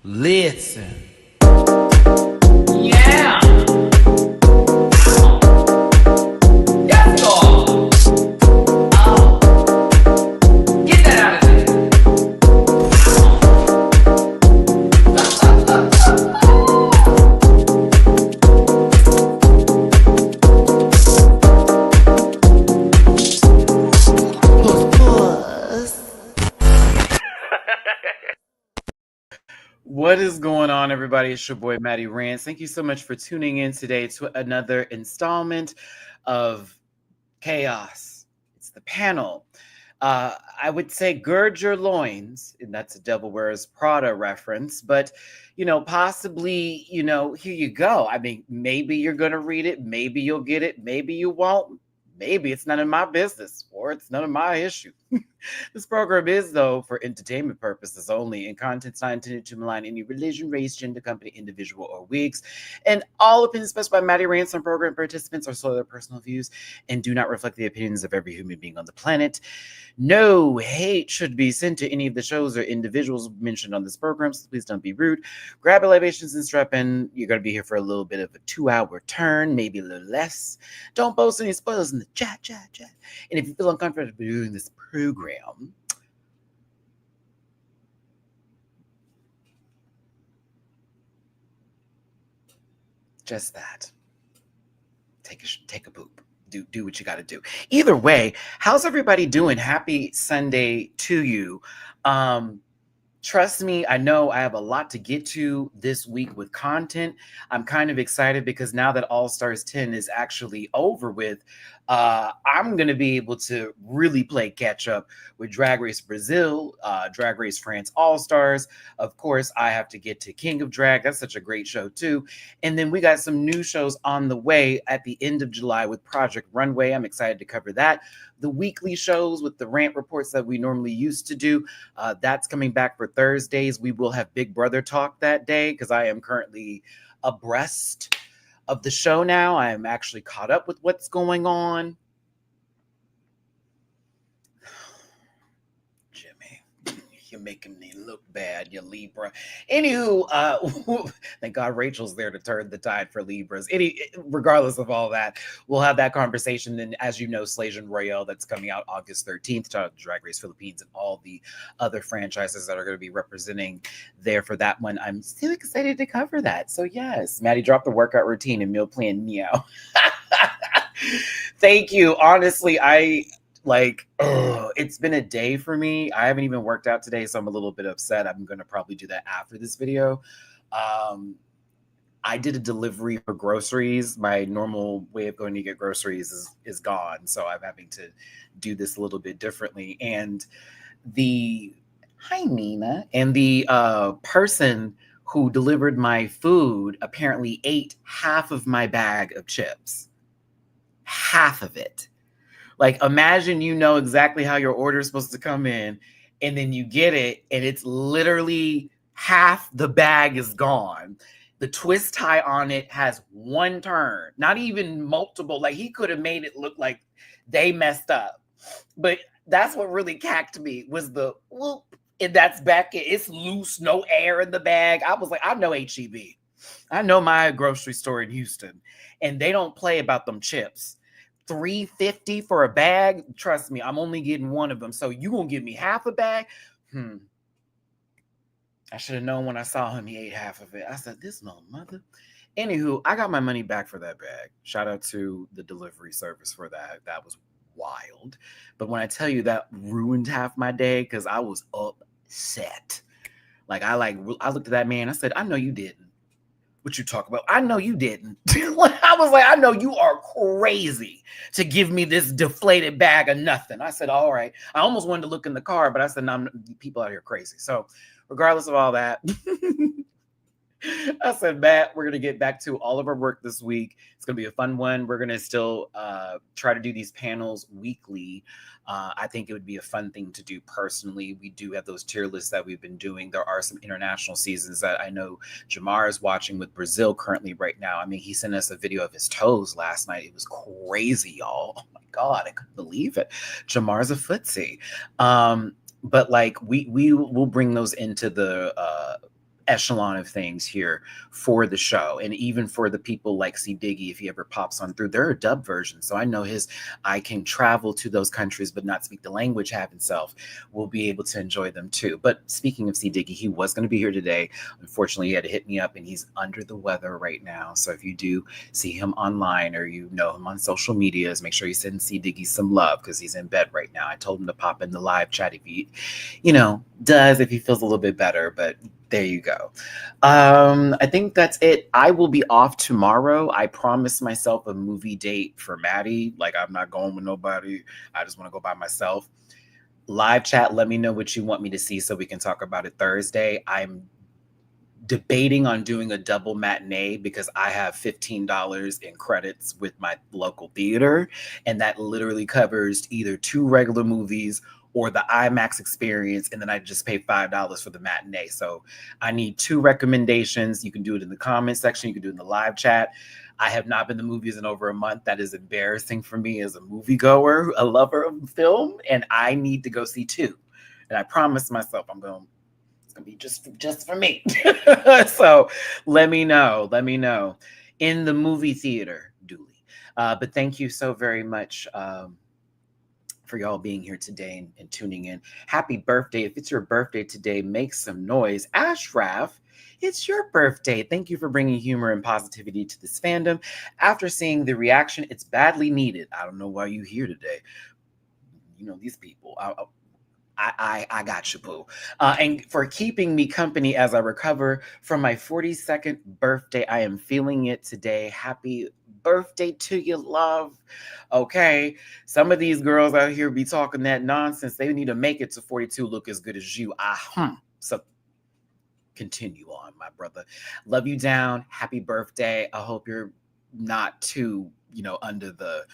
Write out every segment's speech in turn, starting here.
Listen. Yeah. Yes, dog. Get that out of there. What is going on, everybody? It's your boy, Matty Rants. Thank you so much for tuning in today to another installment of Chaos. It's the panel. I would say gird your loins, and that's a Devil Wears Prada reference, but, possibly, here you go. I mean, maybe you're going to read it, maybe you'll get it, maybe you won't. Maybe it's none of my business, or it's none of my issue. This program is, though, for entertainment purposes only, and content's not intended to malign any religion, race, gender, company, individual, or wigs. And all opinions expressed by Matty Rants and program participants are solely their personal views and do not reflect the opinions of every human being on the planet. No hate should be sent to any of the shows or individuals mentioned on this program, so please don't be rude. Grab your libations and strap in. You're going to be here for a little bit of a 2-hour turn, maybe a little less. Don't post any spoilers in the chat. And if you feel uncomfortable doing this program, just that. Take a poop. Do what you got to do. Either way, how's everybody doing? Happy Sunday to you. Trust me, I know I have a lot to get to this week with content. I'm kind of excited because now that All Stars 10 is actually over with, I'm going to be able to really play catch up with Drag Race Brazil, Drag Race France All Stars. Of course, I have to get to King of Drag. That's such a great show too. And then we got some new shows on the way at the end of July with Project Runway. I'm excited to cover that. The weekly shows with the rant reports that we normally used to do, that's coming back for Thursdays. We will have Big Brother talk that day because I am currently abreast of the show now. I am actually caught up with what's going on. Jimmy, you're making me look bad, you Libra. Anywho, thank God Rachel's there to turn the tide for Libras. Regardless of all that, we'll have that conversation. And as you know, Slajan Royale, that's coming out August 13th, to Drag Race Philippines and all the other franchises that are going to be representing there for that one. I'm still excited to cover that. So yes, Maddie dropped the workout routine and meal plan meow. Thank you. Honestly, it's been a day for me. I haven't even worked out today, so I'm a little bit upset. I'm going to probably do that after this video. I did a delivery for groceries. My normal way of going to get groceries is gone, so I'm having to do this a little bit differently. And hi Nina, and the person who delivered my food apparently ate half of my bag of chips. Half of it. Like, imagine you know exactly how your order is supposed to come in, and then you get it, and it's literally half the bag is gone. The twist tie on it has one turn, not even multiple. Like, he could have made it look like they messed up. But that's what really cacked me was the whoop, and that's back. It's loose, no air in the bag. I was like, I know H-E-B. I know my grocery store in Houston, and they don't play about them chips. $3.50 for a bag. Trust me, I'm only getting one of them. So you gonna give me half a bag? I should have known when I saw him he ate half of it. I said, this no mother. Anywho, I got my money back for that bag. Shout out to the delivery service for that. That was wild. But when I tell you that ruined half my day because I was upset. I looked at that man. I said, I know you didn't. What you talk about? I know you didn't. I was like, I know you are crazy to give me this deflated bag of nothing. I said, all right. I almost wanted to look in the car, but I said, no, people out here crazy. So regardless of all that, I said, Matt, we're going to get back to all of our work this week. It's going to be a fun one. We're going to still try to do these panels weekly. I think it would be a fun thing to do personally. We do have those tier lists that we've been doing. There are some international seasons that I know Jamar is watching with Brazil currently right now. I mean, he sent us a video of his toes last night. It was crazy, y'all. Oh my God, I couldn't believe it. Jamar's a footsie. But we will bring those into the echelon of things here for the show, and even for the people like C Diggy, if he ever pops on through, there are dub versions, so I know I can travel to those countries but not speak the language half himself, will be able to enjoy them too. But speaking of C Diggy, he was going to be here today. Unfortunately, he had to hit me up and he's under the weather right now, so if you do see him online or you know him on social medias, make sure you send C Diggy some love because he's in bed right now. I told him to pop in the live chat if he does, if he feels a little bit better, but there you go. I think that's it. I will be off tomorrow. I promised myself a movie date for Matty. Like, I'm not going with nobody. I just want to go by myself. Live chat, let me know what you want me to see so we can talk about it Thursday. I'm debating on doing a double matinee because I have $15 in credits with my local theater, and that literally covers either 2 regular movies or the IMAX experience, and then I just pay $5 for the matinee. So I need 2 recommendations. You can do it in the comment section. You can do it in the live chat. I have not been to movies in over a month. That is embarrassing for me as a moviegoer, a lover of film, and I need to go see 2. And I promised myself it's gonna be just for me. So let me know in the movie theater, Dooley. But thank you so very much for y'all being here today and tuning in. Happy birthday. If it's your birthday today, make some noise. Ashraf, it's your birthday. Thank you for bringing humor and positivity to this fandom. After seeing the reaction, it's badly needed. I don't know why you're here today. These people. I got you, boo. And for keeping me company as I recover from my 42nd birthday. I am feeling it today. Happy birthday to you, love. Okay. Some of these girls out here be talking that nonsense. They need to make it to 42 look as good as you. So continue on, my brother. Love you down. Happy birthday. I hope you're not too, under the,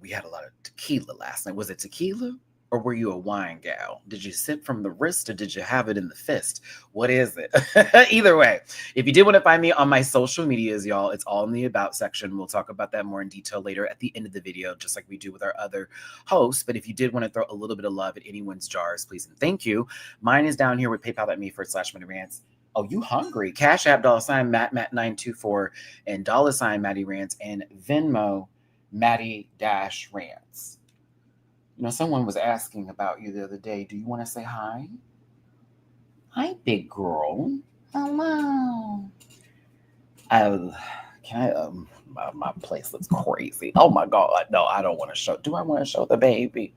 we had a lot of tequila last night. Was it tequila? Or were you a wine gal? Did you sip from the wrist or did you have it in the fist? What is it? Either way, if you did want to find me on my social medias, y'all, it's all in the about section. We'll talk about that more in detail later at the end of the video, just like we do with our other hosts. But if you did want to throw a little bit of love at anyone's jars, please and thank you. Mine is down here with paypal.me/MattyRants. Oh, you hungry? Cash App, $Matt924 and $MattyRants and Venmo, Matty-Rants. Someone was asking about you the other day. Do you want to say hi? Hi, big girl. Hello. My place looks crazy. Oh my God. No, I don't want to show. Do I want to show the baby?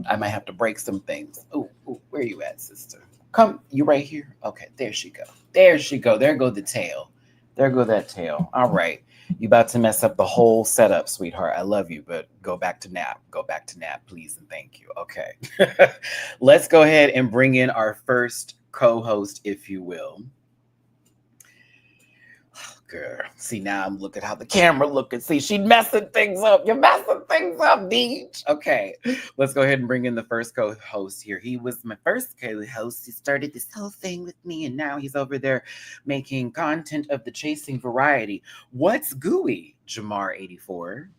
I might have to break some things. Ooh, where you at, sister? Come, you right here? Okay, there she go. There she go. There go the tail. There go that tail. All right. You about to mess up the whole setup, sweetheart. I love you, but go back to nap. Go back to nap, please, and thank you. Okay. Let's go ahead and bring in our first co-host, if you will. Oh, girl. See, now I'm looking how the camera looking. See, she messing things up. You're messing things up, Beach. Okay. Let's go ahead and bring in the first co-host here. He was my first co-host. He started this whole thing with me, and now he's over there making content of the chasing variety. What's gooey, Jamar84?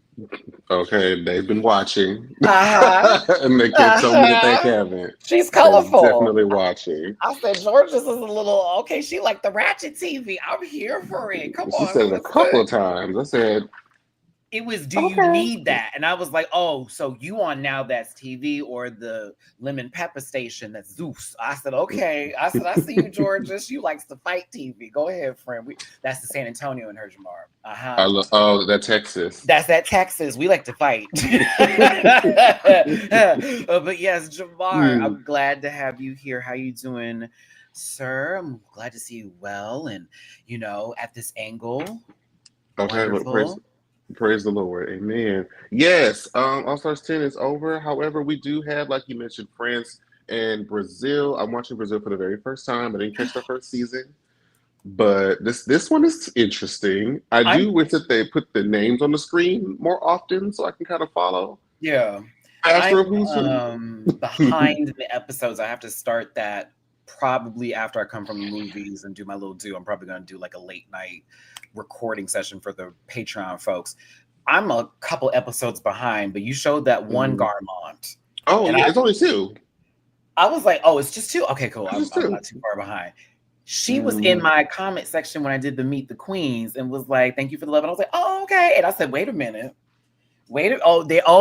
Okay, they've been watching. And they can't tell me that they haven't. She's colorful. They're definitely watching. I said, George, this is a little, okay, she like the ratchet TV. I'm here for it. Come on. She said it a couple of times. I said, it was, do you need that? And I was like, oh, so you on Now That's TV or the Lemon Pepper station that's Zeus. I said, okay. I said, I see you, Georgia. She likes to fight TV. Go ahead, friend. That's the San Antonio in her, Jamar. That's Texas. That's that Texas. We like to fight. But yes, Jamar, I'm glad to have you here. How you doing, sir? I'm glad to see you well and, at this angle. Okay, well, praise the Lord. Amen. Yes, All Stars 10 is over. However, we do have, like you mentioned, France and Brazil. I'm watching Brazil for the very first time. I didn't catch the first season. But this one is interesting. I do wish that they put the names on the screen more often so I can kind of follow. Yeah. I'm behind the episodes. I have to start that probably after I come from the movies and do my little I'm probably going to do like a late night recording session for the Patreon folks. I'm a couple episodes behind, but you showed that one Garmont. Oh, yeah, it's only 2. I was like, oh, it's just 2? Okay, cool. I'm not too far behind. She was in my comment section when I did the Meet the Queens and was like, "Thank you for the love." And I was like, "Oh, okay." And I said, "Wait a minute.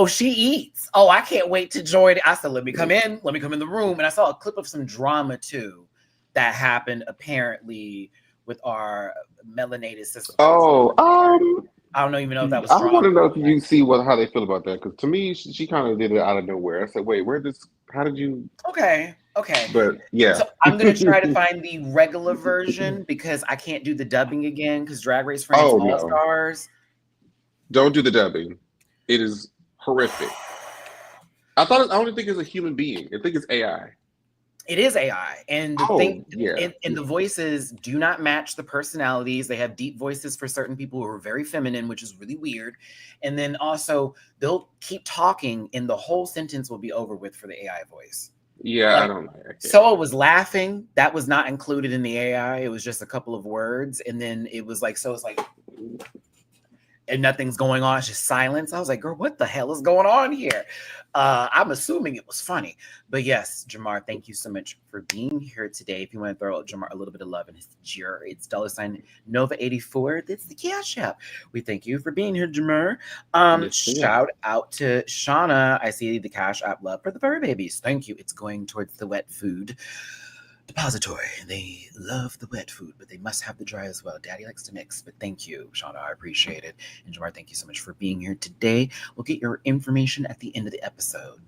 She eats. Oh, I can't wait to join." I said, let me come in the room. And I saw a clip of some drama too that happened apparently with our melanated sister. I don't even know if that was drama. I want to know if you see how they feel about that, because to me, she kind of did it out of nowhere. I said, wait, how did you? Okay. But yeah. So I'm going to try to find the regular version because I can't do the dubbing again because Drag Race France All-Stars. Don't do the dubbing. It is horrific. I only think it's a human being. I think it's AI. It is AI, and the voices do not match the personalities. They have deep voices for certain people who are very feminine, which is really weird. And then also they'll keep talking, and the whole sentence will be over with for the AI voice. Yeah, I don't like it. So I was laughing. That was not included in the AI. It was just a couple of words, and then it was like, so it's like, and nothing's going on. It's just silence. I was like, girl, what the hell is going on here? I'm assuming it was funny. But yes, Jamar, thank you so much for being here today. If you want to throw Jamar a little bit of love in his cheer, it's $Nova84. That's the cash app. We thank you for being here, Jamar. Shout out to Shauna. I see the cash app love for the fur babies. Thank you. It's going towards the wet food depository. They love the wet food, but they must have the dry as well. Daddy likes to mix, but thank you, Shauna. I appreciate it. And Jamar, thank you so much for being here today. We'll get your information at the end of the episode.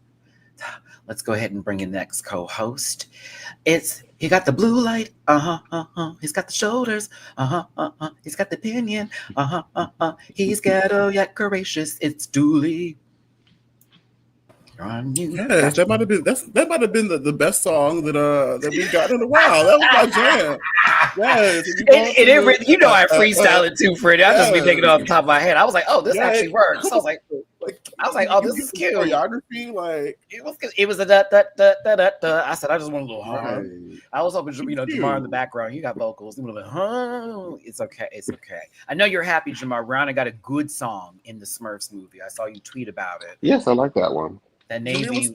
Let's go ahead and bring in the next co-host. He got the blue light. He's got the shoulders. He's got the opinion. He's ghetto yet courageous. It's Dooley. Yes, that might have been the best song that we got in a while. That was my jam. Yes, I freestyle it too, Freddie. I just be thinking it off the top of my head. I was like, oh, this actually works. I was like, oh, this is cute. Choreography, like it was a da da da da da da. I said, I just want a little hum. I was hoping, Jamar in the background. You got vocals. It's okay. It's okay. I know you're happy, Jamar. Rihanna got a good song in the Smurfs movie. I saw you tweet about it. Yes, I like that one. That Navy.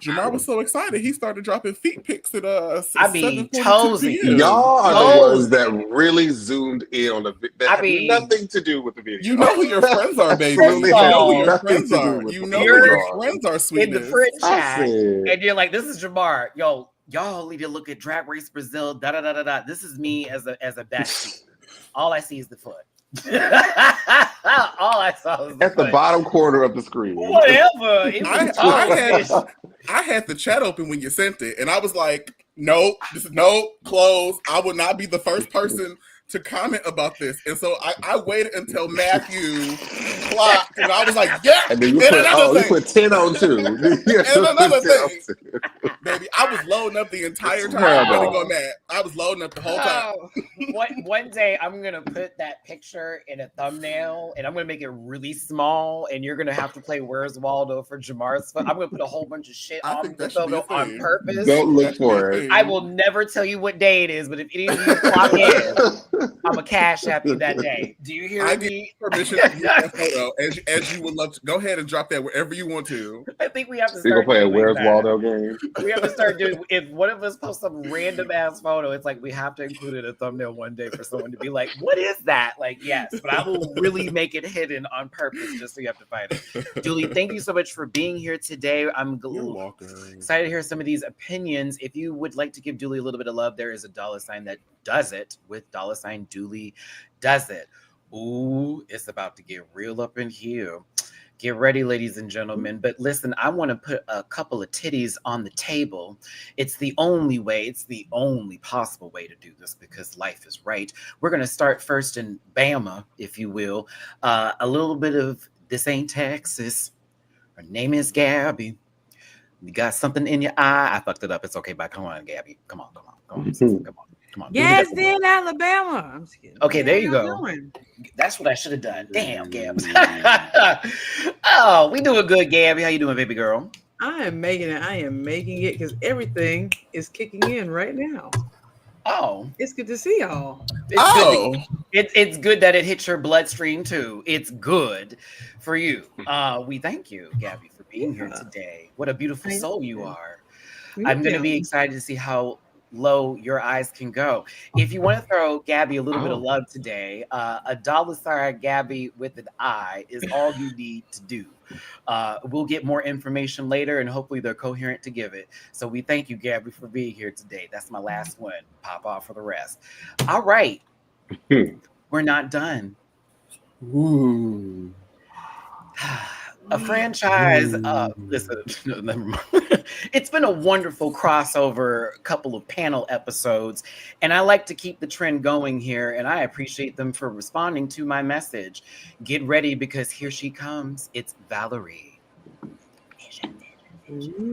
Jamar was so excited. He started dropping feet pics at toesy. Y'all are the ones that really zoomed in on the that had nothing to do with the video. You know who your friends are, baby. You know who your friends are. You know who your friends are, sweetness. In the friend chat, and you're like, "This is Jamar. Yo, y'all need to look at Drag Race Brazil. Da da da da da. This is me as a bestie. All I see is the foot." All I saw was at the bottom corner of the screen. Whatever. I had the chat open when you sent it, and I was like, "Nope, close. I would not be the first person to comment about this." And so I waited until Matthew clocked, and I was like, "Yeah." And then you put 10 on 2. And another thing, baby, I was loading up the entire time. I was loading up the whole time. One day I'm gonna put that picture in a thumbnail, and I'm gonna make it really small, and you're gonna have to play Where's Waldo for Jamar's. I'm gonna put a whole bunch of shit on the photo on purpose. Don't look for it. I will never tell you what day it is, but if any of you clock in, I'm a cash app you that day. Do you hear me? I give permission to use that photo as you would love to. Go ahead and drop that wherever you want to. I think we have to start. You're gonna play a Where's Waldo game. We have to start doing. If one of us posts some random ass photo, it's like we have to include it in a thumbnail one day for someone to be like, "What is that?" Like, yes, but I will really make it hidden on purpose just so you have to find it. Julie, thank you so much for being here today. I'm excited to hear some of these opinions. If you would like to give Julie a little bit of love, there is a $sign that does it with $. Dooley does it. Ooh, it's about to get real up in here. Get ready, ladies and gentlemen. But listen, I want to put a couple of titties on the table. It's the only way. It's the only possible way to do this because life is right. We're going to start first in Bama, if you will. A little bit of This Ain't Texas. Her name is Gabby. You got something in your eye. I fucked it up. It's okay, but come on, Gabby. Come on. Come on. Yes, in Alabama. I'm just kidding. Okay, there you go. That's what I should have done. Damn, Gabs. Oh, we doing good, Gabby. How you doing, baby girl? I am making it because everything is kicking in right now. Oh, it's good to see y'all. It's good that it hits your bloodstream too. It's good for you. We thank you, Gabby, for being here today. What a beautiful soul you are. I'm going to be excited to see how low your eyes can go. If you want to throw Gabby a little bit of love today, a $sign Gabby with an I is all you need to do. We'll get more information later, and hopefully they're coherent to give it. So we thank you, Gabby, for being here today. That's my last one. Pop off for the rest. All right. We're not done. Ooh. A franchise. Listen, no, never mind. It's been a wonderful crossover couple of panel episodes, and I like to keep the trend going here, and I appreciate them for responding to my message. Get ready, because here she comes. It's Valerie.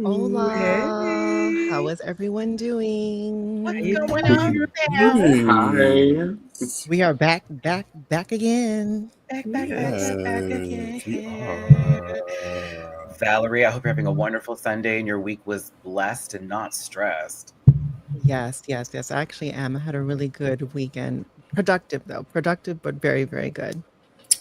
Hola. Hey. How is everyone doing? What's you going on now? Hi. We are back again. Back Yes, again. we are. Valerie, I hope you're having a wonderful Sunday and your week was blessed and not stressed. Yes. I actually am. I had a really good weekend. Productive, but very, very good.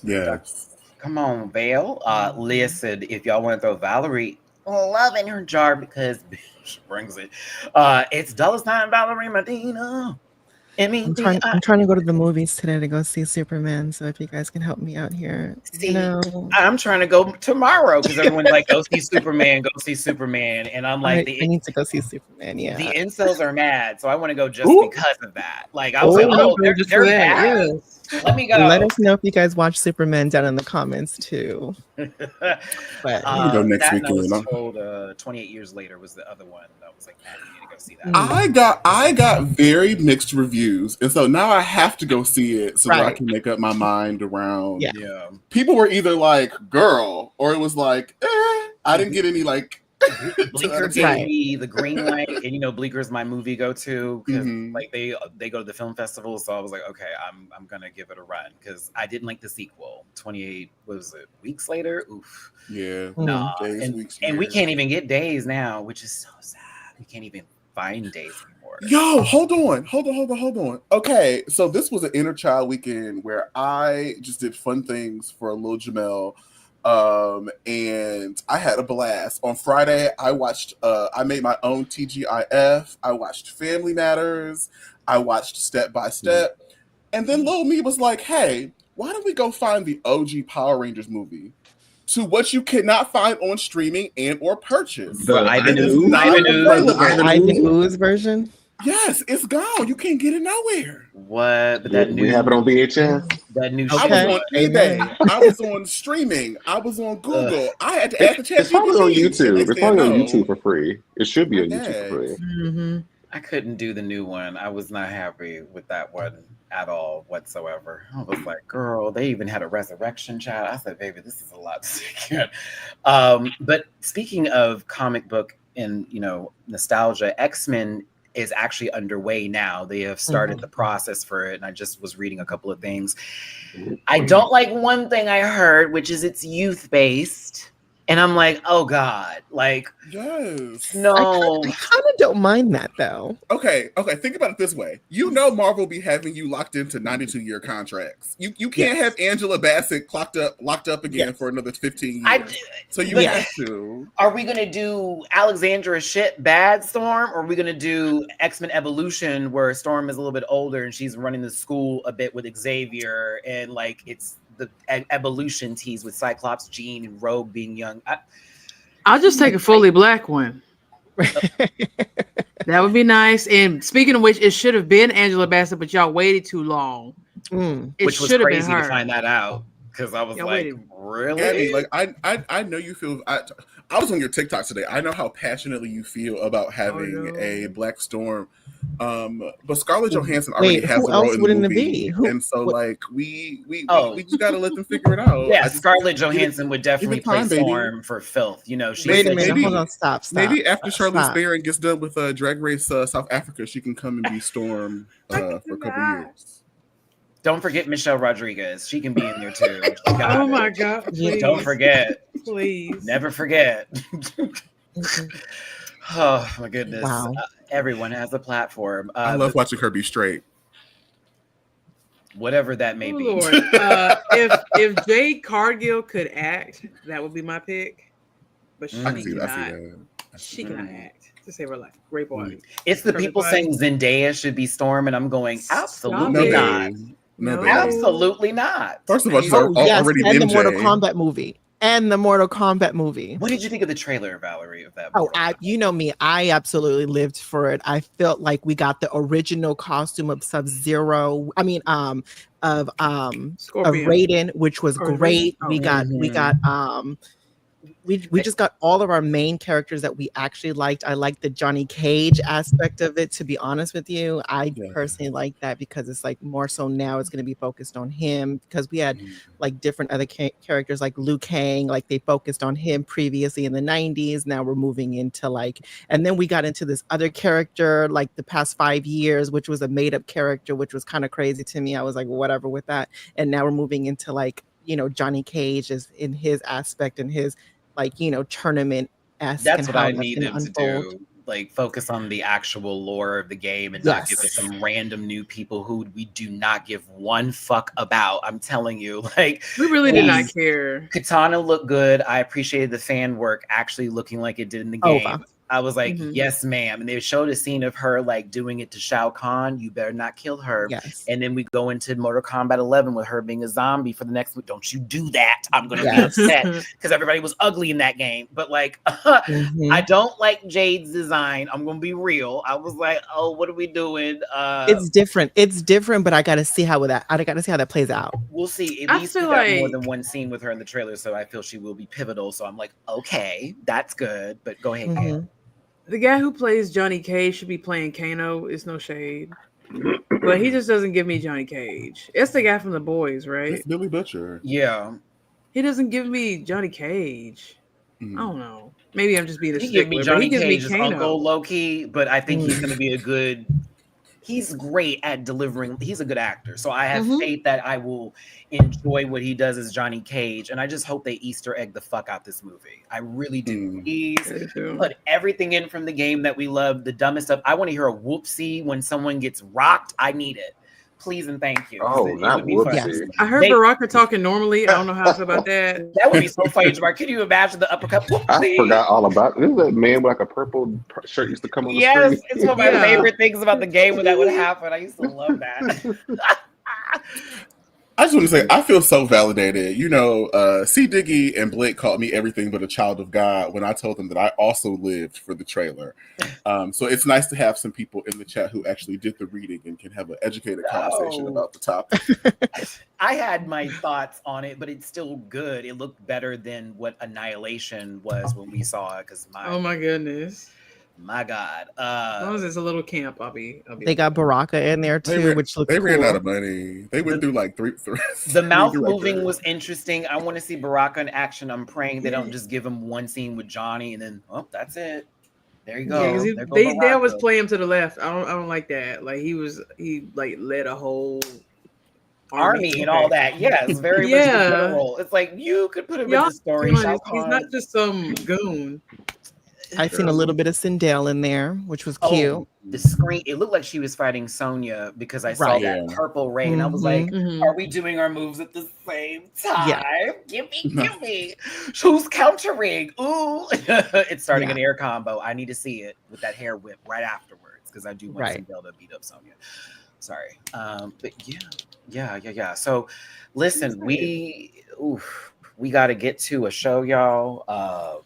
Yes. Come on, Vale. Listen, if y'all want to throw Valerie love in her jar, because she brings it. It's $sign Valerie Medina. I'm trying to go to the movies today to go see Superman. So if you guys can help me out here, See, I'm trying to go tomorrow because everyone's like, go see Superman. And I'm like, I need to go see Superman. Yeah. The incels are mad, so I want to go just because of that. Like, I was they're mad. Yes. Let me go. Let us know if you guys watch Superman down in the comments too. But go next that weekend. I was told 28 years later was the other one. I was like, man, you need to go see that. I got very mixed reviews, and so now I have to go see it so that I can make up my mind around. Yeah. People were either like, "Girl," or it was like, I didn't get any like. Bleecker gave me the green light, and Bleeker's my movie go to because like they go to the film festival, so I was like, okay, I'm gonna give it a run because I didn't like the sequel. 28 weeks later? Oof. Yeah. Nah. Days, and we can't even get days now, which is so sad. We can't even find days anymore. Yo, hold on. Okay, so this was an inner child weekend where I just did fun things for little Jamel. And I had a blast. On Friday, I watched I made my own TGIF. I watched Family Matters. I watched Step by Step. And then little me was like, hey, why don't we go find the OG Power Rangers movie? To what you cannot find on streaming and or purchase. The Ivan Ooze version? Yes, it's gone. You can't get it nowhere. What? But that we have it on VHS. That new I was on eBay. I was on streaming. I was on Google. I had to ask the chat. It's probably on YouTube. It's probably on YouTube for free. It should be on YouTube for free. Mm-hmm. I couldn't do the new one. I was not happy with that one at all whatsoever. I was like, girl, they even had a resurrection child. I said, baby, this is a lot to take in. But speaking of comic book and nostalgia, X-Men is actually underway now. They have started the process for it, and I just was reading a couple of things. I don't like one thing I heard, which is it's youth-based. And I'm like, oh God, like, yes. No. I kind of don't mind that though. Okay. Think about it this way. Marvel be having you locked into 92-year contracts. You can't have Angela Bassett locked up again for another 15 years. So you have to. Are we gonna do Alexandra bad Storm, or are we gonna do X-Men Evolution where Storm is a little bit older and she's running the school a bit with Xavier, and like it's the evolution tease with Cyclops, Jean, and Rogue being young? I'll just take a fully black one. That would be nice. And speaking of which, it should have been Angela Bassett, but y'all waited too long. Which was crazy to find that out, because I was really? Abby, like I know you feel. I was on your TikTok today. I know how passionately you feel about having a Black Storm. But Scarlett Johansson already has a role in the movie, and so like we just gotta let them figure it out. Yeah, Scarlett Johansson would definitely play Storm for filth. She wait a minute, hold on, stop. Maybe after Charlize Theron gets done with Drag Race South Africa, she can come and be Storm for a couple years. Don't forget Michelle Rodriguez. She can be in there too. Oh my God! Please. Don't forget. Please. Never forget. Oh my goodness. Wow. Everyone has a platform. I love watching her be straight. Whatever that may be. Lord. If Jade Cargill could act, that would be my pick. But she cannot. She cannot act. to save her life. Great body. It's the Perfect people body. saying Zendaya should be Storm, and I'm going, absolutely No, not. babe. No, No. babe. Absolutely not. First of all, she's Oh, Yes, already and the Minge. Mortal Kombat movie. And the Mortal Kombat movie. What did you think of the trailer, Valerie, of that? Oh, Mortal Kombat? you know me. I absolutely lived for it. I felt like we got the original costume of Sub-Zero. I mean, of Scorpion. Raiden, which was Or great. Raiden. We got we just got all of our main characters that we actually liked. I liked the Johnny Cage aspect of it, to be honest with you. I personally like that because it's like more so now it's going to be focused on him, because we had like different other characters like Liu Kang, like they focused on him previously in the 90s. Now we're moving into like, and then we got into this other character like the past 5 years, which was a made up character, which was kind of crazy to me. I was like, whatever with that. And now we're moving into like, you know, Johnny Cage is in his aspect and his like, you know, tournament. That's what I need them to do. Like focus on the actual lore of the game and not give us some random new people who we do not give one fuck about. I'm telling you, like we really did not care. Katana looked good. I appreciated the fan work actually looking like it did in the game. Over. I was like, yes, ma'am. And they showed a scene of her like doing it to Shao Kahn. You better not kill her. Yes. And then we go into Mortal Kombat 11 with her being a zombie for the next week. Don't you do that. I'm going to be upset because everybody was ugly in that game. But like, I don't like Jade's design. I'm going to be real. I was like, oh, what are we doing? It's different. It's different, but I got to see how that plays out. We'll see. At least we got more than one scene with her in the trailer. So I feel she will be pivotal. So I'm like, okay, that's good. But go ahead, Kate. The guy who plays Johnny Cage should be playing Kano. It's no shade, but he just doesn't give me Johnny Cage. It's the guy from The Boys, right? It's Billy Butcher. Yeah, he doesn't give me Johnny Cage. I don't know. Maybe I'm just being a stickler. He gives me Johnny Cage's Kano. uncle, low-key, but I think he's going to be a good. He's great at delivering. He's a good actor, so I have faith that I will enjoy what he does as Johnny Cage, and I just hope they Easter egg the fuck out this movie. I really do. Please put everything in from the game that we love, the dumbest stuff. I want to hear a whoopsie when someone gets rocked. I need it. Please and thank you. Oh, not whoopsie. I heard Baraka talking normally. I don't know how I feel about that. That would be so funny, Jamar. Can you imagine the uppercut? I forgot all about it. Isn't that man with like a purple shirt used to come on the screen? Yes, it's one of my favorite things about the game when that would happen. I used to love that. I just want to say, I feel so validated. You know, C. Diggy and Blake called me everything but a child of God when I told them that I also lived for the trailer. So it's nice to have some people in the chat who actually did the reading and can have an educated conversation about the topic. I had my thoughts on it, but it's still good. It looked better than what Annihilation was when we saw it. Oh my goodness. My God. As long as it's a little camp, I'll be They got Baraka in there too, which looks They ran cool. out of money. They went through like three. The mouth moving was interesting. I want to see Baraka in action. I'm praying they don't just give him one scene with Johnny and then, oh, that's it. There you go. Yeah, they always play him to the left. I don't like that. Like he led a whole army and all that. Yes, very much the role. It's like you could put him in the story. He's not just some goon. I've seen a little bit of Sindel in there, which was cute. Oh, the screen, it looked like she was fighting Sonya because I saw that purple ray and I was like, are we doing our moves at the same time? Yeah. Give me. Who's countering? Ooh. It's starting an air combo. I need to see it with that hair whip right afterwards because I do want Sindel to beat up Sonya. Sorry. But yeah. So listen, we got to get to a show, y'all.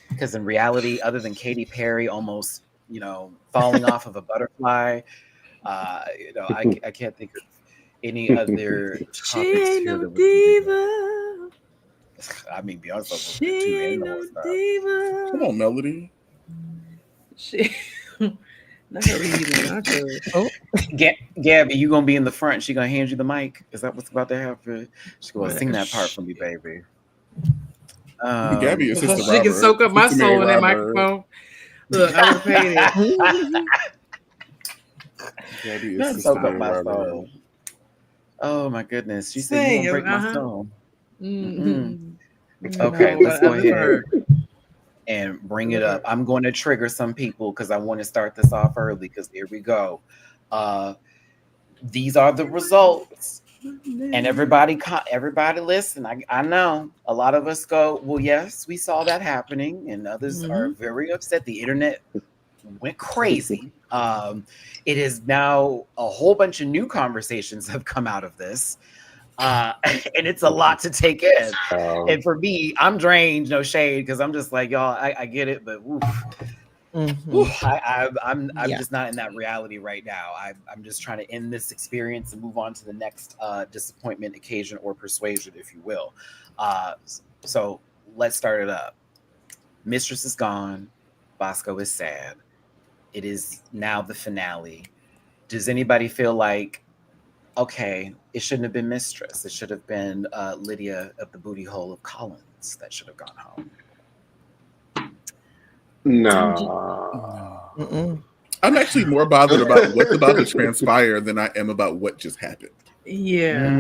Because in reality, other than Katy Perry almost, falling off of a butterfly, I can't think of any other topics here that diva. I mean, Beyonce. She ain't no diva. Come on, Melody. Gabby, you gonna be in the front? She gonna hand you the mic? Is that what's about to happen? She's gonna sing that part for me, baby. Gabby is so she can soak up my soul in that microphone. Look, I would paid it. Gabby is soak up my soul. Oh my goodness! She said you gonna break my soul. Okay, let's go ahead and bring it up. I'm going to trigger some people because I want to start this off early. Because here we go. These are the results. And everybody listen, I know a lot of us go, well, yes, we saw that happening. And others are very upset. The internet went crazy. It is now a whole bunch of new conversations have come out of this. And it's a lot to take in. And for me, I'm drained, no shade, because I'm just like, y'all, I get it, but oof. I'm just not in that reality right now. I'm just trying to end this experience and move on to the next disappointment, occasion, or persuasion, if you will. So let's start it up. Mistress is gone. Bosco is sad. It is now the finale. Does anybody feel like, okay, it shouldn't have been Mistress. It should have been Lydia of the booty hole of Collins that should have gone home? No. I'm actually more bothered about what's about to transpire than I am about what just happened. Yeah.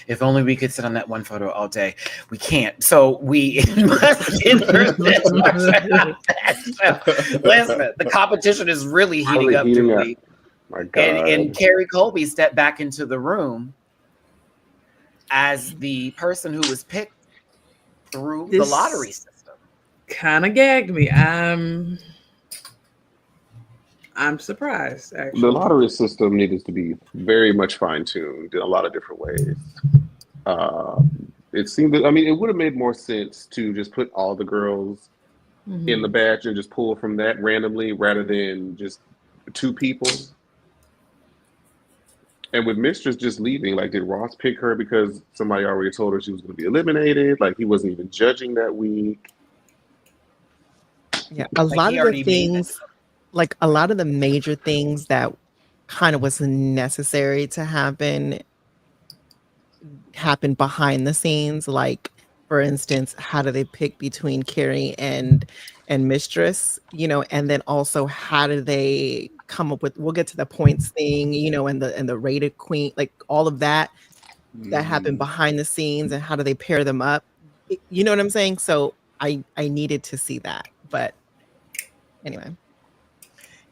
If only we could sit on that one photo all day. We can't. So we must get through this. Listen, the competition is really heating up. My God. And Carrie Colby stepped back into the room as the person who was picked through the lottery system. Kind of gagged me. I'm surprised, actually. The lottery system needed to be very much fine-tuned in a lot of different ways. It seemed that, it would have made more sense to just put all the girls in the batch and just pull from that randomly rather than just 2 people. And with Mistress just leaving, like, did Ross pick her because somebody already told her she was going to be eliminated? Like, he wasn't even judging that week. Yeah, a lot of the things, like a lot of the major things that kind of was necessary to happen behind the scenes. Like, for instance, how do they pick between Carrie and Mistress? And then also how do they come up with? We'll get to the points thing, and the rated queen, like all of that happened behind the scenes, and how do they pair them up? You know what I'm saying? So I needed to see that, but anyway.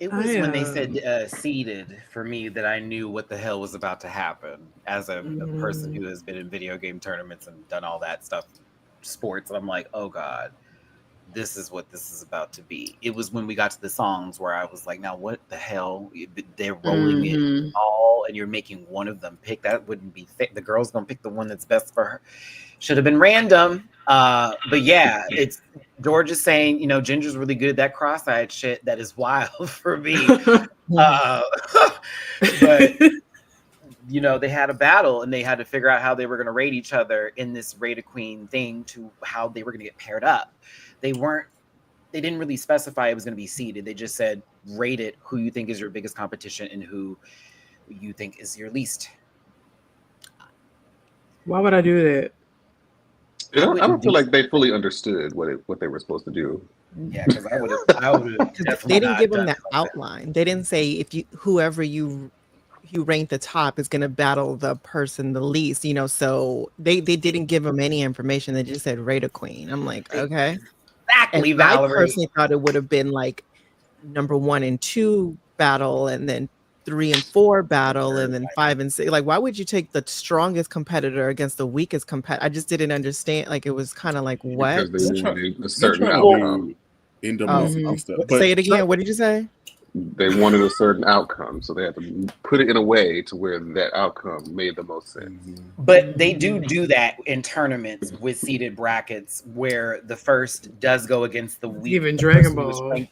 It was when they said seeded for me that I knew what the hell was about to happen as a person who has been in video game tournaments and done all that stuff, sports. And I'm like, oh God, this is what this is about to be. It was when we got to the songs where I was like, now what the hell? They're rolling it all and you're making one of them pick. That wouldn't be fair. The girl's going to pick the one that's best for her. Should have been random. But yeah, it's George is saying, Ginger's really good at that cross-eyed shit. That is wild for me. But they had a battle and they had to figure out how they were going to rate each other in this Rate a Queen thing to how they were going to get paired up. They didn't really specify it was going to be seeded. They just said, rate it who you think is your biggest competition and who you think is your least. Why would I do that? I don't feel like they fully understood what they were supposed to do. Yeah, because I would have. They didn't give them that outline. They didn't say whoever you rank the top is going to battle the person the least. So they didn't give them any information. They just said rate a queen. I'm like, okay, exactly. And Valerie. I personally thought it would have been like number 1 and 2 battle, and then 3 and 4 battle, and then 5 and 6. Like, why would you take the strongest competitor against the weakest competitor? I just didn't understand. Like, it was kind of like, what? Because they wanted a certain outcome. Say it again. What did you say? They wanted a certain outcome, so they had to put it in a way to where that outcome made the most sense. But they do that in tournaments with seeded brackets where the first does go against the weak. Even Dragon Ball.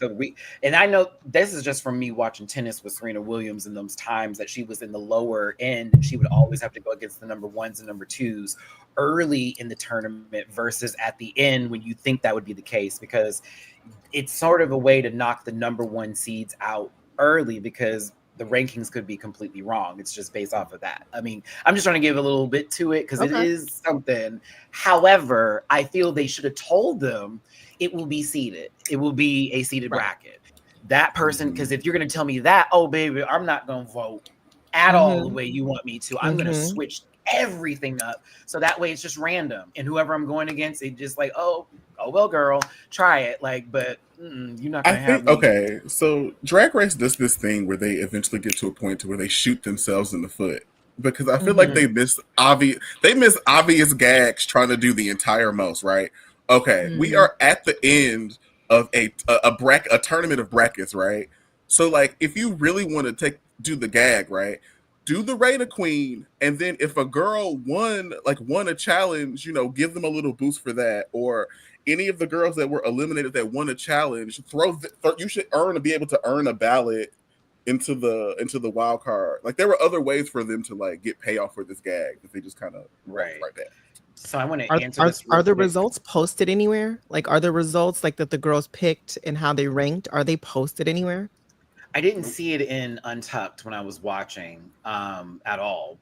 And I know this is just from me watching tennis with Serena Williams in those times that she was in the lower end. She would always have to go against the number 1s and number 2s early in the tournament versus at the end when you think that would be the case, because it's sort of a way to knock the number 1 seeds out early because the rankings could be completely wrong. It's just based off of that. I'm just trying to give a little bit to it because it is something. However, I feel they should have told them it will be seeded. It will be a seeded bracket. That person, because if you're going to tell me that, oh, baby, I'm not going to vote at all the way you want me to. I'm going to switch everything up. So that way it's just random. And whoever I'm going against, it's just like, oh, well, girl, try it. Like, but you're not going to have me. Okay, so Drag Race does this thing where they eventually get to a point to where they shoot themselves in the foot. Because I feel like they miss obvious gags trying to do the entire most, right? Okay, we are at the end of a tournament of brackets, right? So like, if you really want to do the gag, right? Do the Raida Queen, and then if a girl won a challenge, give them a little boost for that. Or any of the girls that were eliminated that won a challenge, you should be able to earn a ballot into the wild card. Like, there were other ways for them to like get payoff for this gag that they just kind of right there. So I want to answer this. Are the results posted anywhere? Like, are the results like that the girls picked and how they ranked? Are they posted anywhere? I didn't see it in Untucked when I was watching at all,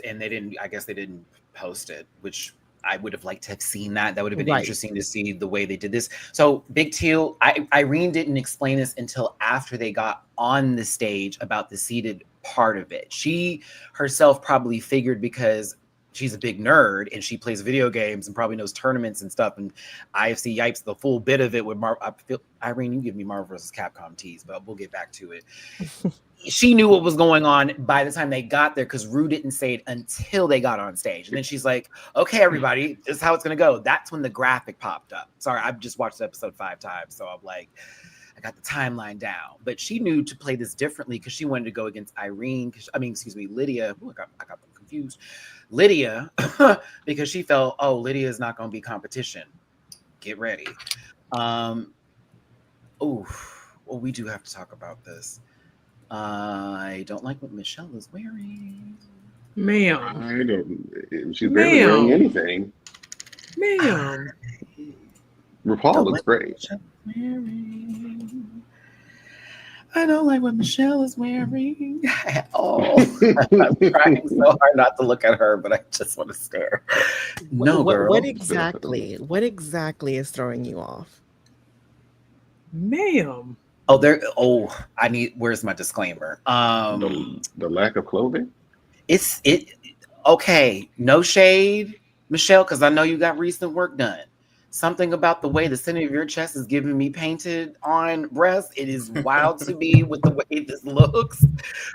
and they didn't. I guess they didn't post it, which I would have liked to have seen that. That would have been interesting to see the way they did this. So Big Teal, Irene didn't explain this until after they got on the stage about the seated part of it. She herself probably figured, because she's a big nerd and she plays video games and probably knows tournaments and stuff. And IFC Yipes, the full bit of it with Irene, you give me Marvel vs. Capcom tease, but we'll get back to it. She knew what was going on by the time they got there, because Rue didn't say it until they got on stage. And then she's like, okay, everybody, this is how it's going to go. That's when the graphic popped up. Sorry, I've just watched the episode 5 times. So I'm like, I got the timeline down. But she knew to play this differently because she wanted to go against Lydia. Ooh, I got them confused. Lydia, because she felt, Lydia is not going to be competition. Get ready. We do have to talk about this. I don't like what Michelle is wearing. Ma'am. I don't. She's barely wearing anything. Ma'am. RuPaul looks great. I don't like what Michelle is wearing at all. I'm trying so hard not to look at her, but I just want to stare. No, girl. What exactly is throwing you off? Ma'am. Where's my disclaimer? The lack of clothing? Okay, no shade, Michelle, because I know you got recent work done. Something about the way the center of your chest is giving me painted on breast. It is wild to me with the way this looks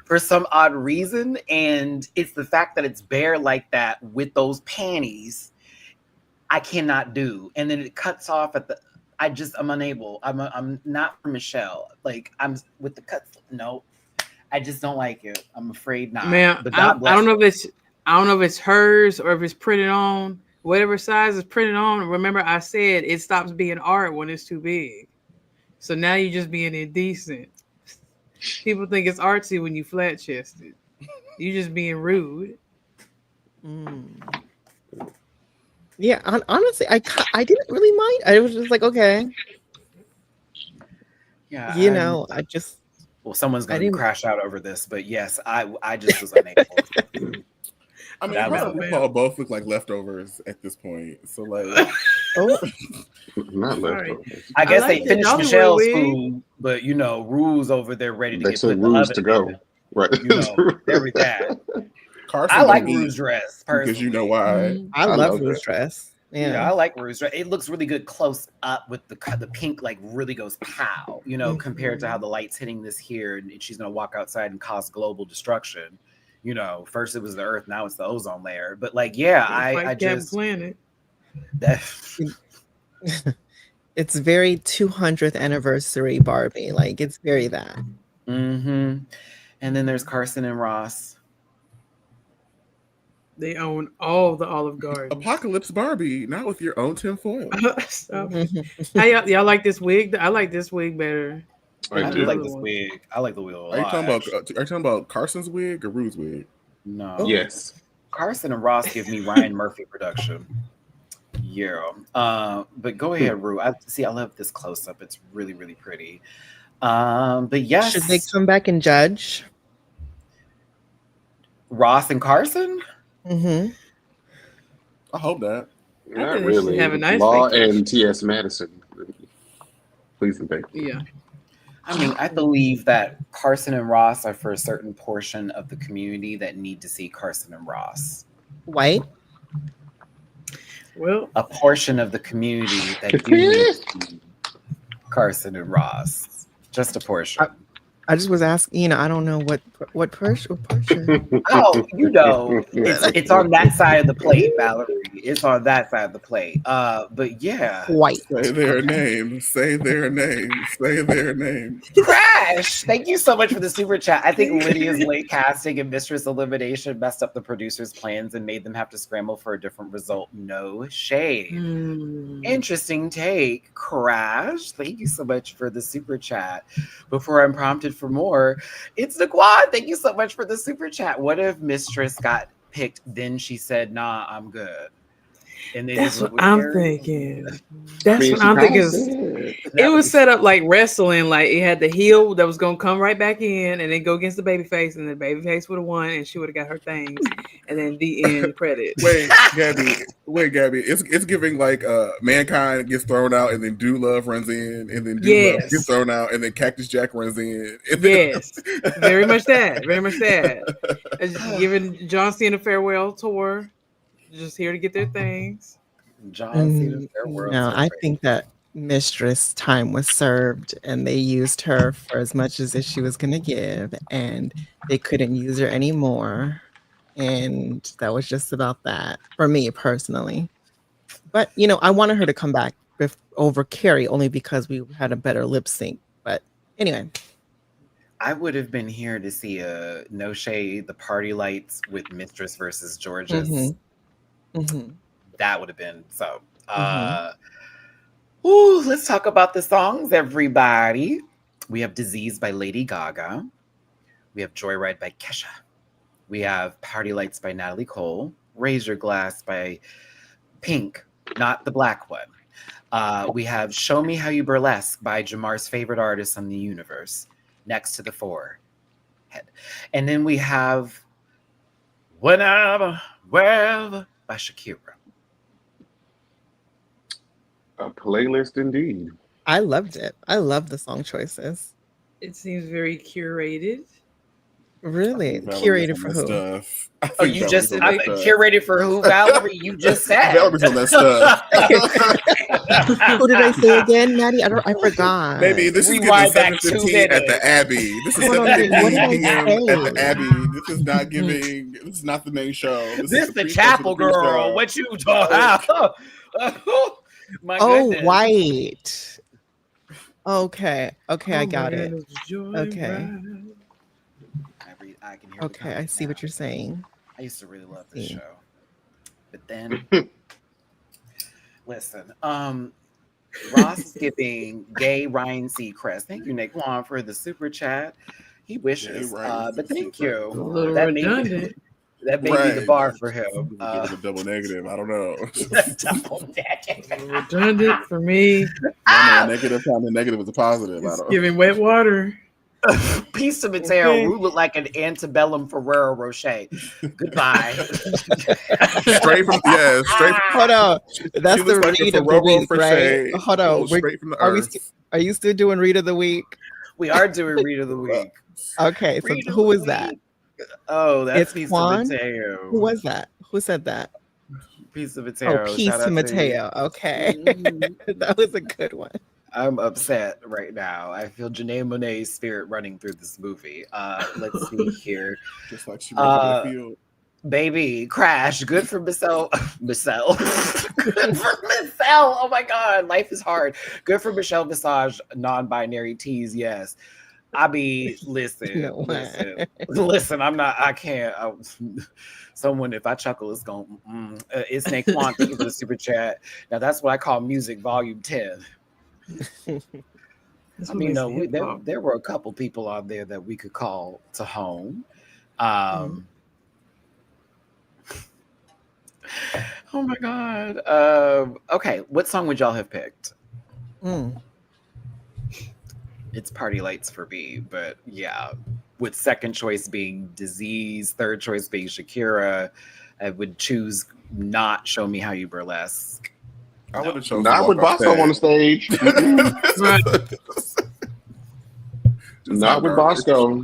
for some odd reason. And it's the fact that it's bare like that with those panties. I cannot do. And then it cuts off at I'm unable. I'm not for Michelle. Like, I'm with the cuts. No, I just don't like it. I'm afraid not. Man, I don't know if it's hers or if it's printed on. Whatever size is printed on, remember I said it stops being art when it's too big. So now you're just being indecent. People think it's artsy when you flat chested. You just being rude. Yeah, honestly, I didn't really mind. I was just like, okay. Yeah, someone's going to crash out over this, but yes, I just was unable. I mean, RuPaul both look like leftovers at this point. So like, not leftovers. I guess they finished Michelle's food, but Rue's over there ready to get put in the oven. To go. Right. Every that. Carson, I like Rue's dress personally. Because you know why. I love Rue's dress. Yeah, I like Rue's dress. It looks really good close up with the pink, like really goes pow, compared to how the light's hitting this here, and she's gonna walk outside and cause global destruction. First it was the Earth, now it's the ozone layer. But like, I just planet. It's very 200th anniversary Barbie. Like, it's very that. Mm-hmm. And then there's Carson and Ross. They own all the Olive Garden. Apocalypse Barbie, not with your own tinfoil. How y'all like this wig? I like this wig better. I do like this wig. I like the wig a lot. Are you talking about Carson's wig or Rue's wig? No. Yes. Carson and Ross give me Ryan Murphy production. Yeah. But go ahead, Rue. I love this close up. It's really, really pretty. But yes. Should they come back and judge? Ross and Carson? Mm-hmm. I hope that. Not really. Have a nice Law vacation. and T.S. Madison. Please and thank you. Yeah. I mean, I believe that Carson and Ross are for a certain portion of the community that need to see Carson and Ross. White? Well, a portion of the community that do need to see Carson and Ross. Just a portion. I just was asking, I don't know what Portia. Oh, it's on that side of the plate, Valerie. It's on that side of the plate. But yeah. White. Say their name. Say their name. Say their name. Crash! Thank you so much for the super chat. I think Lydia's late casting and Mistress Elimination messed up the producers' plans and made them have to scramble for a different result. No shade. Interesting take, Crash. Thank you so much for the super chat. Before I'm prompted for more, it's the quad. Thank you so much for the super chat. What if Mistress got picked, then she said, "Nah, I'm good." And that's what I'm thinking. That's what I'm thinking. It was set up like wrestling, like it had the heel that was gonna come right back in and then go against the baby face, and the baby face would have won, and she would have got her things, and then the end credits. Wait, Gabby, it's giving like Mankind gets thrown out, and then Do Love runs in, and then Do Love gets thrown out, and then Cactus Jack runs in. Yes, very much that. It's giving John Cena farewell tour. Just here to get their things. John Cena farewell. No, I think that Mistress time was served, and they used her for as much as she was going to give, and they couldn't use her anymore. And that was just about that for me personally. But I wanted her to come back over Carrie only because we had a better lip sync. But anyway, I would have been here to see a No Shade, the Party Lights with Mistress versus George's. That would have been so. Let's talk about the songs, everybody. We have Disease by Lady Gaga. We have Joyride by Kesha. We have Party Lights by Natalie Cole. Raise Your Glass by Pink, not the black one. We have Show Me How You Burlesque by Jamar's favorite artist on the universe, Next to the Forehead. And then we have Whenever, Wherever by Shakira. A playlist indeed. I loved it. I love the song choices. It seems very curated. Really? Curated for who? Stuff. Oh, you just said curated for who, Valerie? You just said. Valerie's on that stuff. Who did I say again, Maddie? I forgot. Maybe this is Rewind giving back 7:15 at the Abbey. This is 7:15 p.m. at the Abbey. This is not giving. This is not the main show. This is the chapel girl. What you talking about? My goodness. White. Okay, I got it. Okay. I can hear. Okay, I see what you're saying. I used to really love this show, but then listen. Ross is giving gay Ryan Seacrest. Thank you, Naquan, for the super chat. He wishes, but thank you. A little redundant. That may be the bar for him. A double negative. I don't know. Double negative. Redundant for me. Negative time the negative is a positive. It's giving wet water. Peace to Mateo, who looked like an antebellum Ferrero Rocher. Goodbye. Straight from Hold on. That's the like read of the week, right? Hold on. Straight from the earth. Are you still doing read of the week? We are doing read of the week. Okay, so who was that? Oh, that's it's Peace Juan? to Mateo. Who was that? Who said that? Peace to Mateo. Oh, Peace to Mateo. Okay. That was a good one. I'm upset right now. I feel Janae Monet's spirit running through this movie. Let's see here. Just like she ran through the field. Baby, Crash. Good for Michelle. Good for Michelle. Oh my God. Life is hard. Good for Michelle Visage, non-binary tease. Yes. I mean, listen. I can't. Someone, if I chuckle, it's going, it's Naquan. Thank you for the super chat. Now, that's what I call music volume 10. I mean, there were a couple people on there that we could call to home. Oh my God. Okay, what song would y'all have picked? It's Party Lights for me, but yeah, with second choice being Disease, third choice being Shakira, I would choose not Show Me How You Burlesque. I would have chosen not with Bosco on the stage. Not with Bosco.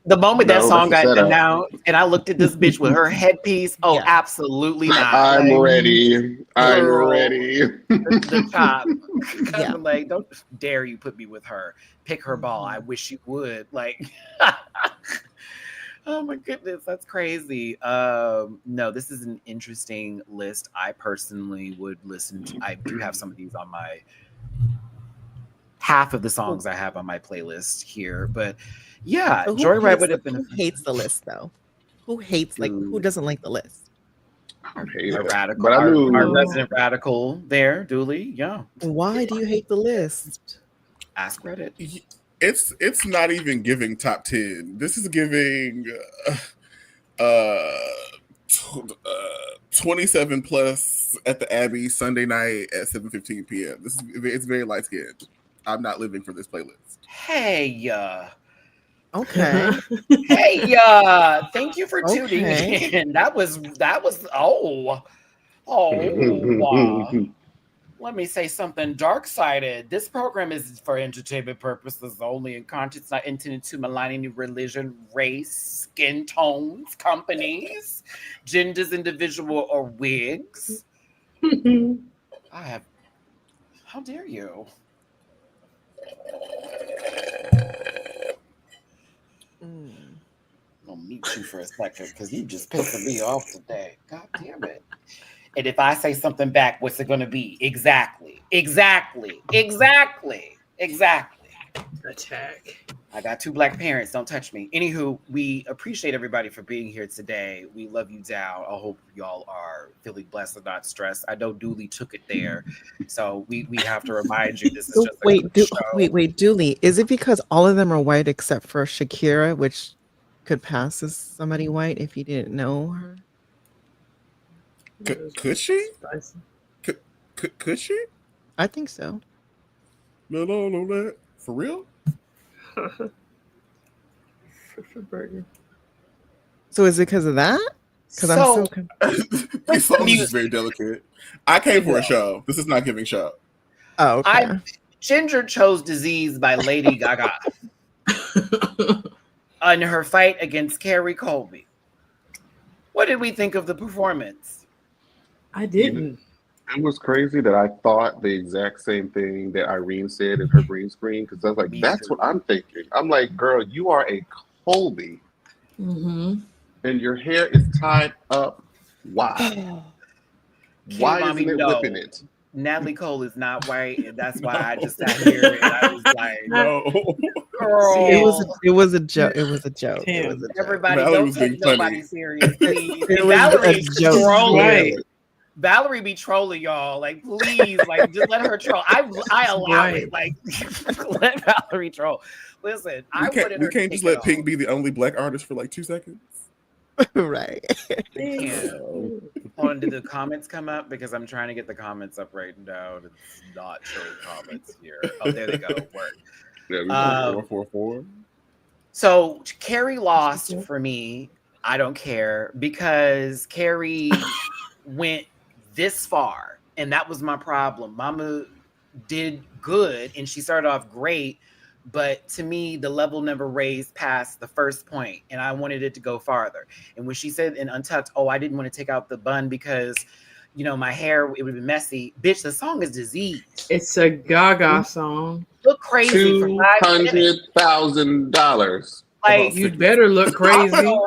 The moment that song got announced, and I looked at this bitch with her headpiece. Oh, absolutely not. I'm ready. I'm girl, ready. the top. Yeah. Like, don't dare you put me with her. Pick her ball. I Mhm. wish you would. Like, oh my goodness, that's crazy. No, this is an interesting list. I personally would listen to. I do have some of these on my half of the songs I have on my playlist here, but yeah, So Joyride would have been who hates the list though? Who hates who doesn't like the list? I don't hate our it, radical, but I our knew. resident radical there, Dooley. Yeah, Why do you hate the list? ask Reddit. It's not even giving top 10. This is giving uh, 27 plus at the Abbey Sunday night at 7:15 p.m. It's very light skinned. I'm not living for this playlist. Hey, Okay. hey, thank you for tuning Okay. in. That was let me say something dark-sided. This program is for entertainment purposes only, and content's not intended to malign any religion, race, skin tones, companies, genders, individual, or wigs. How dare you? I'm gonna mute you for a second because you just pissing me off today. God damn it. And if I say something back, what's it gonna be? Exactly. Attack. I got 2 black parents. Don't touch me. Anywho, we appreciate everybody for being here today. We love you down. I hope y'all are feeling blessed and not stressed. I know Dooley took it there, so we have to remind you this is just a quick show. Wait, Dooley. Is it because all of them are white except for Shakira, which could pass as somebody white if you didn't know her? Could she? Could she? I think so. No. For real? So is it because of that? Because I'm so These songs is very delicate. I came for a show. This is not giving show. Oh, okay. Ginger chose Disease by Lady Gaga on her fight against Carrie Colby. What did we think of the performance? I didn't. It was crazy that I thought the exact same thing that Irene said in her green screen, because I was like, that's what I'm thinking. I'm like, girl, you are a Colby. Mm-hmm. And your hair is tied up. Why? Why isn't it whipping it? Natalie Cole is not white, and that's why I just sat here and I was like, no. Girl. It was a joke. It was a joke. It was a joke. Everybody, Valerie don't take nobody serious, please. It was Valerie a joke. trolling. Right. Valerie be trolling y'all. Like, please, like, just let her troll. I allow it. Like, let Valerie troll. Listen, we can't just let Pink be the only black artist for like 2 seconds. Right. Hold on, did the comments come up? Because I'm trying to get the comments up right now. It's not showing comments here. Oh, there they go. Work. Yeah, 444. So Carrie lost for me. I don't care because Carrie went this far, and that was my problem. Mama did good, and she started off great. But to me, the level never raised past the first point, and I wanted it to go farther. And when she said in Untucked, oh, I didn't want to take out the bun because, my hair, it would be messy. Bitch, the song is Disease. It's a Gaga song. Look crazy for 5 minutes. $200,000. Like, you'd better look crazy.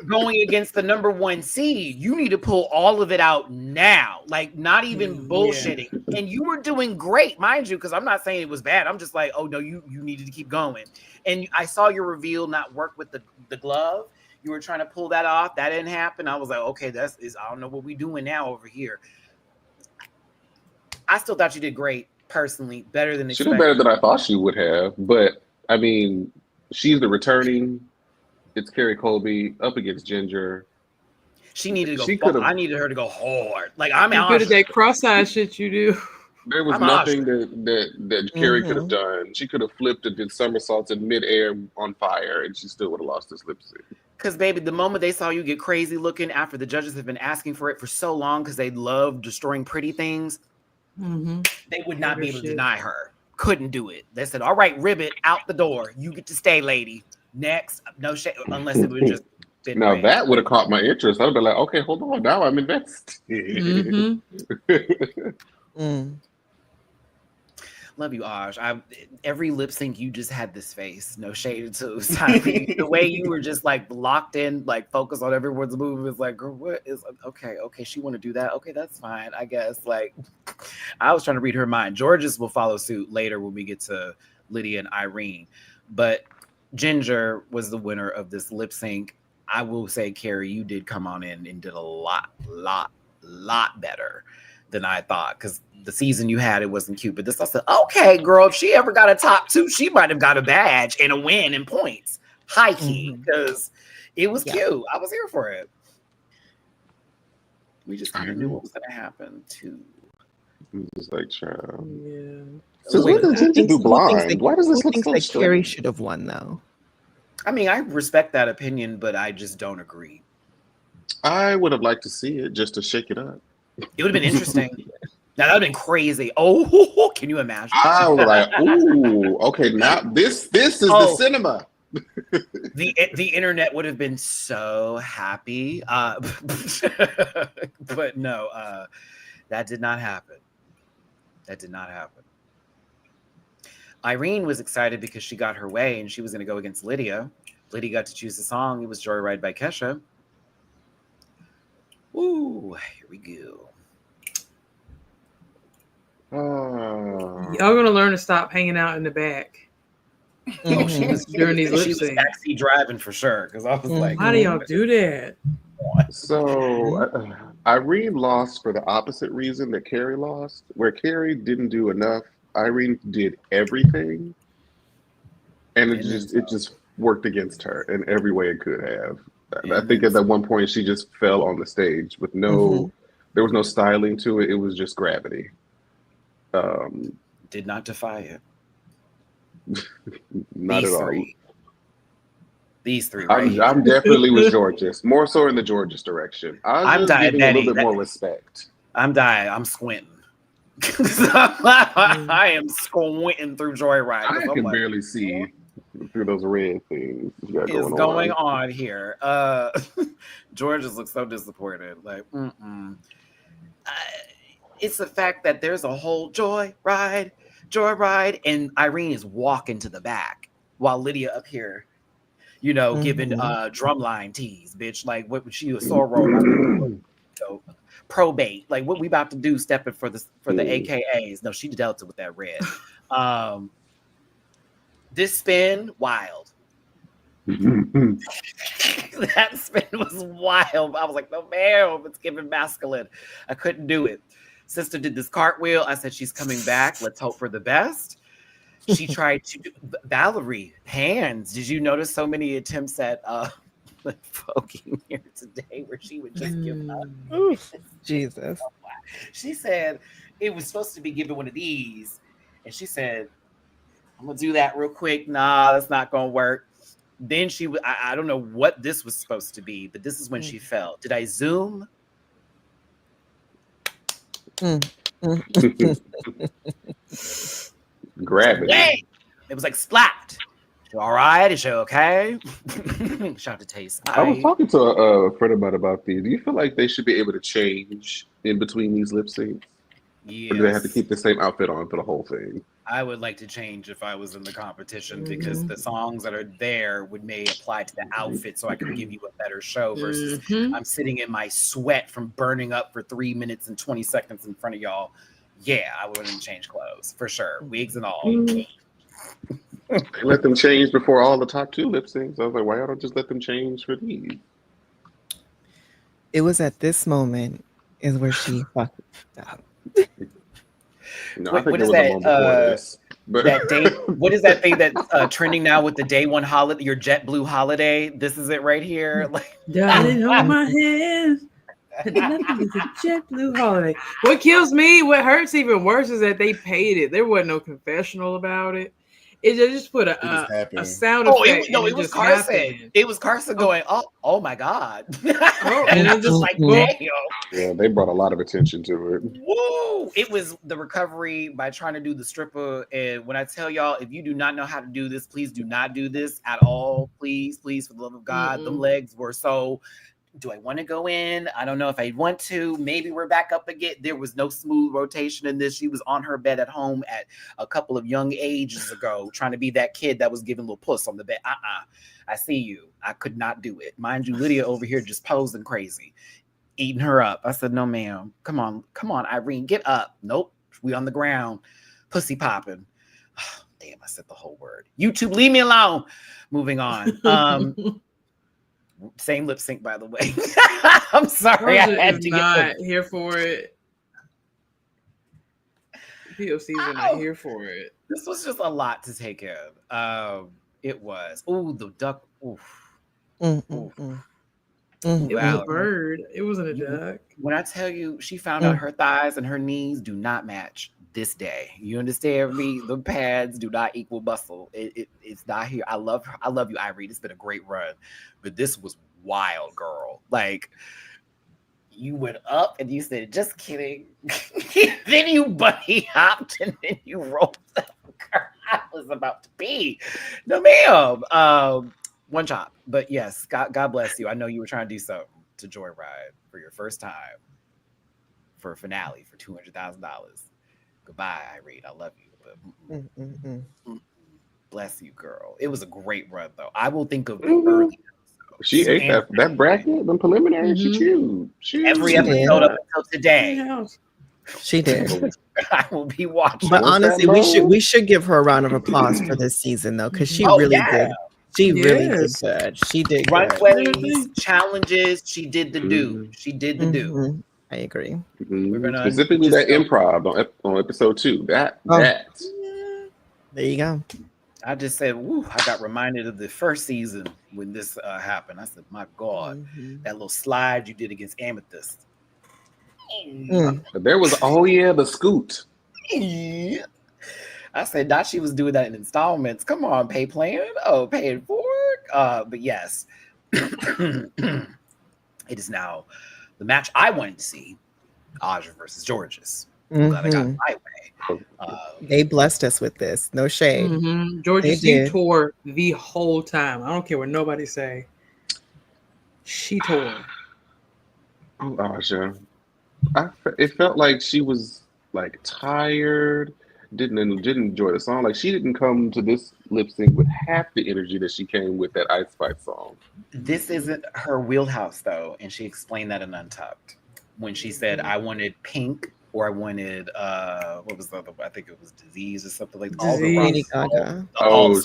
Going against the number 1 seed, you need to pull all of it out now. Like, not even bullshitting. Yeah. And you were doing great, mind you, because I'm not saying it was bad. I'm just like, oh no, you needed to keep going. And I saw your reveal not work with the glove. You were trying to pull that off. That didn't happen. I was like, okay, I don't know what we're doing now over here. I still thought you did great, personally, better than expected. She did better than I thought she would have, but I mean, she's the returning. It's Carrie Colby up against Ginger. She needed to go. I needed her to go hard. Like, I'm you good at that cross-eyed shit you do. There was nothing that Carrie could have done. She could have flipped and did somersaults in midair on fire, and she still would have lost this lip sync. Because, baby, the moment they saw you get crazy looking after the judges have been asking for it for so long because they love destroying pretty things, they would not be able to deny her. Couldn't do it. They said, all right, ribbit, out the door. You get to stay, lady. Next, no shade, unless it was just Now rain. that would have caught my interest. I would be like, okay, hold on, now I'm invested. Love you, Aj. Every lip sync, you just had this face. No shade to Tyree. The way you were just like locked in, like focused on everyone's movement. It's like, girl, what is okay? She want to do that. Okay, that's fine, I guess. Like, I was trying to read her mind. Georges will follow suit later when we get to Lydia and Irene, but Ginger was the winner of this lip sync. I will say, Carrie, you did come on in and did a lot better than I thought, because the season you had, it wasn't cute. But this, I said, okay, girl, if she ever got a top 2, she might have got a badge and a win and points. High key, because it was cute. I was here for it. We just kind of knew what was going to happen, too. Just like, child. Yeah. So what does Ginger do blind? Why does this look so like strange? Carrie should have won, though? I mean, I respect that opinion, but I just don't agree. I would have liked to see it just to shake it up. It would have been interesting. Now that would have been crazy. Oh, can you imagine? I was like, ooh, okay, now this is the cinema. The internet would have been so happy. But no, that did not happen. Irene was excited because she got her way and she was going to go against Lydia. Lydia got to choose the song. It was Joyride by Kesha. Ooh, here we go. Y'all gonna learn to stop hanging out in the back. Oh, she was during these lip she was syncs. backseat driving for sure. Because I was like, Why do y'all do that? So Irene lost for the opposite reason that Carrie lost, where Carrie didn't do enough. Irene did everything, and it just worked against her in every way it could have. I think at that one point she just fell on the stage with there was no styling to it. It was just gravity. Did not defy it. Not These at three. all. These three, right? I'm definitely with Georges, more so in the Georges direction. I'm just giving a little bit more respect. I'm squinting. I am squinting through Joyride. I can barely see through those red things you got going on here. Georges looks so disappointed. Like, it's the fact that there's a whole Joyride, and Irene is walking to the back while Lydia up here, giving drumline tease, bitch. Like, what would she a sorrow? Probate, like what we about to do, stepping for the AKAs. No, she dealt it with that red. This spin, wild. That spin was wild. I was like, no, man, it's giving masculine. I couldn't do it. Sister did this cartwheel. I said, she's coming back. Let's hope for the best. She tried to do Valerie hands. Did you notice so many attempts at poking here today where she would just give up? Jesus. She said it was supposed to be given one of these, and she said, I'm gonna do that real quick. Nah, that's not gonna work. Then she I don't know what this was supposed to be, but this is when she fell. Did I zoom? Gravity. Hey! It was like splat. All right, is she okay? Shout out to Taste. I was talking to a friend about these. Do you feel like they should be able to change in between these lip syncs? Yes. Or do they have to keep the same outfit on for the whole thing? I would like to change if I was in the competition, because the songs that are there may apply to the outfit, so I can give you a better show versus I'm sitting in my sweat from burning up for 3 minutes and 20 seconds in front of y'all. Yeah, I wouldn't change clothes for sure. Wigs and all. Let them change before all the top 2 lip syncs. I was like, why don't just let them change for these? It was at this moment is where she fucked up. No, I think it was a moment before this. But that day, what is that thing that's trending now with the day one holiday, your JetBlue holiday? This is it right here. Like, Darling, hold my hand. Nothing is a JetBlue holiday. What kills me, what hurts even worse, is that they paid it. There wasn't no confessional about it. It just put It just a happened. sound Oh, effect. no, and it was just Carson. happened. It was Carson Oh. going, oh my God. Oh, and and I it was just like, boom. damn. Yeah, they brought a lot of attention to it. Woo! It was the recovery by trying to do the stripper. And when I tell y'all, if you do not know how to do this, please do not do this at all. Please, please, for the love of God. Them legs were so. Do I want to go in? I don't know if I want to. Maybe we're back up again. There was no smooth rotation in this. She was on her bed at home at a couple of young ages ago, trying to be that kid that was giving a little puss on the bed. I see you. I could not do it. Mind you, Lydia over here just posing crazy, eating her up. I said, no, ma'am. Come on, Irene, get up. Nope. We on the ground. Pussy popping. Oh, damn, I said the whole word. YouTube, leave me alone. Moving on. Same lip sync, by the way. I'm sorry. I had to not here for it. POCs are not here for it. This was just a lot to take in. It was. Ooh, the duck. Oof. It was a bird. It wasn't a duck. When I tell you, she found out her thighs and her knees do not match this day. You understand me? The pads do not equal muscle. It's not here. I love you, Irene. It's been a great run, but this was wild, girl. Like, you went up and you said, just kidding. Then you bunny hopped and then you rolled up. Girl, I was about to pee. No, ma'am. One chop. But yes, God bless you. I know you were trying to do something to Joyride for your first time for a finale for $200,000. Goodbye, Irene. I love you. But bless you, girl. It was a great run, though. I will think of the early episodes. She ate that bracket, the preliminary. She chewed. Every episode up until today. She did. I will be watching. But honestly, we should give her a round of applause for this season, though, because she really did. She really did good. She did good. Runways, challenges. She did the do. She did the do. I agree. Specifically that improv on episode 2. That. There you go. I just said, woo, I got reminded of the first season when this happened. I said, my God, that little slide you did against Amethyst. There was, the scoot. I said, not she was doing that in installments. Come on, pay plan. Oh, pay it forward. But yes, it is now the match I wanted to see, Aja versus Georges. I'm glad I got my way. They blessed us with this. No shade. Georges, you tore the whole time. I don't care what nobody say. She tore. Aja. It felt like she was like tired. Didn't enjoy the song. Like, she didn't come to this lip sync with half the energy that she came with that Ice Spice song. This isn't her wheelhouse, though, and she explained that in Untucked when she said, "I wanted Pink." Or I wanted what was the other one? I think it was Disease or something like that.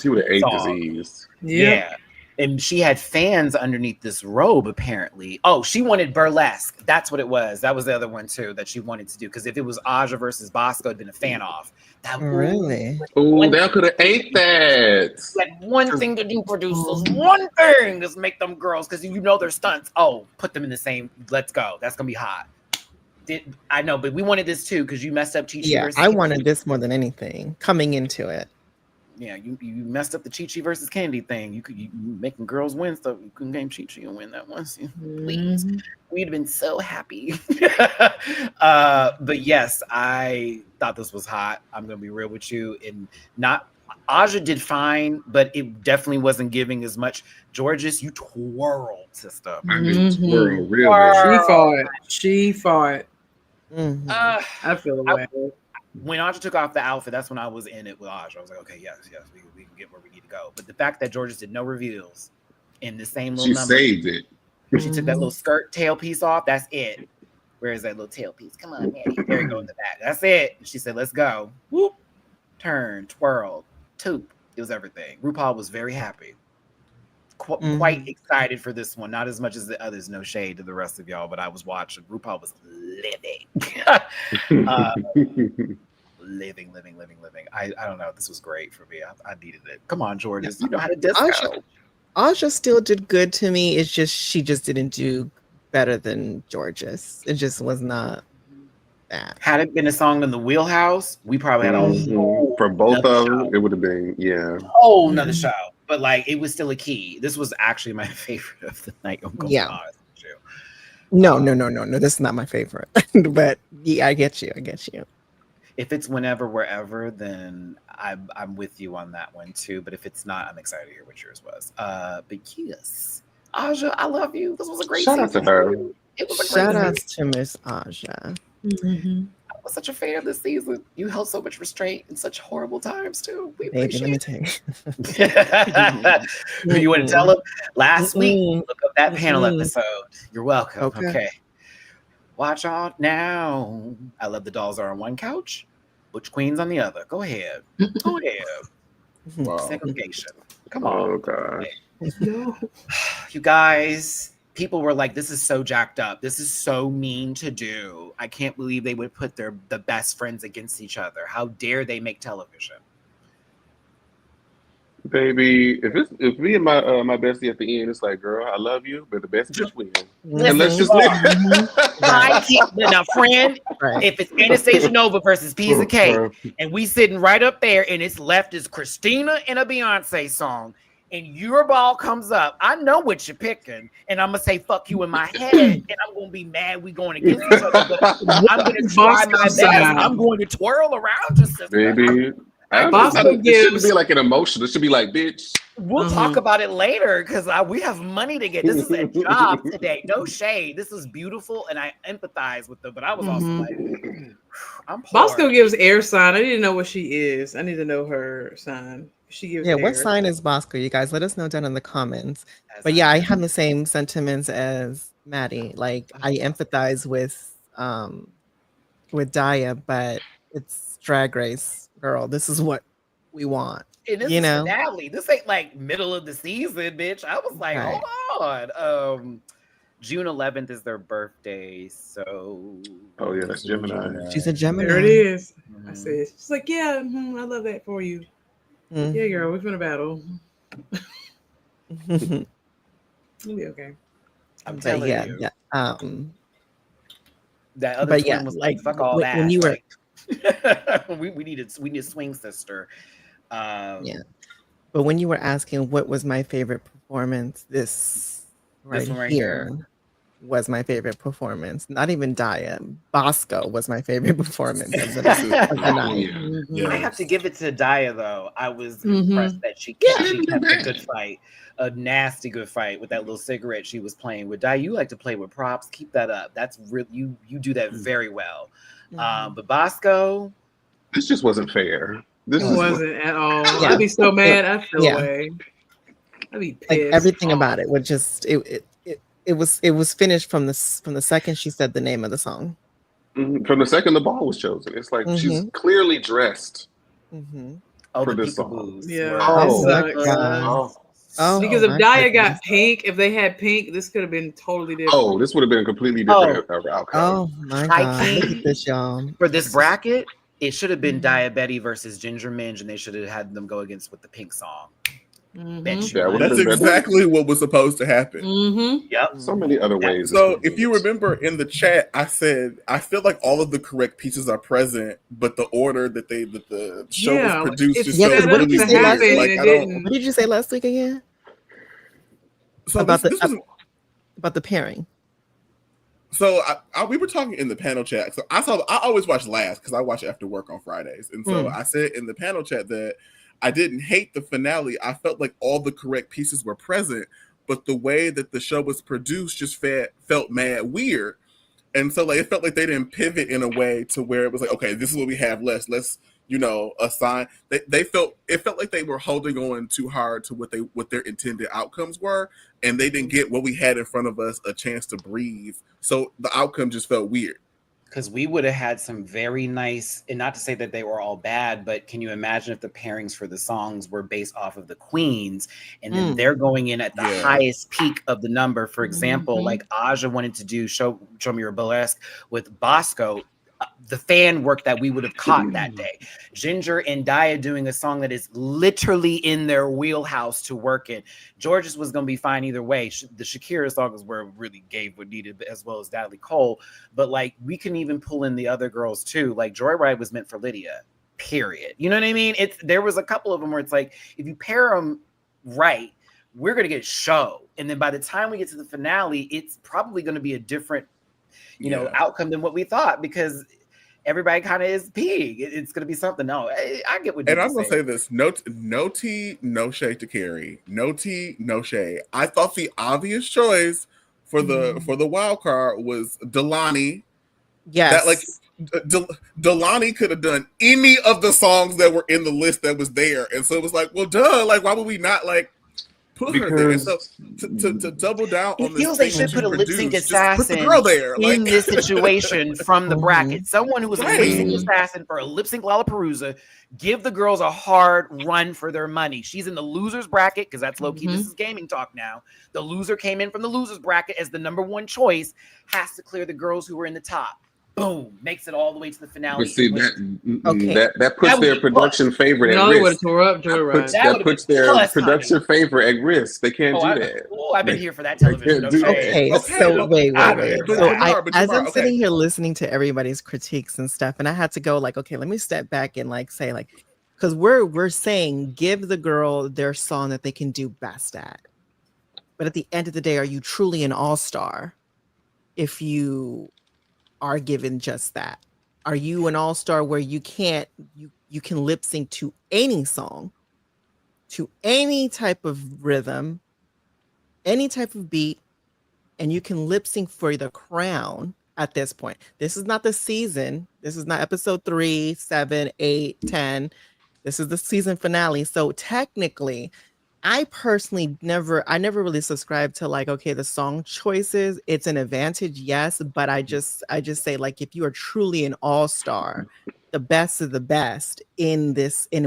She would have ate Disease. Yeah. And she had fans underneath this robe, apparently. Oh, she wanted Burlesque. That's what it was. That was the other one, too, that she wanted to do. Because if it was Aja versus Bosco, it'd been a fan off. Really? Oh, they could have ate that. That one thing to do, producers. One thing is make them girls, because you know they're stunts. Oh, put them in the same. Let's go. That's going to be hot. I know, but we wanted this too because you messed up Chi Chi. Yeah, I wanted this more than anything coming into it. Yeah, you messed up the Chi Chi versus Candy thing. You making girls win stuff. You couldn't game Chi Chi and win that one. Please, we'd have been so happy. But yes, I thought this was hot. I'm gonna be real with you, and not Aja did fine, but it definitely wasn't giving as much. Georges, you twirled, sister. I mean, twirl, really. She fought. I feel the way. When Aja took off the outfit, that's when I was in it with Aja. I was like, okay, yes, we can get where we need to go. But the fact that Georges did no reveals in the same little number. She saved it. She took that little skirt tail piece off. That's it. Where is that little tail piece? Come on, Matty. There you go in the back. That's it. She said, let's go. Whoop. Turn, twirl, toop. It was everything. RuPaul was very happy. Quite excited for this one. Not as much as the others. No shade to the rest of y'all, but I was watching. RuPaul was living. Living. I don't know. This was great for me. I needed it. Come on, Georges. You know how to disco. Aja still did good to me. It's just she just didn't do better than Georges. It just was not. that. Had it been a song in the wheelhouse, we probably had a whole from both nother of show. them. It would have been Whole nother show. But like it was still a key. This was actually my favorite of the night. I'm gonna be honest with you. No. This is not my favorite. But yeah, I get you. If it's whenever, wherever, then I'm with you on that one too. But if it's not, I'm excited to hear what yours was. But yes, Aja, I love you. This was a great Shout out to her. It was a great Shout out to Miss Aja. I was such a fan of this season. You held so much restraint in such horrible times too. We Baby, let me appreciate tell you. you want to tell them? Last week, look up that panel episode. You're welcome. Okay. Watch out now. I love the dolls are on one couch, Butch Queen's on the other. Go ahead. Go ahead. Wow. Segregation. Come on. Oh god. You guys, people were like, this is so jacked up. This is so mean to do. I can't believe they would put the best friends against each other. How dare they make television? Baby, if me and my bestie at the end, it's like, girl, I love you, but the best bitch win. And let's just live. I keep now, friend. If it's Anastasia Nova versus Piece of Cake, and we sitting right up there, and it's left is Christina and a Beyonce song, and your ball comes up, I know what you're picking, and I'm gonna say fuck you in my head, and I'm gonna be mad we going against each other. But I'm gonna try my best. I'm going to twirl around your sister, baby. It shouldn't be like an emotion. It should be like, bitch. We'll talk about it later because we have money to get. This is a job today. No shade. This is beautiful, and I empathize with them. But I was also like, I'm poor. Bosco gives air sign. I didn't know what she is. I need to know her sign. She gives air. What sign is Bosco? You guys let us know down in the comments. But yeah, I have the same sentiments as Matty. Like I empathize with Daya, but it's Drag Race. Girl, this is what we want. And this is finale. This ain't like middle of the season, bitch. I was like, hold on. June 11th is their birthday, so. Oh yeah, that's Gemini. She's a Gemini. There it is. I said, she's like, yeah, I love that for you. Yeah, girl, we're gonna battle. It'll be okay. I'm telling you. Yeah. That other twin was like, fuck all that. When you were. we need a swing sister. But when you were asking what was my favorite performance, this right here was my favorite performance. Not even Daya. Bosco was my favorite performance of the night. I have to give it to Daya though. I was impressed that she kept a good fight, a nasty good fight with that little cigarette she was playing with. Daya, you like to play with props. Keep that up. That's real. You do that very well. But Bosco, this just wasn't fair. This wasn't at all. I'd be so mad. I feel away. I'd be pissed. Like everything about it would just it was finished from the second she said the name of the song. From the second the ball was chosen, it's like she's clearly dressed for this song. Yeah. Oh my God. Because if Daya got pink, if they had pink, this could have been totally different. Oh, this would have been a completely different outcome. Oh my God! Look at this, y'all. For this bracket, it should have been Daya Betty versus Ginger Minge, and they should have had them go against with the pink song. That's exactly what was supposed to happen. Yep. So many other ways. So if you remember in the chat, I said I feel like all of the correct pieces are present, but the order that the show was produced just felt really weird. What did you say last week again? So about the pairing. So we were talking in the panel chat. So I always watch last because I watch after work on Fridays, and so I said in the panel chat that I didn't hate the finale. I felt like all the correct pieces were present, but the way that the show was produced just felt mad weird. And so like it felt like they didn't pivot in a way to where it was like, okay, this is what we have left. Let's assign. It felt like they were holding on too hard to what their intended outcomes were, and they didn't get what we had in front of us a chance to breathe. So the outcome just felt weird. Because we would have had some very nice, and not to say that they were all bad, but can you imagine if the pairings for the songs were based off of the queens, and then they're going in at the highest peak of the number? For example, like Aja wanted to do show me your burlesque with Bosco. the fan work that we would have caught that day. Ginger and Daya doing a song that is literally in their wheelhouse to work in. George's was going to be fine either way. The Shakira song is where it really gave what needed, as well as Natalie Cole. But like, we can even pull in the other girls too. Like Joyride was meant for Lydia, period. You know what I mean? There was a couple of them where it's like, if you pair them right, we're going to get a show. And then by the time we get to the finale, it's probably going to be a different, you know, outcome than what we thought, because everybody kind of is peeing. It's going to be something. No, I get what you're saying. And I'm going to say this. No tea, no shade to Carrie. No tea, no shade. I thought the obvious choice for the wild card was Delani. Yes. That, like, Delani could have done any of the songs that were in the list that was there. And so it was like, well, duh. Like, why would we not, like, put her there? And so to double down on this, feels they should put a lip sync assassin put the girl there, in this situation from the bracket. Someone who was a lip sync assassin for a lip sync Lollapalooza. Give the girls a hard run for their money. She's in the losers bracket, because that's low key. This is gaming talk now. The loser came in from the losers bracket as the number one choice, has to clear the girls who were in the top. Boom, makes it all the way to the finale. But see, that puts their production favorite at risk. That puts their production favorite at risk. They can't do that. I've been here for that television. Okay, so wait. So as I'm sitting here listening to everybody's critiques and stuff, and I had to go like, okay, let me step back and like say like, because we're saying give the girl their song that they can do best at. But at the end of the day, are you truly an all-star if you are given just that? Are you an all-star where you can lip sync to any song, to any type of rhythm, any type of beat, and you can lip sync for the crown at this point? This is not the season. This is not episode 3, 7, 8, 10. This is the season finale. So technically, I personally never really subscribed to like, okay, the song choices, it's an advantage, yes, but I just say like, if you are truly an all-star, the best of the best in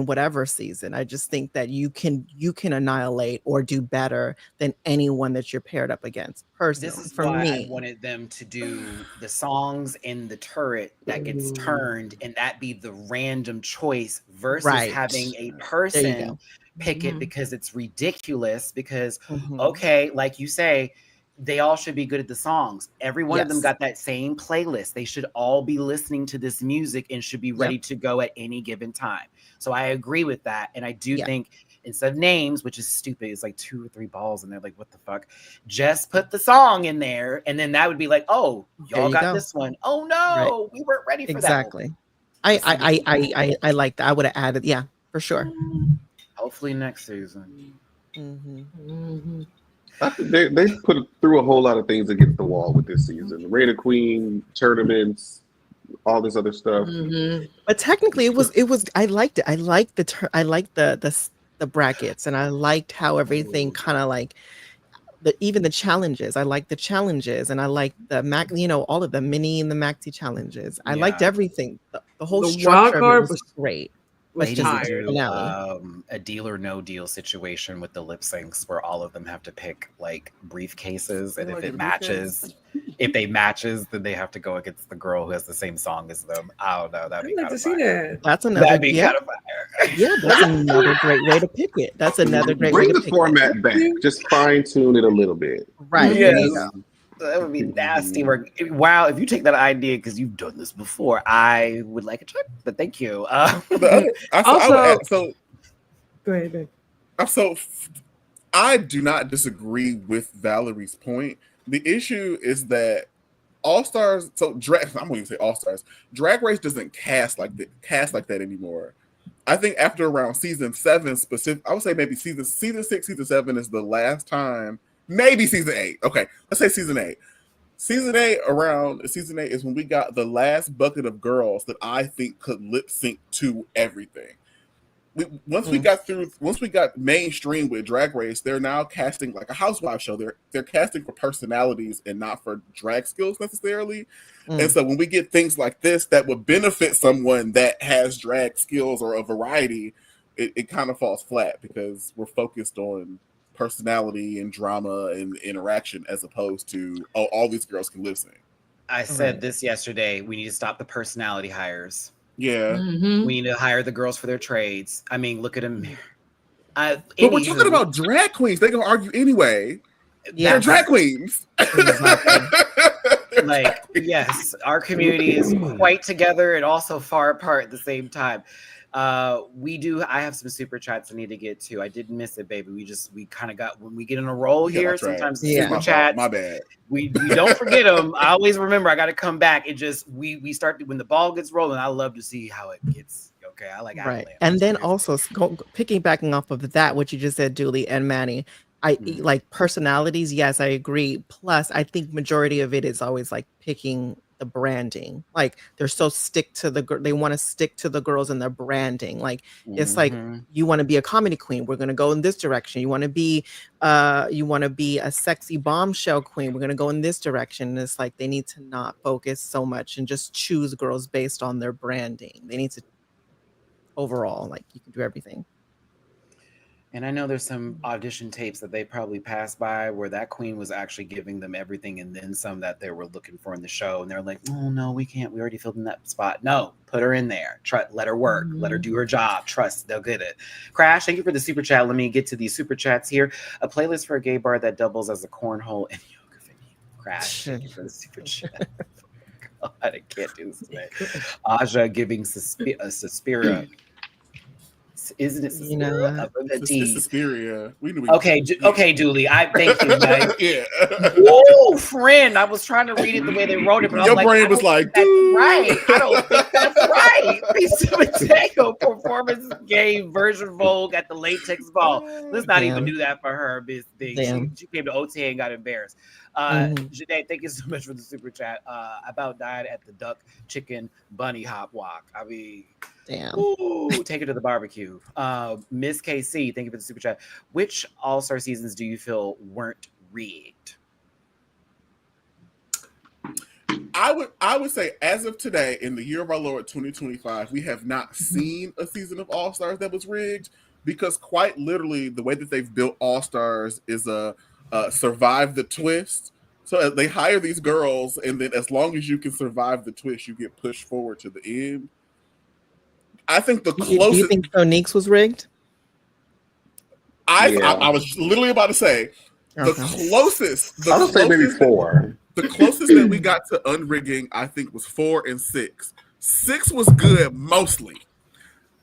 whatever season, I just think that you can annihilate or do better than anyone that you're paired up against. Personally, this is for why me, I wanted them to do the songs in the turret that gets turned, and that be the random choice versus having a person pick it, because it's ridiculous. Because okay, like you say, they all should be good at the songs. Every one of them got that same playlist. They should all be listening to this music and should be ready to go at any given time. So I agree with that. And I do think instead of names, which is stupid, it's like 2 or 3 balls and they're like, what the fuck? Just put the song in there. And then that would be like, oh, y'all got this one. Oh no, we weren't ready for that. Exactly. I like that. I would have added, for sure. Hopefully next season. I think they put through a whole lot of things against the wall with this season. Reign of Queen, tournaments, all this other stuff. But technically, it was. I liked it. I liked the brackets, and I liked how everything kind of like even the challenges. I liked the challenges, and I liked the all of the mini and the maxi challenges. I liked everything. The whole structure of it was great. They need to do a deal or no deal situation with the lip syncs where all of them have to pick like briefcases, and if they matches, then they have to go against the girl who has the same song as them. I don't know. That'd be kind of fire. That's another. That'd be kind of fire. Yeah, that's another great way to pick it. That's another great way to pick it. Bring the format back. Just fine tune it a little bit. Right. Yes. That would be nasty work. Wow, if you take that idea because you've done this before, I would like a check. But thank you. Go ahead. So I do not disagree with Valerie's point. The issue is that All Stars. So I'm going to say All Stars. Drag Race doesn't cast like that anymore. I think after around season 7, I would say maybe season 6, season 7 is the last time. Maybe season 8. Okay, let's say season 8. Season 8 is when we got the last bucket of girls that I think could lip sync to everything. Once we got mainstream with Drag Race, they're now casting like a housewife show. They're casting for personalities and not for drag skills necessarily. And so when we get things like this that would benefit someone that has drag skills or a variety, it kind of falls flat because we're focused on personality and drama and interaction as opposed to all these girls can lip sync. I said this yesterday. We need to stop the personality hires. Yeah. Mhm. We need to hire the girls for their trades. I mean, look at them. But we're talking about drag queens. They're gonna argue anyway. Yeah. They're drag queens. Exactly. Like, yes, our community is quite together and also far apart at the same time. I have some super chats I need to get to. I didn't miss it, baby. We kind of got, when we get in a roll here, sometimes the super chats, my bad. We don't forget them. I always remember I got to come back. It just, we start, when the ball gets rolling, I love to see how it gets. Okay, I like right. And then also backing off of that, what you just said, Julie and Manny, like personalities. Yes, I agree. Plus, I think majority of it is always like picking the branding. Like they're so they want to stick to the girls and their branding. Like it's like, you want to be a comedy queen, we're going to go in this direction. You want to be a sexy bombshell queen, we're going to go in this direction. And it's like they need to not focus so much and just choose girls based on their branding. They need to overall, like, you can do everything. And I know there's some audition tapes that they probably passed by where that queen was actually giving them everything and then some that they were looking for in the show. And they're like, oh, no, we can't. We already filled in that spot. No, put her in there. Let her work. Let her do her job. Trust, they'll get it. Crash, thank you for the super chat. Let me get to these super chats here. A playlist for a gay bar that doubles as a cornhole and yoga venue. Crash, thank you for the super chat. God, I can't do this today. Aja giving Suspiria. Isn't it Suspiria? It's Suspiria. We knew. Okay, Dooley. I thank you. Guys. Yeah. Whoa, friend. I was trying to read it the way they wrote it, but your brain was like, that's right. I don't think that's right. Lisa Mateo performance gave Virgin Vogue at the latex ball. Let's not even do that for her. She came to OTA and got embarrassed. Janae, thank you so much for the super chat. I about died at the duck chicken bunny hop walk. I mean, damn. Ooh, take her to the barbecue. Miss KC, thank you for the super chat. Which All-Star seasons do you feel weren't rigged? I would say, as of today, in the year of our Lord 2025, we have not seen a season of All-Stars that was rigged, because quite literally the way that they've built All-Stars is survive the twist. So they hire these girls, and then as long as you can survive the twist, you get pushed forward to the end. I think the closest. Do you think Sonique's was rigged? I was literally about to say the closest. I would say maybe 4. The closest that we got to unrigging, I think, was 4 and 6. 6 was good mostly.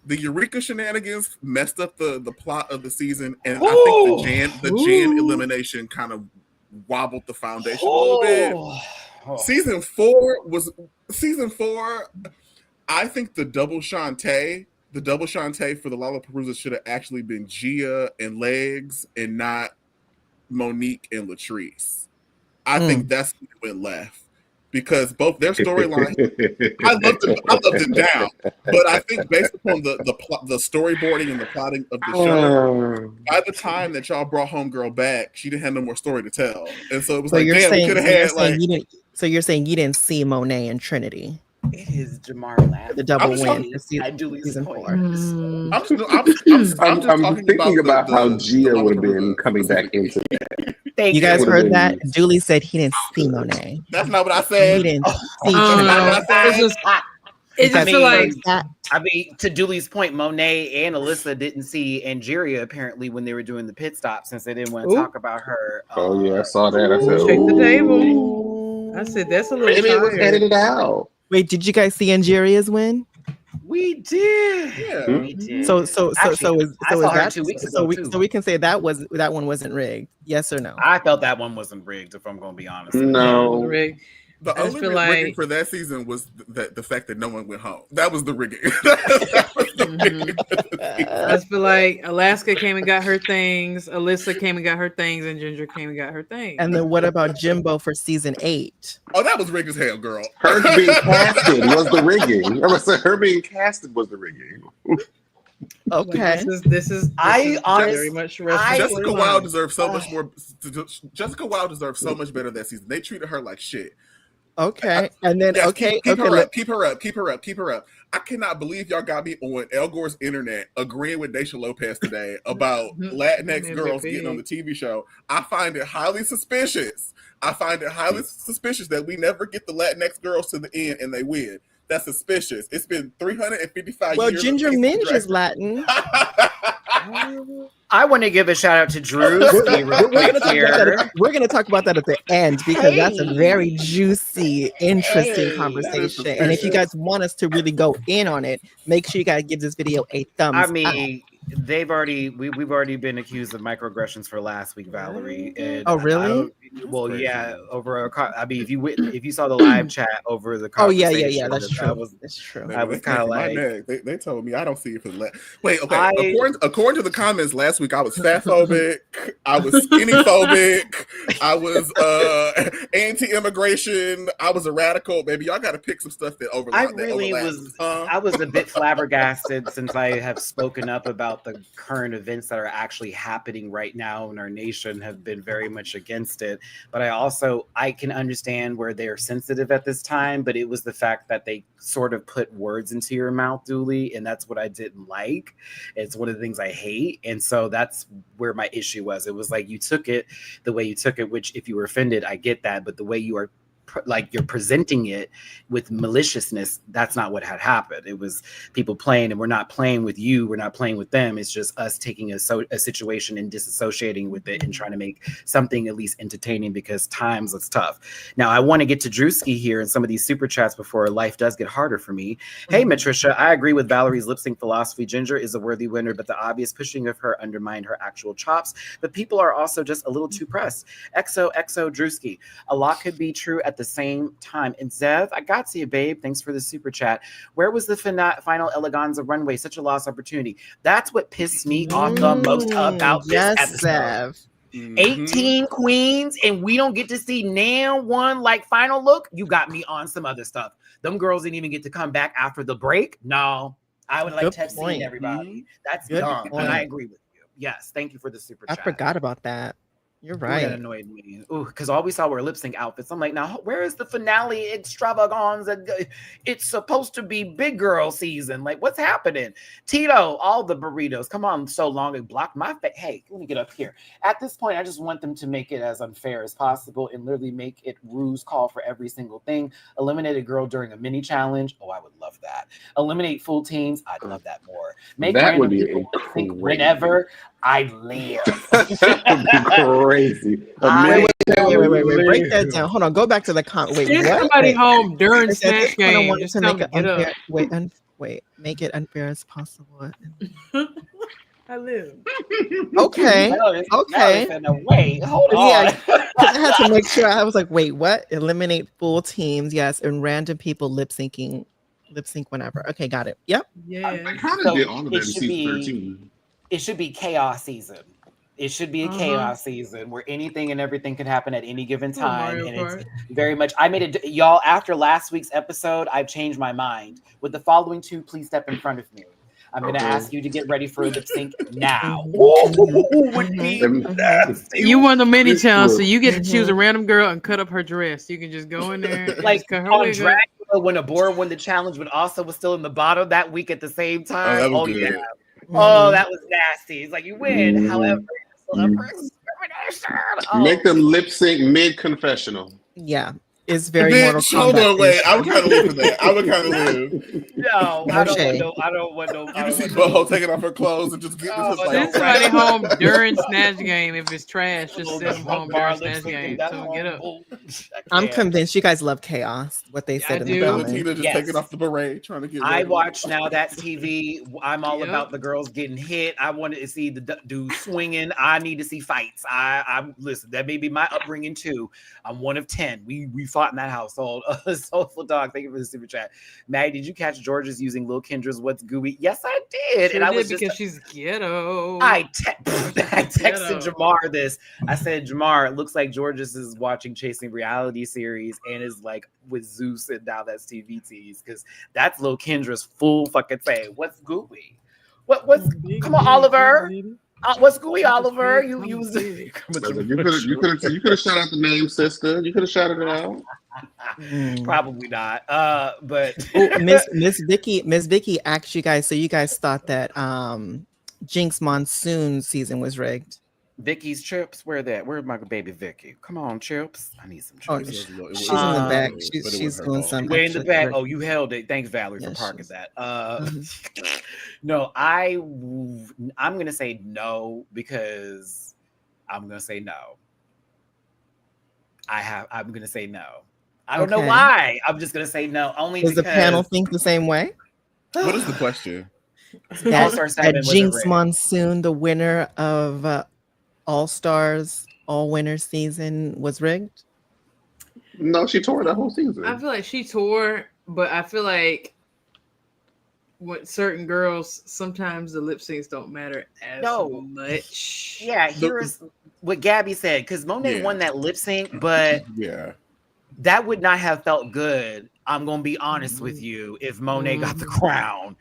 The Eureka shenanigans messed up the plot of the season, and I think the Jan elimination kind of wobbled the foundation a little bit. Season 4. I think the double Shantae for the Lollapalooza should have actually been Gia and Legs and not Monique and Latrice. I think that's what went left, because both their storyline, I loved it down, but I think based upon the storyboarding and the plotting of the show, by the time that y'all brought Homegirl back, she didn't have no more story to tell, and so it was we could have had like. So you're saying you didn't see Monet and Trinity? It is Jamar Ladd. The double win for season 4. I'm thinking about how Gia would have been coming back into that. You guys heard that? Julie said he didn't see Monet. That's not what I said. He didn't see Trinity. It just feel like that. I mean, to Julie's point, Monet and Alyssa didn't see Angeria apparently when they were doing the pit stop, since they didn't want to talk about her. Oh yeah, I saw that. I said, check the table. I said that's a little. Maybe it was edited out. Wait, did you guys see Angeria's win? We did. Yeah, we did. So that 2 weeks ago. So we can say that one wasn't rigged. Yes or no? I felt that one wasn't rigged. If I'm going to be honest. No. Rigged. The only rigging for that season was the fact that no one went home. That was the rigging. I just feel like Alaska came and got her things, Alyssa came and got her things, and Ginger came and got her things. And then what about Jimbo for season 8? Oh, that was rigged as hell, girl. Her being casted was the rigging. I was saying her being casted was the rigging. Okay. This is I honestly very much Jessica Wilde deserves so much more. Jessica Wilde deserves so much better that season. They treated her like shit. Okay, and then Yes, okay, keep okay. her up, keep her up, keep her up, keep her up. I cannot believe y'all got me on El Gore's internet agreeing with Daisha Lopez today about Latinx girls getting on the TV show. I find it highly suspicious. I find it highly suspicious that we never get the Latinx girls to the end and they win. That's suspicious. It's been 355 Well, years. Ginger Minge is Latin. I want to give a shout out to Drew. We're gonna talk about that at the end because that's a very juicy, interesting conversation. And if you guys want us to really go in on it, make sure you guys give this video a thumbs up. I mean, we've already been accused of microaggressions for last week, Valerie. And oh, really? Well, yeah. If you saw the live chat over the conversation, yeah. That's true. That's true. I was kind of like, they told me I don't see it for the wait. Okay, according to the comments last week, I was fatphobic, I was skinny phobic, I was anti-immigration, I was a radical. Baby, y'all got to pick some stuff that overlaps. I was a bit flabbergasted since I have spoken up about the current events that are actually happening right now in our nation, have been very much against it. But I can understand where they're sensitive at this time, but it was the fact that they sort of put words into your mouth, Dooley, and that's what I didn't like. It's one of the things I hate. And so that's where my issue was. It was like you took it the way you took it, which if you were offended, I get that. But the way you are you're presenting it with maliciousness, that's not what had happened. It was people playing, and we're not playing with you, we're not playing with them. It's just us taking a situation and disassociating with it and trying to make something at least entertaining, because times it's tough. Now I want to get to Drewski here and some of these super chats before life does get harder for me. Hey Matricia, I agree with Valerie's lip sync philosophy. Ginger is a worthy winner, but the obvious pushing of her undermined her actual chops. But people are also just a little too pressed. XOXO Drewski. A lot could be true at the same time. And Zev, I got to you, babe. Thanks for the super chat. Where was the final Eleganza runway? Such a lost opportunity. That's what pissed me off the most about this episode. Zev. 18 queens, and we don't get to see now one like final look. You got me on some other stuff. Them girls didn't even get to come back after the break. No, I would like to have seen everybody. That's dumb. And I agree with you. Yes, thank you for the super chat. I forgot about that. You're right. That annoyed me. Because all we saw were lip sync outfits. I'm like, now where is the finale extravaganza? It's supposed to be big girl season. Like, what's happening? Tito, all the burritos. Come on, so long it blocked my face. Hey, let me get up here. At this point, I just want them to make it as unfair as possible and literally make it Rue's call for every single thing. Eliminate a girl during a mini challenge. Oh, I would love that. Eliminate full teams. I'd love that more. Make that would be think whenever. I live. Crazy. Wait. Break that down. Hold on. Go back to the wait. There's somebody home during Snatch Game. Just make it unfair. Wait. Make it unfair as possible. I live. Okay. No, wait. Hold on. Yeah, I had to make sure. I was like, wait, what? Eliminate full teams. Yes, and random people lip sync whenever. Okay, got it. Yep. Yeah. I kind of did all of that in season 13. It should be chaos season. It should be a chaos season where anything and everything can happen at any given time. And it's very much, I made it, y'all, after last week's episode, I've changed my mind. With the following two, please step in front of me. I'm going to ask you to get ready for a lip sync now. You won the mini challenge, so you get to choose a random girl and cut up her dress. You can just go in there. Like on Dracula, when Abora won the challenge, but also was still in the bottom that week at the same time. Oh, yeah. Oh, that was nasty. It's like you win. However, make them lip sync mid confessional. Yeah, it's very Mortal Kombat. Hold on, wait. I would kind of live for that. I would kind of live. No, I don't want no. You see Boho taking off her clothes and just getting this. Send somebody home during Snatch Game. If it's trash, just send them home during Snatch Game. So get up. I'm convinced you guys love chaos. What they said in the comments. Tina just taking off the beret, trying to get. I watch Now That's TV. I'm all about the girls getting hit. I wanted to see the dude swinging. I need to see fights. I'm listen. That may be my upbringing too. I'm one of 10. We fought in that household. Soulful Dog, thank you for the super chat. Maggie, did you catch George's using Lil Kendra's "What's Gooey"? Yes, I did. Sure, and I was because she's ghetto. I texted Jamar this. I said, Jamar, it looks like George's is watching Chasing Reality series and is like with Zeus and Now That's TV tease, because that's Lil Kendra's full fucking thing. What's gooey? What's come on, Oliver? What's Gooey Oliver? You used You could have shout out the name, sister. You could have shouted it out. Probably not. But Miss Vicky asked you guys. So you guys thought that Jinx Monsoon season was rigged. Vicky's chips, where's my baby Vicky? Come on, chips. I need some chips. Oh, she's in the back. She's doing something. Way in the back. Oh, you held it. Thanks, Valerie, for parking that. No, I'm gonna say no because I'm gonna say no. I'm gonna say no. I don't know why. I'm just gonna say no. Only because the panel think the same way. What is the question? That Jinx Monsoon, the winner of All-Stars, All-Winner season, was rigged? No, she tore that whole season. I feel like she tore, but I feel like with certain girls, sometimes the lip syncs don't matter as much. Yeah, here's what Gabby said, because Monet won that lip sync, but that would not have felt good. I'm going to be honest with you if Monet got the crown.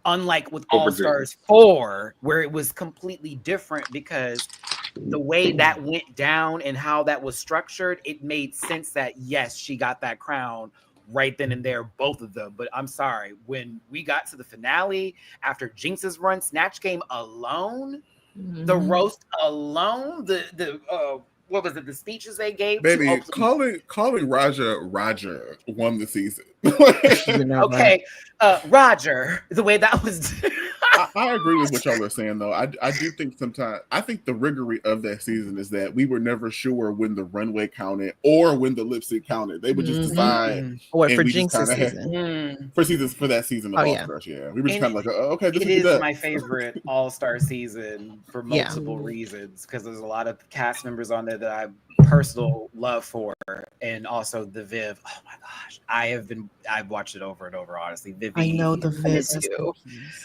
Unlike with All Stars 4, where it was completely different because the way that went down and how that was structured, it made sense that, yes, she got that crown right then and there, both of them. But I'm sorry, when we got to the finale, after Jinx's run, Snatch Game alone, the roast alone, what was it? The speeches they gave. Baby, calling Roger won the season. Okay, Roger. The way that was. I agree with what y'all are saying, though. I do think sometimes I think the riggery of that season is that we were never sure when the runway counted or when the lip sync counted. They would just decide. What for Jinx's season? For that season of All Stars, we were just kind of like, okay, this is my favorite All Star season for multiple reasons because there's a lot of cast members on there that I have personal love for, and also the Viv. Oh my gosh, I've watched it over and over. Honestly, Viv. I know the Viv.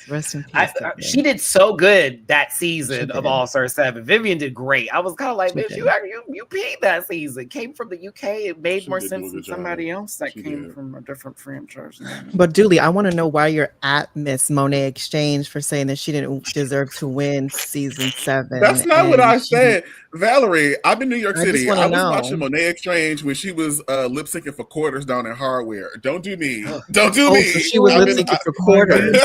Rest in peace. She did so good that season of All Star 7. Vivian did great. I was kind of like, bitch, you paid that season. Came from the UK. It made more sense than somebody else that came from a different franchise. But Dooley, I want to know why you're at Miss Monet Exchange for saying that she didn't deserve to win season 7. That's not what I said. Valerie, I'm in New York City. I was watching Monet Exchange when she was lip syncing for quarters down in Hardware. Don't do me. Don't do me. So she was lip syncing for quarters.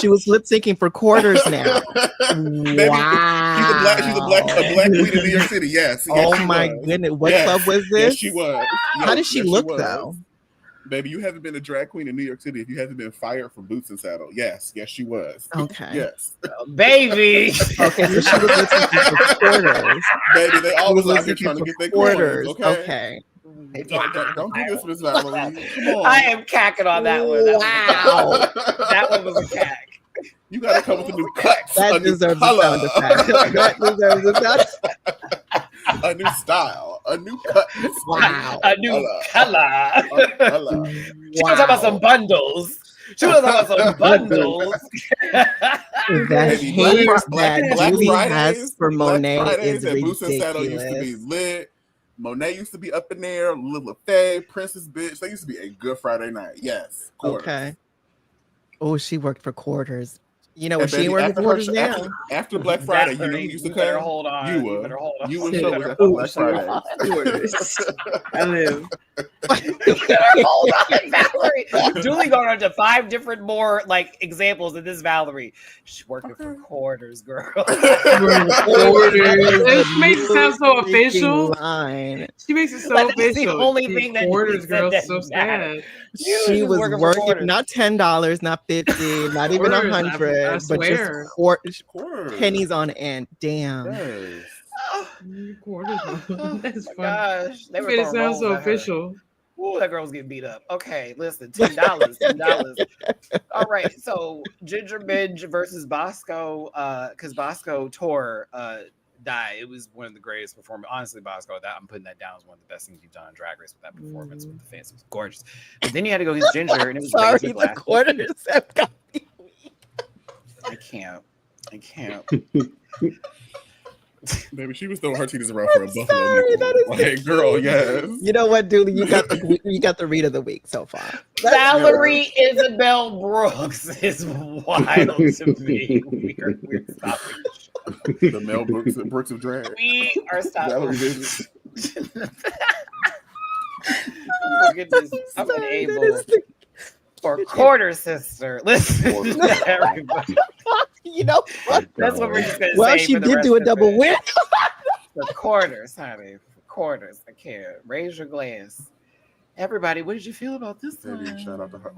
She was lip syncing for quarters now. Baby, wow. She's a black queen in New York City. Yes. Oh my goodness. What club was this? Yes, she was. How did she look though? Baby, you haven't been a drag queen in New York City if you haven't been fired from Boots and Saddle. Yes, she was. Okay. Yes. Baby. Okay, so she was looking for quarters. Baby, they always out here trying to get their quarters. Okay. Don't do this, Miss Valerie. Come on. I am cacking on that one. Wow. That one was a cack. You gotta come with a new cut. That deserves a sound effect. That deserves a sound. A new style, a new cut. Wow. A new color. She was talking about some bundles. That hate that Julie has for Monet is ridiculous. Boots and Saddle used to be lit. Monet used to be up in there. Lil Faye, Princess Bitch. They used to be a good Friday night. Yes. Quarters. Okay. Oh, she worked for quarters. You know what she worked for quarters now? After Black Friday, you know who used to come? Hold on. You were. You would show us after Black Friday. I live. Hold on, Valerie. Julie going on to 5 different more examples of this Valerie. She's working for quarters, girl. She makes it sound so official. She makes it so official. That's the only thing that quarters, girl, so sad. She was working not $10, not $50, not even $100, but just pennies on end. Damn. Yes. Quarters. That's funny. Gosh, they made it sound so official. Ooh, that girl was getting beat up. Okay, listen, $10. All right, so Ginger Minge versus Bosco, because Bosco tore die. It was one of the greatest performances. Honestly, Bosco, I'm putting that down as one of the best things you've done on Drag Race with that performance with the fans. It was gorgeous. But then you had to go against Ginger, and it was sorry, the quarters have got me weak. I can't. Baby, she was throwing her titties around for a buffalo nickel. Girl, yes. You know what, Dooley? You got the read of the week so far. Valerie Isabel Brooks is wild to me. We're stopping. The Mel Brooks of drag. We are stopping. Valerie Vision. Oh my goodness. I'm unable for quarter sister. Listen to everybody. You know what? That's what we're just gonna Well, say. she for the did rest do a of double it. win. For quarters, honey. For quarters. I can't. Raise your glass. Everybody, what did you feel about this Baby, one? shout out to her.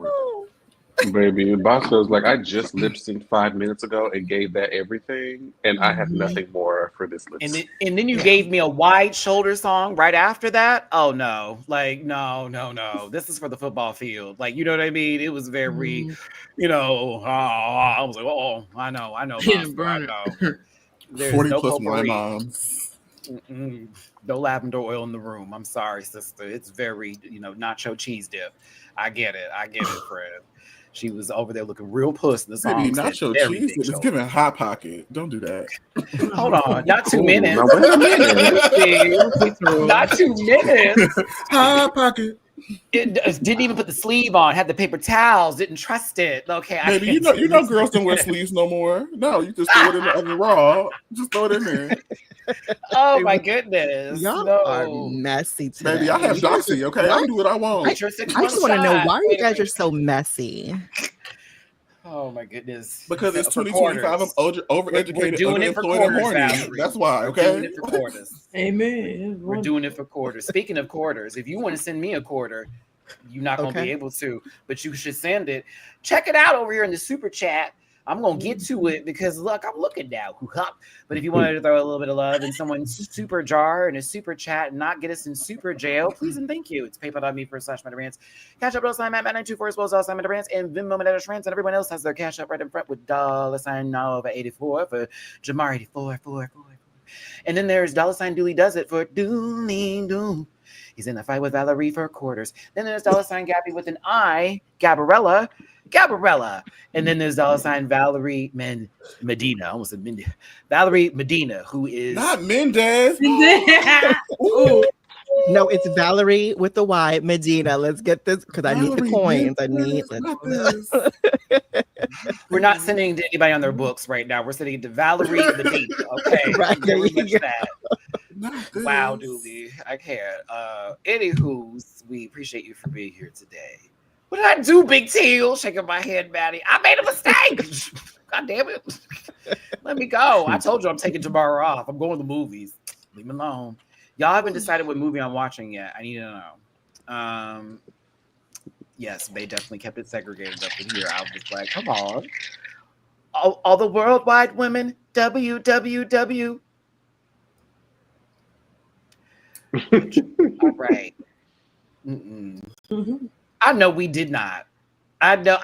Baby, boss was like, I just lip synced 5 minutes ago and gave that everything, and I have nothing more for this lip sync. And then you gave me a wide shoulder song right after that. Oh no, like no. This is for the football field. Like, you know what I mean? It was very, I was like, oh, I know, Bosco, I know. There's 40 no plus potpourri. moms. No lavender oil in the room. I'm sorry, sister. It's very, nacho cheese dip. I get it, Fred. She was over there looking real puss in the song. Baby, nacho cheese dip is giving Hot Pocket. Don't do that. Hold on, not 2 minutes. Now, wait a minute. Not 2 minutes. Hot Pocket. It didn't even put the sleeve on. Had the paper towels. Didn't trust it. Okay, Baby, you know, girls don't wear sleeves no more. No, you just throw it in the oven raw. Just throw it in there. Oh my goodness, Y'all are messy today. Baby, I have doxy. Okay, I can do what I want. I just want to know why you guys are so messy. Oh my goodness! Because it's 2025. I'm overeducated, We're doing it for underemployed, and quarters, horny. Valerie. That's why. We're Okay. doing it for quarters. Amen. We're doing it for quarters. Speaking of quarters, if you want to send me a quarter, you're not going to be able to, but you should send it. Check it out over here in the super chat. I'm going to get to it because, look, I'm looking now. But if you wanted to throw a little bit of love in someone's super jar and a super chat and not get us in super jail, please and thank you. It's paypal.me/MattyRants. Cash up, $Matt924 as well as MattyRants and Venmo, MattyRants. And everyone else has their cash up right in front with $Nova84 for Jamar84. And then there's $Dooley Does It for Dooley Doo. He's in a fight with Valerie for quarters. Then there's $Gabby with an I, Gabarella. And then there's $Valerie Medina. I almost said Mindy. Valerie Medina, who is not Mendez. Ooh. No, it's Valerie with the Y, Medina. Let's get this because I need the coins. We're not sending to anybody on their books right now. We're sending it to Valerie Medina. Okay. Right, there you go. Wow, Dooley. I can't. Anywho, we appreciate you for being here today. What did I do, Big Teal? Shaking my head, Maddie. I made a mistake. God damn it. Let me go. I told you I'm taking tomorrow off. I'm going to the movies. Leave me alone. Y'all haven't decided what movie I'm watching yet. I need to know. Yes, they definitely kept it segregated up in here. I was just like, come on. All the worldwide women, WWW. All right. I know we did not. I know.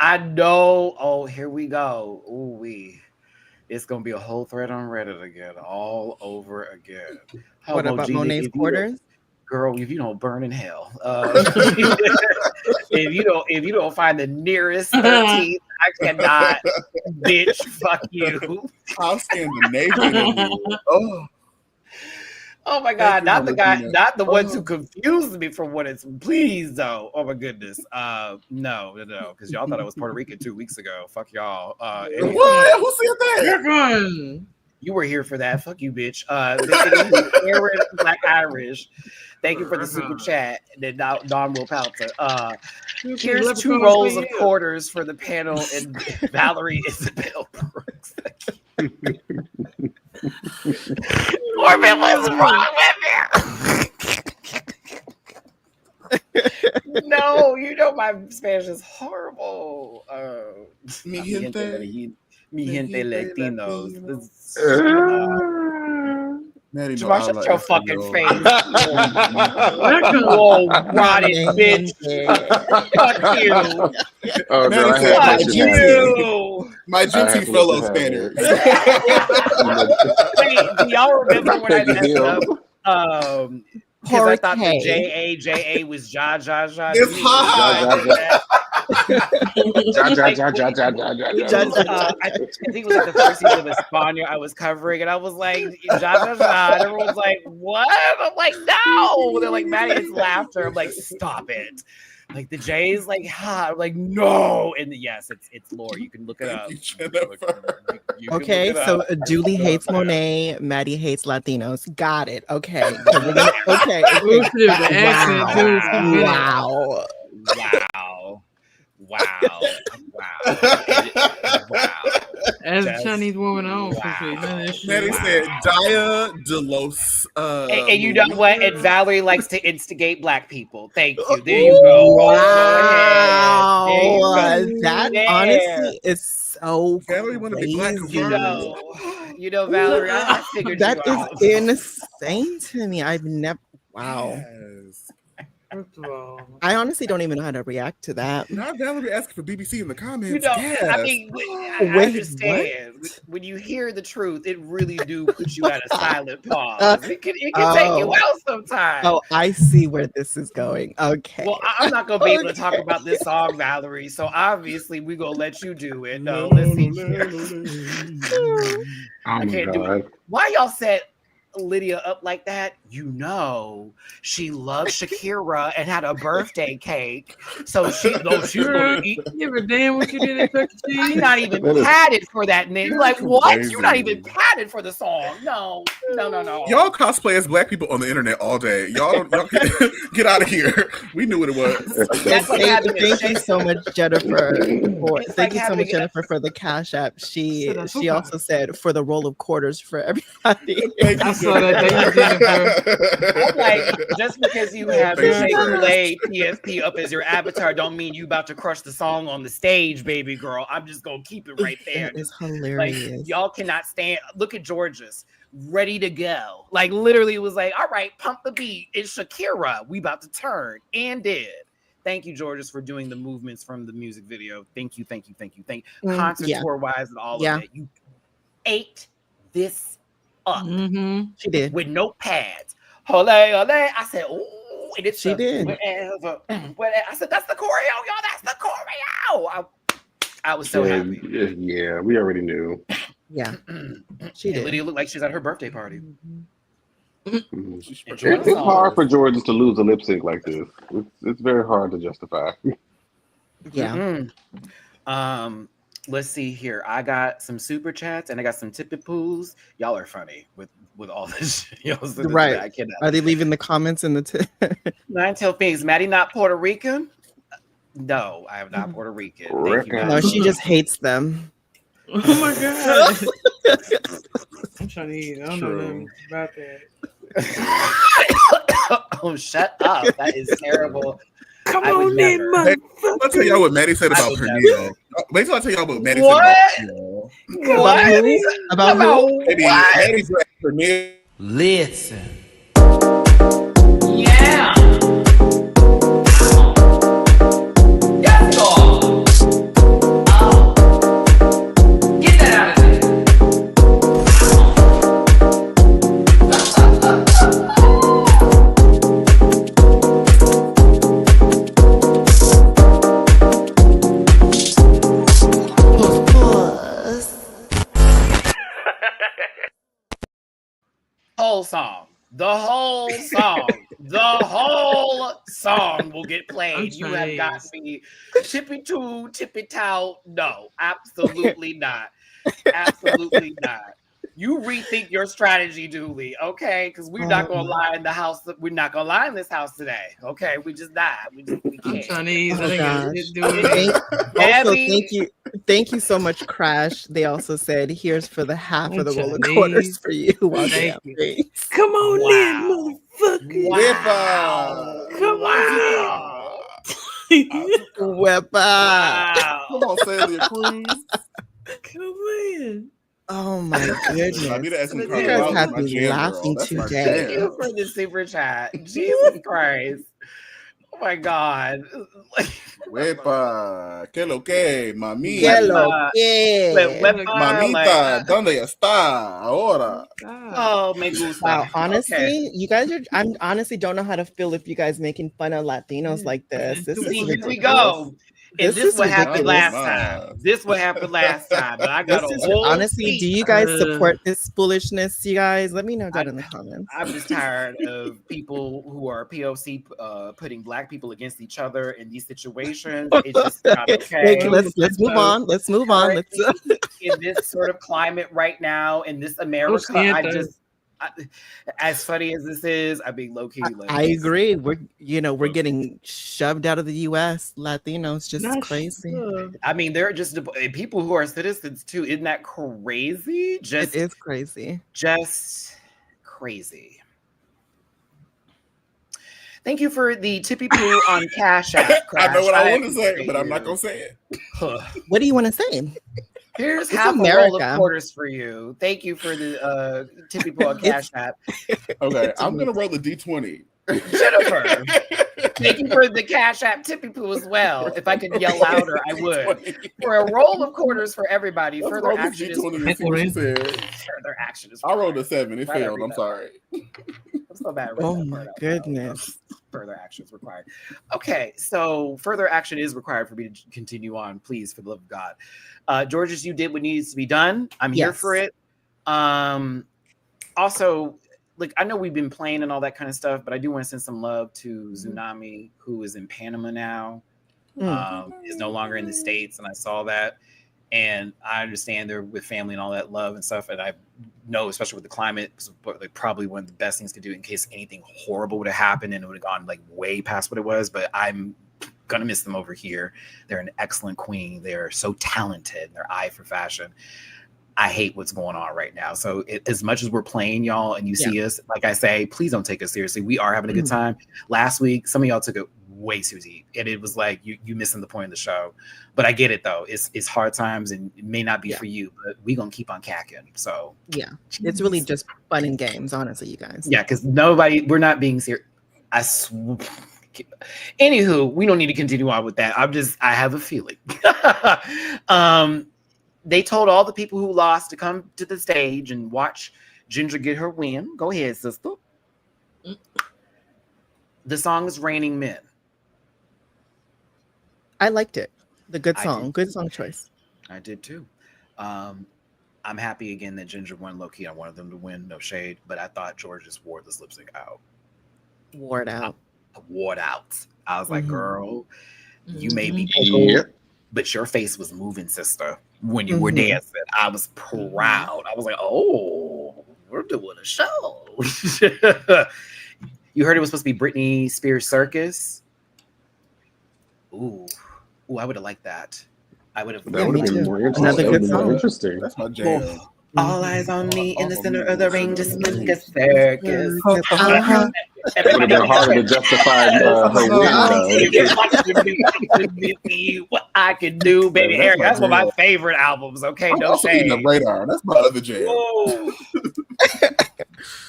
Oh, here we go. Ooh, it's gonna be a whole thread on Reddit again, all over again. What about Monet's quarters? Girl, if you don't burn in hell. If you don't find the nearest 13th, I cannot. Bitch, fuck you. I'll stand the neighbor. Oh my God, not the ones who confused me for what it's. Please, though. Oh my goodness. No, because y'all thought I was Puerto Rican 2 weeks ago. Fuck y'all. Anyway. What? Who said that? You were here for that. Fuck you, bitch. Aaron Black Irish. Thank you for the super chat. And then Don Will Palta. Here's 2 rolls of quarters for the panel and Valerie Isabel Brooks. Corbin, what's wrong with you? No, you know my Spanish is horrible. Mi gente Latinos. Jamar, shut your fucking face. Whoa, rotted bitch. Fuck you. Oh, no, Fuck you. My GT fellow Spaniard. Wait, do y'all remember when I messed up? Because I thought the J.A. was Ja. It's hot. I think it was like the first season of España I was covering, and I was like, Ja. And everyone's like, what? I'm like, no. They're like, Maddie, it's laughter. I'm like, stop it. Like the J's, like ha, like no, and yes, it's lore. You can look it up. You, Jennifer. You can Okay, look it so up. Julie hates Monet, Matty hates Latinos. Got it. Okay. Okay. Ooh, the accent, too. Wow. Wow. As a Just- Chinese woman, I don't wow. appreciate none of this shit. Maddie said Dia de los. And you know what? And Valerie likes to instigate black people. Thank you. There you go. Wow. Go ahead. There you go. That There. honestly is so Valerie wanna be black crazy. You know, Valerie, I figured That you is out. insane to me. I've never. Wow. Yes. First of all, I honestly don't even know how to react to that. Now Valerie asking for BBC in the comments. You know, yes. I mean, I Wait, understand. When you hear the truth, it really do put you at a silent pause. It can take you out sometimes. Oh, I see where this is going. Okay. Well, I'm not gonna be able to talk about this song, Valerie. So obviously, we're gonna let you do it. No, let's see here. I can't do it. Why y'all set Lydia up like that? You know, she loves Shakira and had a birthday cake, so she's gonna eat. you give a damn what you did at Chuck E. You're Cheese? not even padded for that name. You're like, what? You're not even padded for the song. No. Y'all cosplay as black people on the internet all day. Y'all get out of here. We knew what it was. That's like having a Thank you so much, Jennifer. It's Thank like you so having much, a- Jennifer, for the cash app. She That's also said for the roll of quarters for everybody. Thank I you, saw that. Thank you, Jennifer. I'm like, just because you have Thank Shea you. Coulee PSP up as your avatar, don't mean you about to crush the song on the stage, baby girl. I'm just gonna keep it right there. That is Like, hilarious. y'all cannot stand. Look at George's ready to go. Like, literally was like, all right, pump the beat. It's Shakira. We about to turn, and did. Thank you, Georges, for doing the movements from the music video. Thank you. Concert yeah. tour wise and all Yeah. of it. You ate this up She did. with notepads. Ole, ole. I said, oh, and it's She did. Whatever. I said, that's the choreo, y'all. That's the choreo. I was so happy. Yeah, we already knew. Yeah. She And did. Lydia looked like she's at her birthday party. Mhm. Enjoy the It's hard song. for Georges to lose a lip sync like this. It's very hard to justify. Yeah. Let's see here. I got some super chats and I got some tippet pools. Y'all are funny with all this shit. Y'all send it to me. Right. I cannot. Are they leaving the comments in the Nine Tail Things. Maddie not Puerto Rican? No, I am not Puerto Rican. Thank you, Rican. No, Maddie. she just hates them. Oh my god. I'm Chinese. I don't know True. nothing about that. Oh, shut up. That is terrible. Come I would on in, never. Hey, motherfucker. I'll tell y'all what Maddie said I about would Pernille. Wait till I tell y'all what Maddie What? said about Pernille. About who? About who? Maddie, what? Maddie said Pernille. Listen. Yeah. Yes, dog. Oh. Get that out of there. Whole song. The whole song. The whole song will get played. You have got to be tippy too, tippy tout. No, absolutely not. Absolutely not. You rethink your strategy, Dooley, okay? Because we're not gonna lie in the house. We're not gonna lie in this house today, okay? We just not. We I'm can't. Chinese. Oh, I think gosh. it's doing Also, thank you so much, Crash. They also said, "Here's for the half of the roll of Chinese. quarters for you." While Thank they you. have raised. Come on Wow. in, motherfucker. Wow. Come Wow. Wepa. Wow. Come on, Celia Cruz. Come in. Oh my goodness! I need to ask some You Cardi guys B. have my me jam, laughing girl. That's my today. Thank jam. you for the super chat. Jesus Christ. Oh my God. Wepa, que lo que, mami. ¿Qué lo Wepa. que? Mamita, ¿dónde está ahora? Oh, me gusta. Wow, honestly, Okay. you guys are. I'm honestly don't know how to feel if you guys making fun of Latinos like this. This is See, here we ridiculous. go. And This is what happened ridiculous. last time. This what happened last time. But I got This a is whole honestly. Do seat. you guys support this foolishness? You guys, let me know that in the comments. I'm just tired of people who are POC putting Black people against each other in these situations. It's just not okay. Wait, let's move on. Let's move on. Let's. In this sort of climate right now, in this America, as funny as this is, I mean, low key. I agree. We're getting shoved out of the U.S. Latinos, just crazy. I mean, there are just people who are citizens too. Isn't that crazy? It is crazy. Just crazy. Thank you for the tippy poo on Cash App. I know what I want to say, but I'm not gonna say it. What do you want to say? Here's It's half America. a roll of quarters for you. Thank you for the tippy poo on Cash App. Okay, I'm gonna roll the D20. Jennifer, thank you for the Cash App tippy poo as well. If I could yell louder, I would. For a roll of quarters for everybody. Further action is I rolled a 7. It failed. I'm sorry. I'm so bad. Oh my goodness. Further action is required. Okay, so further action is required for me to continue on. Please, for the love of God, Georges, you did what needs to be done. I'm here for it. Also, like, I know we've been playing and all that kind of stuff, but I do want to send some love to Tsunami, who is in Panama now. Is no longer in the States, and I saw that. And I understand they're with family and all that love and stuff. And I know, especially with the climate, like probably one of the best things to do in case anything horrible would have happened and it would have gone like way past what it was. But I'm gonna miss them over here. They're an excellent queen. They're so talented. Their eye for fashion. I hate what's going on right now. So as much as we're playing, y'all, and you see us, like I say, please don't take us seriously. We are having a good time. Last week, some of y'all took it way too deep, and it was like you missing the point of the show. But I get it though. It's hard times, and it may not be for you, but we gonna keep on cacking. So it's really just fun and games, honestly, you guys. Yeah, because we're not being serious. Anywho, we don't need to continue on with that. I have a feeling. They told all the people who lost to come to the stage and watch Ginger get her win. Go ahead, sister. The song is Raining Men. I liked it. The good song. Good song choice. I did too. I'm happy again that Ginger won low-key. I wanted them to win, no shade, but I thought George just wore this lip sync out. Wore it out. I was like, girl, you made me tickled, but your face was moving, sister, when you were dancing. I was proud. I was like, oh, we're doing a show. You heard it was supposed to be Britney Spears Circus? Ooh, I would have liked that. That would have been more interesting. That's my jam. All eyes on me in the center of the ring, just like a circus. It would have been harder to justify her win, though. What I could do, baby. Eric, that's one of my favorite albums. Okay, no shade. The Radar. That's my other jam.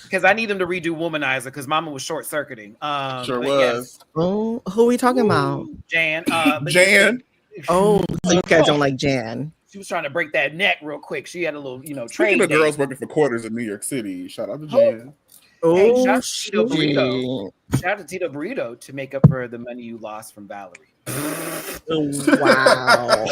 Because I need him to redo Womanizer because Mama was short circuiting. Sure was. Yes. Oh, who are we talking about? Jan. Jan. Oh, so you guys don't like Jan. She was trying to break that neck real quick. She had a little, Speaking trade. of girls working for quarters in New York City, shout out to Jan. Hey, shout out to Tito Burrito. Shout out to Tito Burrito to make up for the money you lost from Valerie. Wow.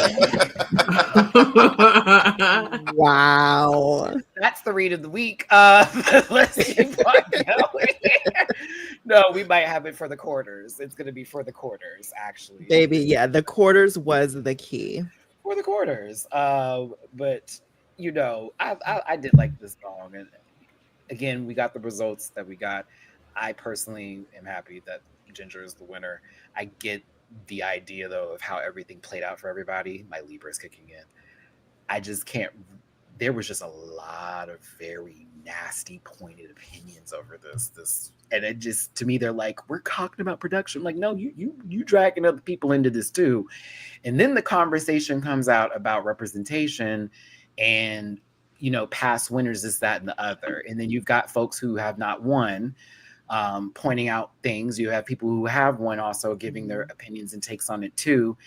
Wow. That's the read of the week. Let's keep on going. No, we might have it for the quarters. It's going to be for the quarters, actually. Baby, yeah, the quarters was the key. For the quarters. But, I did like this song. And again, we got the results that we got. I personally am happy that Ginger is the winner. I get the idea, though, of how everything played out for everybody. My Libra is kicking in. I just can't. There was just a lot of very nasty, pointed opinions over this, and it just, to me, they're like, we're talking about production. I'm like, no, you dragging other people into this too. And then the conversation comes out about representation and, past winners, this, that, and the other. And then you've got folks who have not won pointing out things. You have people who have won also giving their opinions and takes on it too.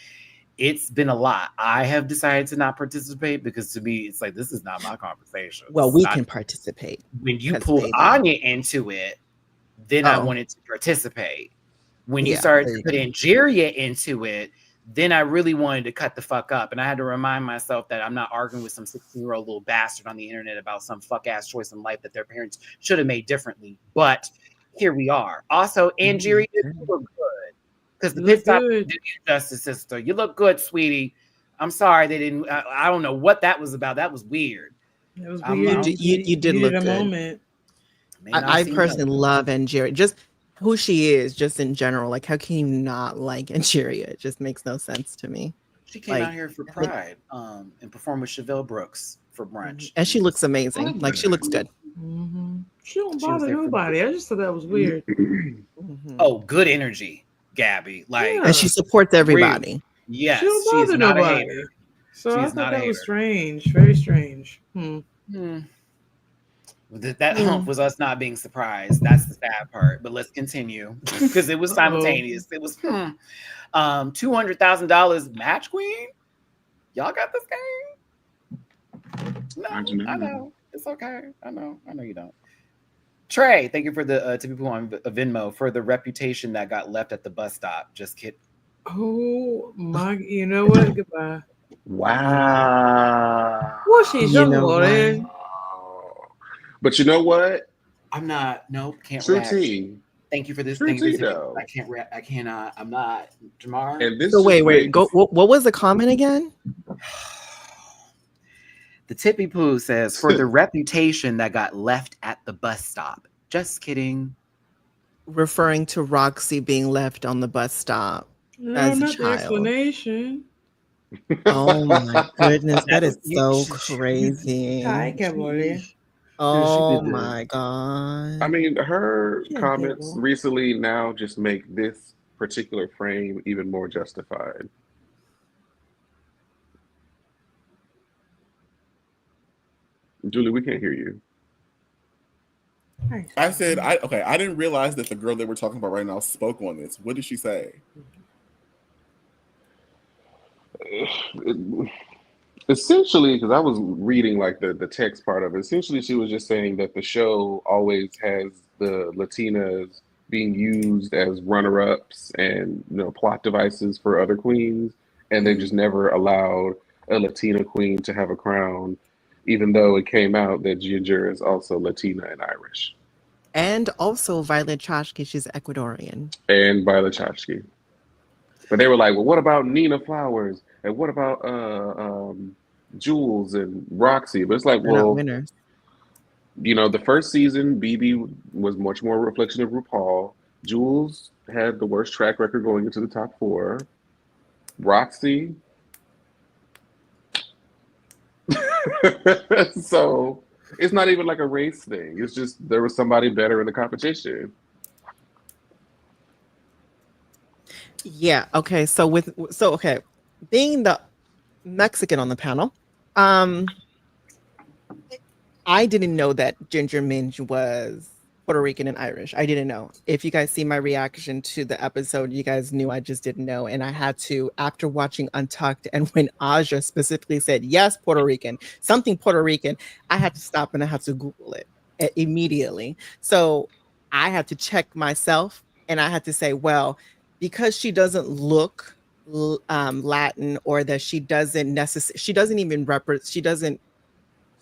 It's been a lot. I have decided to not participate because to me, it's like, this is not my conversation. Well, we can participate. When you pull Anya into it, then I wanted to participate. When you started to put Angeria into it, then I really wanted to cut the fuck up. And I had to remind myself that I'm not arguing with some 16-year-old little bastard on the internet about some fuck ass choice in life that their parents should have made differently. But here we are. Also, Angeria, you look good. Because the pit stop did you justice, sister. You look good, sweetie. I'm sorry they didn't. I don't know what that was about. That was weird. It was weird. You did look a good. Moment. I personally love Angeria. Just who she is, just in general. Like, how can you not like Angeria? It just makes no sense to me. She came out here for Pride and performed with Chevelle Brooks for brunch. And she looks amazing. Like, she looks good. Mm-hmm. She don't bother nobody. I just thought that was weird. Oh, good energy, Gabby. Like, and she supports everybody. Really. Yes, she don't bother nobody. So I thought that was strange. Very strange. That hump was us not being surprised. That's the sad part. But let's continue because it was simultaneous. It was $200,000 match queen. Y'all got this game? No, I know. It's okay. I know you don't. Trey, thank you for the to people on Venmo for the reputation that got left at the bus stop. Just kidding. Oh my! You know what? Goodbye. Wow. Well, she's young, but you know what? I'm not. Nope. Can't. True tea. Thank you for this. True Thank tea, you. though. I can't. I cannot. I'm not. Jamar. And this. So wait. Go. What was the comment again? The Tippy Poo says, for the reputation that got left at the bus stop. Just kidding. Referring to Roxy being left on the bus stop as a child. The explanation. Oh my goodness, that is so crazy. Oh my god. I mean, her comments recently now just make this particular frame even more justified. Julie, we can't hear you. I said, I didn't realize that the girl that we're talking about right now spoke on this. What did she say? Essentially, because I was reading like the text part of it, essentially she was just saying that the show always has the Latinas being used as runner-ups and plot devices for other queens, and they've just never allowed a Latina queen to have a crown, even though it came out that Ginger is also Latina and Irish. And also Violet Chachki, she's Ecuadorian. And Violet Chachki. But they were like, well, what about Nina Flowers? And what about Jules and Roxy? But it's like, They're not winners. The first season, BB was much more a reflection of RuPaul. Jules had the worst track record going into the top 4. Roxy. So it's not even like a race thing. It's just there was somebody better in the competition. Yeah. Okay. So being the Mexican on the panel, I didn't know that Ginger Minge was Puerto Rican and Irish. I didn't know. If you guys see my reaction to the episode, you guys knew I just didn't know. And I had to, after watching Untucked, and when Aja specifically said, yes, Puerto Rican, something Puerto Rican, I had to stop and I had to Google it immediately. So I had to check myself and I had to say, well, because she doesn't look Latin, or that she doesn't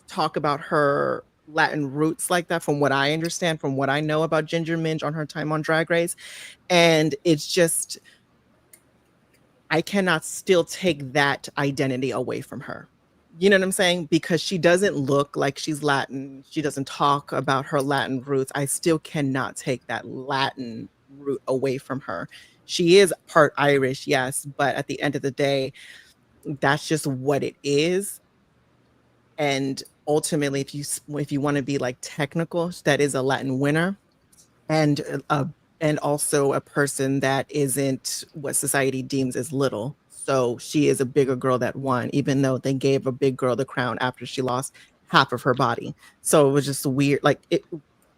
talk about her Latin roots like that, from what I understand, from what I know about Ginger Minge on her time on Drag Race. And it's just, I cannot still take that identity away from her. You know what I'm saying? Because she doesn't look like she's Latin. She doesn't talk about her Latin roots. I still cannot take that Latin root away from her. She is part Irish, yes, but at the end of the day, that's just what it is. And ultimately, if you want to be like technical, that is a Latin winner, and also a person that isn't what society deems as little. So she is a bigger girl that won, even though they gave a big girl the crown after she lost half of her body. So it was just weird.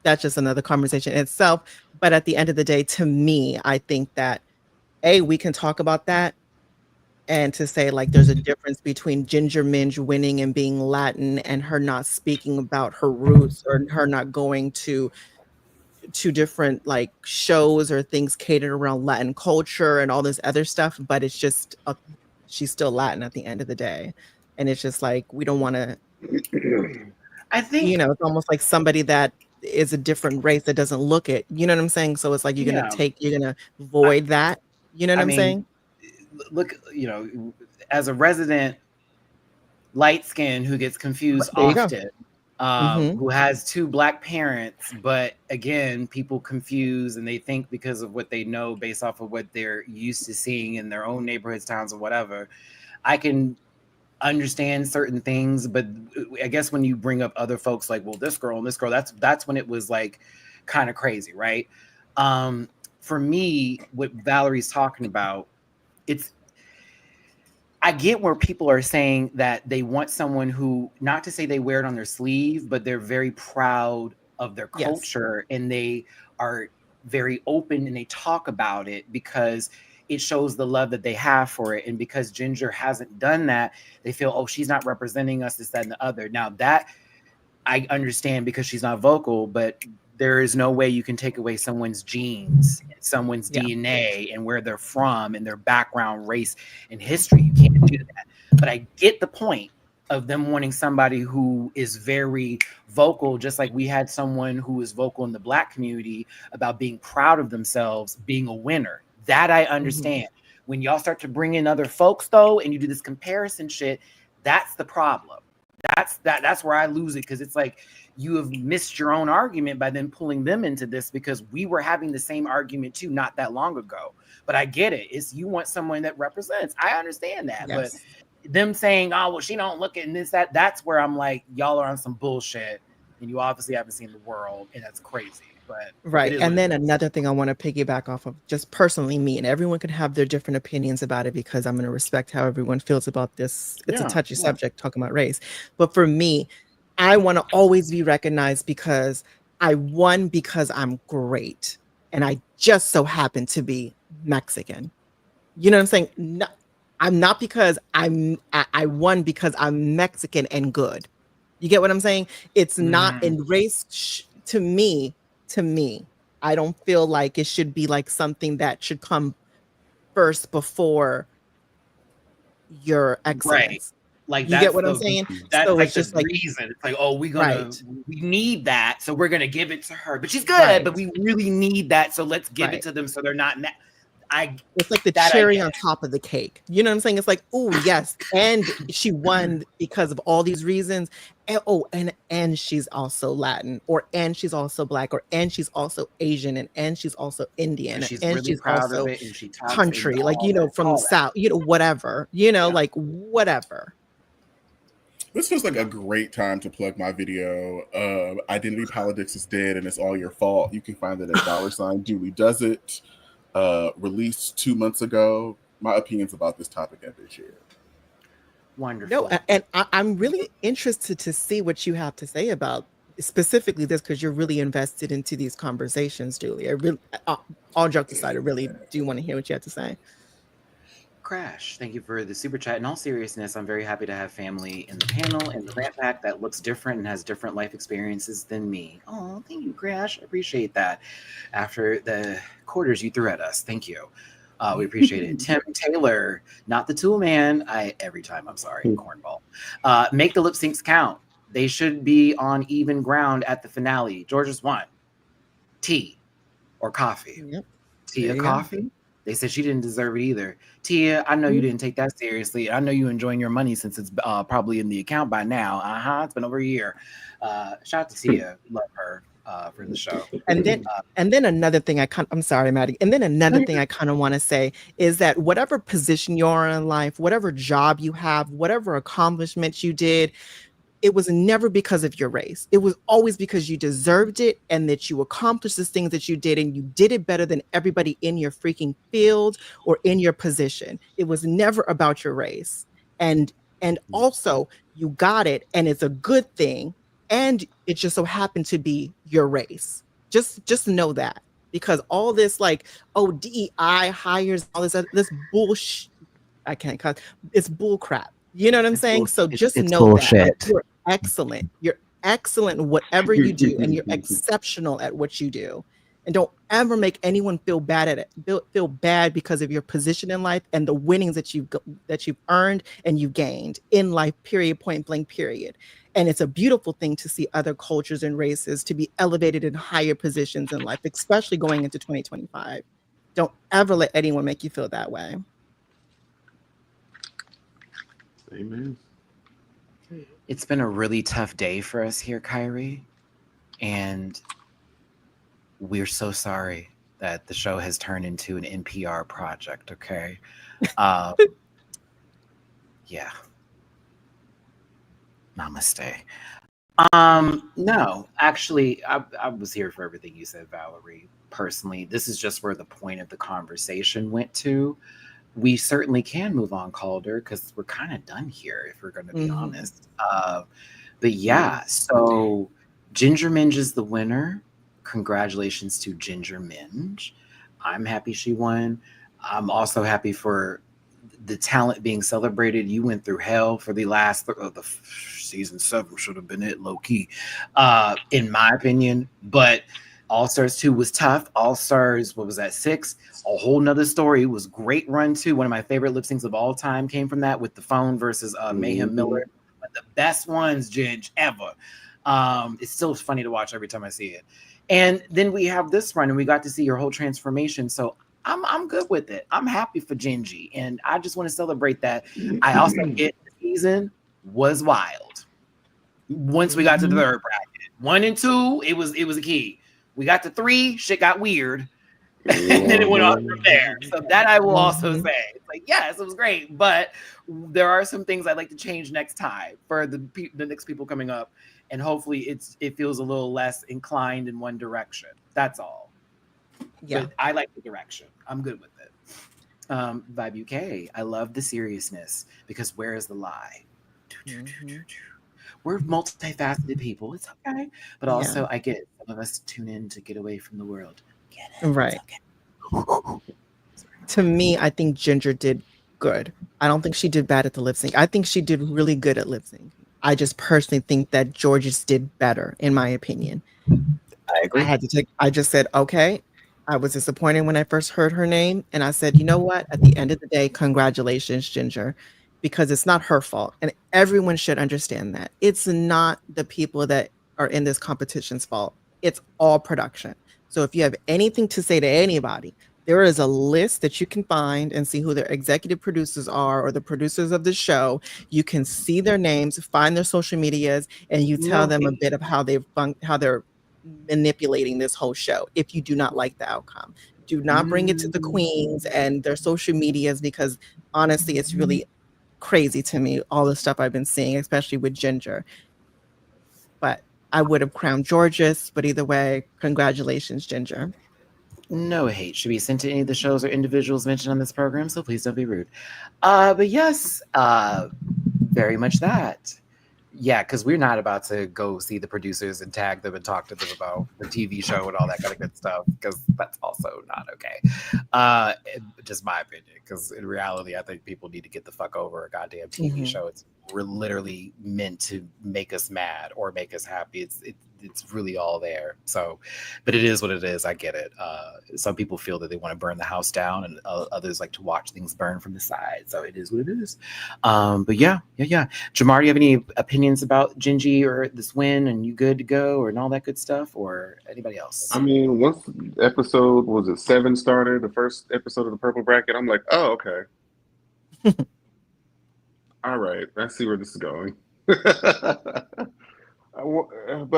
That's just another conversation in itself. But at the end of the day, to me, I think that we can talk about that. And to say like there's a difference between Ginger Minge winning and being Latin and her not speaking about her roots, or her not going to two different like shows or things catered around Latin culture and all this other stuff, but it's just she's still Latin at the end of the day, and it's just like we don't want to. I think It's almost like somebody that is a different race that doesn't look it. You know what I'm saying? So it's like you're gonna void that. You know what I'm saying? Look, as a resident light skin who gets confused often, who has two Black parents, but again, people confuse and they think because of what they know based off of what they're used to seeing in their own neighborhoods, towns, or whatever. I can understand certain things, but I guess when you bring up other folks like, well, this girl and this girl, that's when it was like kind of crazy, right? For me, what Valerie's talking about, I get where people are saying that they want someone who, not to say they wear it on their sleeve, but they're very proud of their culture and they are very open and they talk about it because it shows the love that they have for it. And because Ginger hasn't done that, they feel, oh, she's not representing us, this, that, and the other. Now that I understand because she's not vocal, but there is no way you can take away someone's genes, someone's DNA and where they're from and their background, race, and history. You can't do that. But I get the point of them wanting somebody who is very vocal, just like we had someone who was vocal in the Black community about being proud of themselves, being a winner. That I understand. When y'all start to bring in other folks, though, and you do this comparison shit, that's the problem. That's where I lose it, because it's like you have missed your own argument by then pulling them into this, because we were having the same argument too not that long ago. But I get it. It's you want someone that represents. I understand that. But them saying, oh, well, she don't look at this, that's where I'm like, y'all are on some bullshit, and you obviously haven't seen the world, and that's crazy. But right. And then another thing I want to piggyback off of, just personally me, and everyone can have their different opinions about it, because I'm going to respect how everyone feels about this. It's a touchy subject, talking about race. But for me, I want to always be recognized because I won because I'm great. And I just so happen to be Mexican. You know what I'm saying? No, I'm not because I won because I'm Mexican and good. You get what I'm saying? It's not in race to me. I don't feel like it should be like something that should come first before your excellence. Right. Like, you get what I'm saying? That's so like it's just the like reason. It's like, oh, we need that, so we're gonna give it to her. But she's good, but we really need that, so let's give it to them so they're not. It's like the cherry on top of the cake. You know what I'm saying? It's like, oh yes, and she won because of all these reasons. And and she's also Latin, and she's also Black, and she's also Asian, and she's also Indian, and she's proud of it, and she country, like from the South, whatever, like whatever. This feels like a great time to plug my video. Identity Politics is dead, and it's all your fault. You can find it at $Julie Does It. Released 2 months ago. My opinions about this topic have been shared. Wonderful. No, and I'm really interested to see what you have to say about specifically this, because you're really invested into these conversations, Julie. I really, all jokes aside, I really do want to hear what you have to say. Crash, thank you for the super chat. In all seriousness, I'm very happy to have family in the panel and the rant pack that looks different and has different life experiences than me. Oh, thank you, Crash. I appreciate that. After the quarters you threw at us, thank you. We appreciate it. Tim Taylor, not the tool man. Every time, I'm sorry, cornball. Make the lip syncs count. They should be on even ground at the finale. George's won. Tea or coffee? Yep. Tea or coffee? They said she didn't deserve it either. Tia, I know you didn't take that seriously. I know you enjoying your money since it's probably in the account by now. It's been over a year. Shout out to Tia. Love her for the show. And then another thing I'm sorry, Matty. And then another thing I kind of want to say is that whatever position you're in life, whatever job you have, whatever accomplishments you did, it was never because of your race. It was always because you deserved it, and that you accomplished the things that you did, and you did it better than everybody in your freaking field or in your position. It was never about your race. And also you got it, and it's a good thing, and it just so happened to be your race. Just know that, because all this like, oh, DEI hires all this bullshit. I can't cut. It's bull crap. You know what I'm saying? So just know bullshit. that you're excellent. You're excellent in whatever you do, and you're exceptional at what you do. And don't ever make anyone feel bad at it. Feel bad because of your position in life and the winnings that you've earned and you gained in life. Period. Point blank. Period. And it's a beautiful thing to see other cultures and races to be elevated in higher positions in life, especially going into 2025. Don't ever let anyone make you feel that way. Amen. It's been a really tough day for us here, Kyrie, and we're so sorry that the show has turned into an NPR project. Okay, yeah, namaste. No, actually, I was here for everything you said, Valerie. Personally, this is just where the point of the conversation went to. We certainly can move on, Calder, because we're kind of done here, if we're going to be honest. But yeah, so Ginger Minge is the winner. Congratulations to Ginger Minge. I'm happy she won. I'm also happy for the talent being celebrated. You went through hell for the last the season 7 should have been it, low key, in my opinion. But All Stars 2 was tough. All Stars, what was that, 6? A whole nother story. It was great run too. One of my favorite lip syncs of all time came from that with the phone versus Mayhem Miller. One of the best ones, Ginge, ever. It's still funny to watch every time I see it. And then we have this run, and we got to see your whole transformation. So I'm good with it. I'm happy for Gingy, and I just want to celebrate that. I also get the season was wild. Once we got to the third bracket, 1 and 2, it was a key. We got to 3, shit got weird, and then it went on from there. So that I will also say, it's like, yes, it was great, but there are some things I'd like to change next time for the next people coming up, and hopefully it feels a little less inclined in one direction. That's all. Yeah, but I like the direction. I'm good with it. Vibe UK, I love the seriousness because where is the lie? We're multifaceted people. It's okay. But also, I get it. Some of us tune in to get away from the world. Get it? Right. Okay. To me, I think Ginger did good. I don't think she did bad at the lip sync. I think she did really good at lip sync. I just personally think that Georges did better, in my opinion. I agree. I just said, okay. I was disappointed when I first heard her name. And I said, you know what? At the end of the day, congratulations, Ginger, because it's not her fault. And everyone should understand that. It's not the people that are in this competition's fault. It's all production. So if you have anything to say to anybody, there is a list that you can find and see who their executive producers are or the producers of the show. You can see their names, find their social medias, and you tell them a bit of how they're manipulating this whole show. If you do not like the outcome, do not bring it to the queens and their social medias, because honestly, it's really crazy to me, all the stuff I've been seeing, especially with Ginger. But I would have crowned Georges, but either way, congratulations, Ginger. No hate should be sent to any of the shows or individuals mentioned on this program, so please don't be rude. But yes, very much that. Yeah, because we're not about to go see the producers and tag them and talk to them about the TV show and all that kind of good stuff, because that's also not okay. Just my opinion, because in reality, I think people need to get the fuck over a goddamn TV show. We're literally meant to make us mad or make us happy. It's really all there. So, but it is what it is. I get it. Some people feel that they want to burn the house down, and others like to watch things burn from the side. So it is what it is. But yeah. Jamar, do you have any opinions about Gingy or this win? And you good to go, and all that good stuff, or anybody else? I mean, once episode 7 started, the first episode of the Purple Bracket, I'm like, oh, okay. All right, I see where this is going. But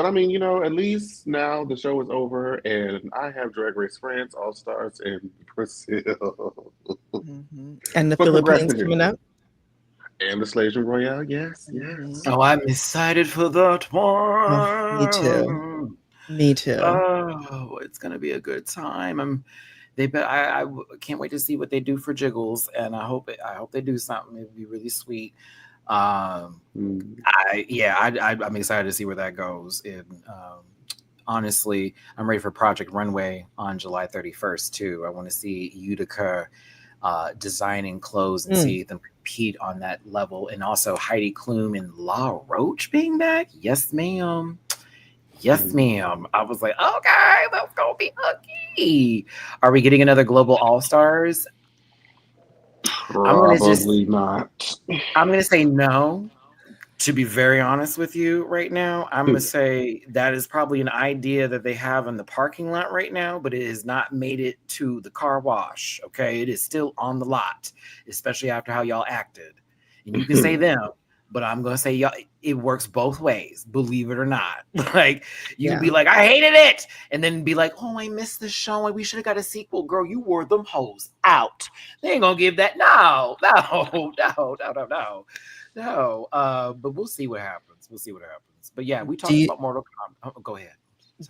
I mean, at least now the show is over, and I have Drag Race France, All Stars, and Brazil. And the Philippines coming up. And the Slavian Royale, yes. Oh, I'm excited for that one. Oh, me too. Oh, it's gonna be a good time. I can't wait to see what they do for Jiggles, and I hope they do something. It'd be really sweet. I'm excited to see where that goes. And honestly, I'm ready for Project Runway on July 31st too. I want to see Utica designing clothes and see them compete on that level, and also Heidi Klum and La Roach being back. Yes, ma'am. Yes, ma'am. I was like, okay, that's gonna be hooky. Are we getting another Global All Stars? Probably not. I'm gonna say no. To be very honest with you right now, I'm gonna say that is probably an idea that they have in the parking lot right now, but it has not made it to the car wash. Okay, it is still on the lot, especially after how y'all acted. And you can say them, but I'm gonna say y'all. It works both ways, believe it or not. Like you can be like, I hated it, and then be like, oh, I missed the show, and we should have got a sequel. Girl, you wore them hoes out. They ain't gonna give that. No. No, but we'll see what happens. But yeah, we talked about Mortal Kombat. Oh, go ahead.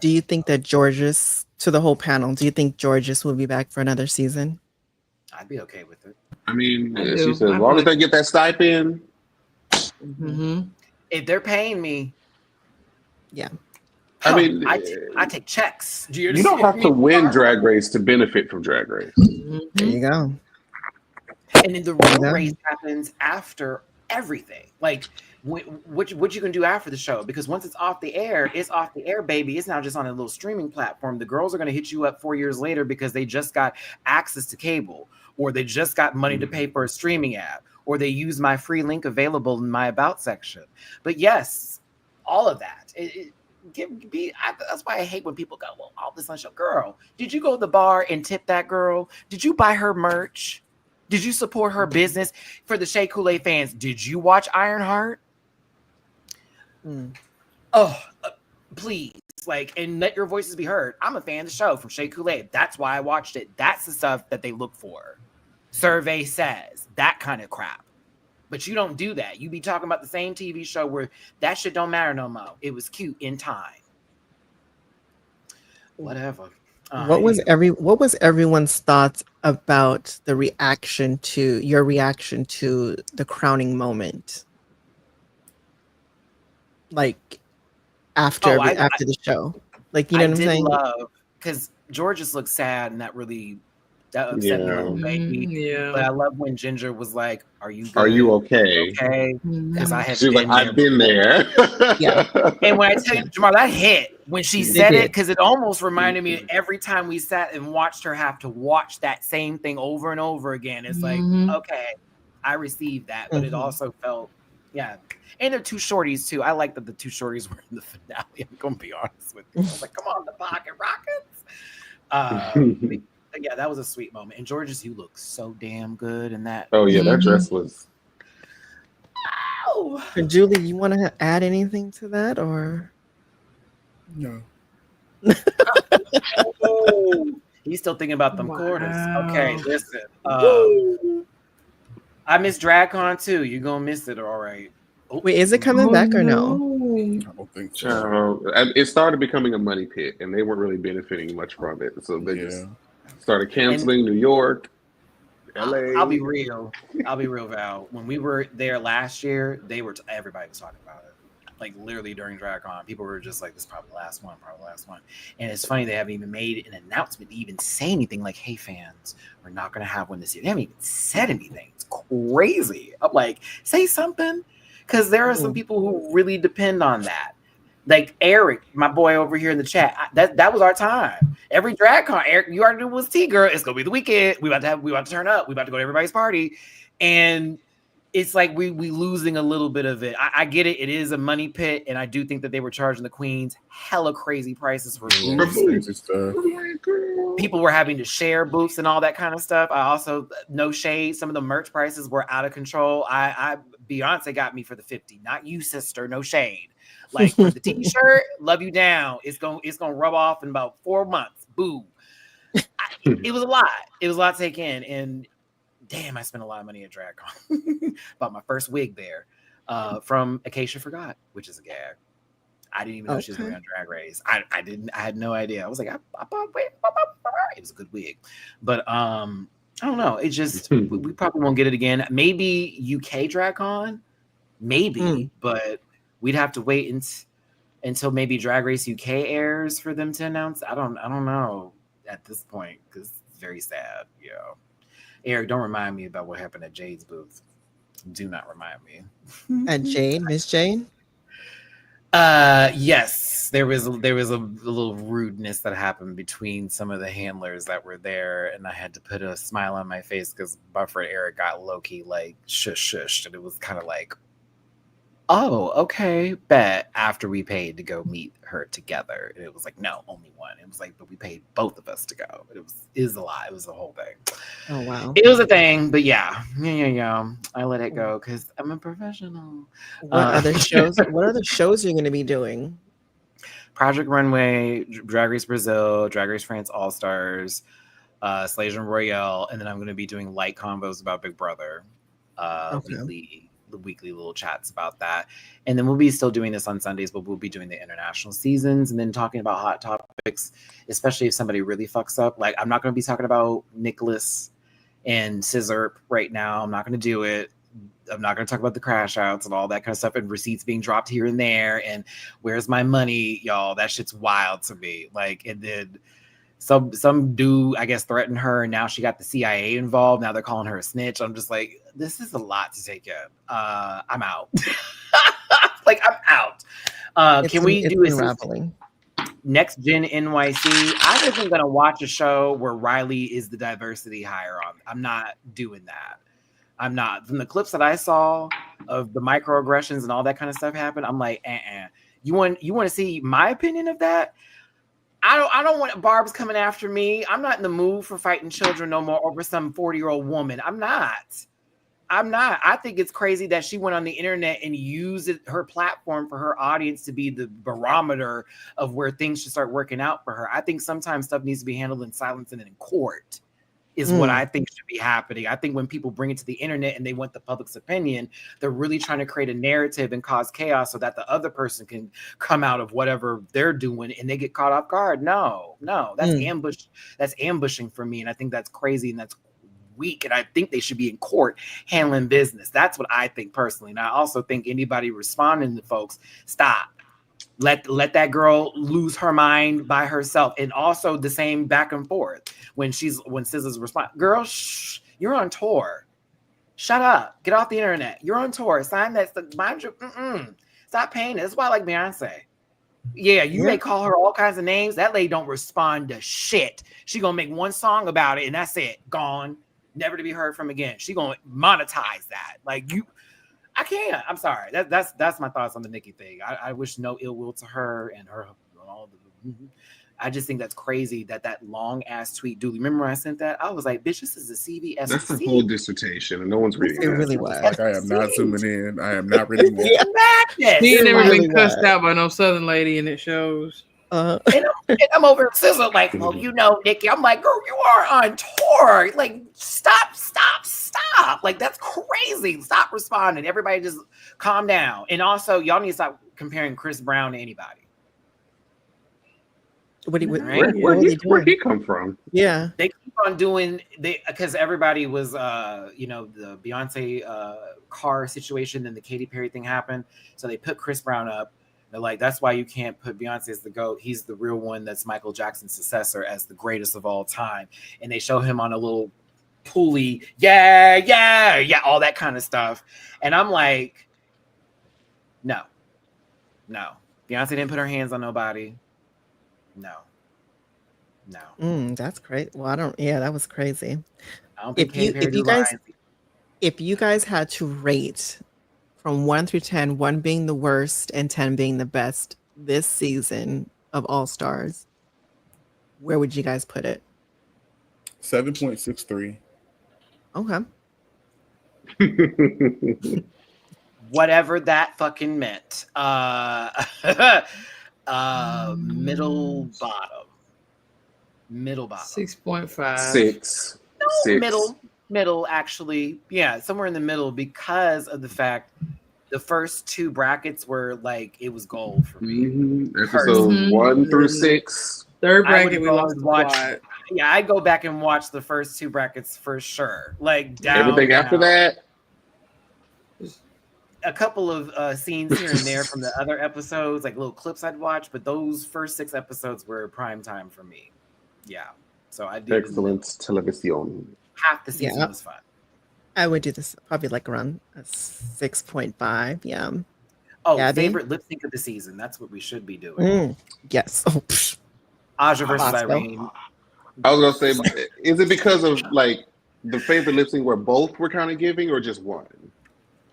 Do you think that Georges, to the whole panel, do you think Georges will be back for another season? I'd be okay with it. I mean, she said, as long as they get that stipend. Mm-hmm. If they're paying me, yeah. I mean, I take checks. You don't have to win Drag Race to benefit from Drag Race. There you go. And then the real race happens after everything. Like what you can do after the show, because once it's off the air, baby. It's now just on a little streaming platform. The girls are going to hit you up 4 years later because they just got access to cable, or they just got money to pay for a streaming app, or they use my free link available in my about section. But yes, all of that. That's why I hate when people go, well, all this on show. Girl, did you go to the bar and tip that girl? Did you buy her merch? Did you support her business? For the Shea Coulee fans, did you watch Ironheart? Please, and let your voices be heard. I'm a fan of the show from Shea Coulee. That's why I watched it. That's the stuff that they look for. Survey says, that kind of crap. But you don't do that. You be talking about the same TV show where that shit don't matter no more. It was cute in time. Whatever. What was everyone's thoughts about your reaction to the crowning moment? Like after the show. Like, you know what I'm saying? Because Georges looked sad, and that upset me a little baby. Yeah. But I love when Ginger was like, "Are you good? Are you okay?" Okay, because I had. She was like, "I've been there." Yeah. And when I tell you, Jamal, that hit when she said it, because it almost reminded me of every time we sat and watched her have to watch that same thing over and over again. It's like, okay, I received that, but it also felt, And they're two shorties too. I like that the two shorties were in the finale. I'm gonna be honest with you. I was like, come on, the Pocket Rockets. Yeah, that was a sweet moment. And Georges, you look so damn good in that. Oh yeah, that dress was. Oh. Julie, you want to add anything to that, or? No. He's still thinking about them quarters. Okay, listen. I miss DragCon too. You're gonna miss it, all right. Wait, is it coming back or no? I don't think so. It started becoming a money pit, and they weren't really benefiting much from it. So they just started canceling New York, LA. I'll be real, Val. When we were there last year, everybody was talking about it. Like literally during DragCon, people were just like, "This is probably the last one." And it's funny they haven't even made an announcement to even say anything. Like, "Hey, fans, we're not going to have one this year." They haven't even said anything. It's crazy. I'm like, say something. Because there are some people who really depend on that. Like Eric, my boy over here in the chat, that was our time. Every DragCon, Eric, you already knew it was T-Girl. It's gonna be the weekend. We about to turn up. We about to go to everybody's party, and it's like we losing a little bit of it. I get it. It is a money pit, and I do think that they were charging the queens hella crazy prices for booths. People were having to share booths and all that kind of stuff. I also, no shade, some of the merch prices were out of control. Beyonce got me for the 50, not you, sister. No shade. Like for the t-shirt, love you down. It's gonna rub off in about 4 months. Boo. It was a lot. It was a lot to take in, and damn, I spent a lot of money at DragCon. Bought my first wig there from Acacia Forgot, which is a gag. I didn't even know she was going on Drag Race. I had no idea. I was like, I bought wig. It was a good wig, but I don't know. It just we probably won't get it again. Maybe UK DragCon, maybe, but we'd have to wait until maybe Drag Race UK airs for them to announce. I don't know at this point because it's very sad. Eric, don't remind me about what happened at Jade's booth. Do not remind me. At Jade, Miss Jade? Yes, there was a little rudeness that happened between some of the handlers that were there, and I had to put a smile on my face because Buffer and Eric got low-key like shushed, and it was kind of like, oh, okay, bet, after we paid to go meet her together. And it was like, no, only one. It was like, but we paid both of us to go. It was a lot. It was a whole thing. Oh wow. It was a thing, but yeah. I let it go because I'm a professional. What other shows? What other shows are you going to be doing? Project Runway, Drag Race Brazil, Drag Race France All Stars, Slays and Royale, and then I'm going to be doing light convos about Big Brother, weekly little chats about that. And then we'll be still doing this on Sundays, but we'll be doing the international seasons and then talking about hot topics, especially if somebody really fucks up. Like, I'm not going to be talking about Nicholas and Scissor right now. I'm not going to do it. I'm not going to talk about the crash outs and all that kind of stuff and receipts being dropped here and there. And where's my money, y'all? That shit's wild to me. Like, and then some dude, I guess, threatened her, and now she got the CIA involved. Now they're calling her a snitch. I'm just like, this is a lot to take in. I'm out. Like, I'm out. Can we do a Next Gen NYC? I just am going to watch a show where Riley is the diversity hire on. I'm not doing that. I'm not. From the clips that I saw of the microaggressions and all that kind of stuff happen, I'm like, You want to see my opinion of that? I don't want Barb's coming after me. I'm not in the mood for fighting children no more over some 40-year-old woman. I'm not. I think it's crazy that she went on the internet and used her platform for her audience to be the barometer of where things should start working out for her. I think sometimes stuff needs to be handled in silence and in court is what I think should be happening. I think when people bring it to the internet and they want the public's opinion, they're really trying to create a narrative and cause chaos so that the other person can come out of whatever they're doing and they get caught off guard. No, that's ambush. That's ambushing for me. And I think that's crazy and that's weak. And I think they should be in court handling business. That's what I think personally. And I also think anybody responding to folks, stop. Let that girl lose her mind by herself. And also the same back and forth when SZA's respond, girl, shh, you're on tour. Shut up. Get off the internet. You're on tour. Sign that. Mind you, stop paying it. That's why I like Beyonce. Yeah, you may call her all kinds of names. That lady don't respond to shit. She gonna make one song about it and that's it. Gone. Never to be heard from again. She gonna monetize that. Like you. I can't. I'm sorry. That's my thoughts on the Nicki thing. I wish no ill will to her and her. I just think that's crazy that long ass tweet. Dude, remember when I sent that? I was like, bitch, this is a CBS. That's a whole dissertation, and no one's reading it. Really was. Like, I am not zooming in. I am not reading that. He ain't never been cussed out by no Southern lady, and it shows. And I'm over at SZA like, well, you know, Nicki. I'm like, girl, you are on tour. Like, stop. Like, that's crazy. Stop responding. Everybody just calm down. And also, y'all need to stop comparing Chris Brown to anybody. Where'd he come from? Yeah. They keep on doing, because everybody was, the Beyonce car situation and the Katy Perry thing happened. So they put Chris Brown up. They're like, that's why you can't put Beyonce as the GOAT. He's the real one. That's Michael Jackson's successor as the greatest of all time. And they show him on a little pulley. Yeah, all that kind of stuff. And I'm like, no. Beyonce didn't put her hands on nobody. No. That's crazy. Well, that was crazy. I don't think if you guys had to rate from 1 through 10, 1 being the worst and 10 being the best this season of All Stars, where would you guys put it? 7.63. Okay. Whatever that fucking meant. Middle bottom. 6.5. 6. No, 6. Middle actually. Yeah, somewhere in the middle because of the fact the first 2 brackets were like, it was gold for me. Episode 1 through 6. Third bracket we lost watch. Yeah, I go back and watch the first 2 brackets for sure. Like down. Everything after that. A couple of scenes here and there from the other episodes, like little clips I'd watch, but those first 6 episodes were prime time for me. Yeah, so I did excellent television. Half the season was fun. I would do this probably like around a 6.5. Yeah. Oh, Gabby? favorite lip sync of the season. That's what we should be doing. Yes. Oh, psh. Aja versus Bosco. Irene. I was gonna say, is it because of like the favorite lip sync where both were kind of giving, or just one?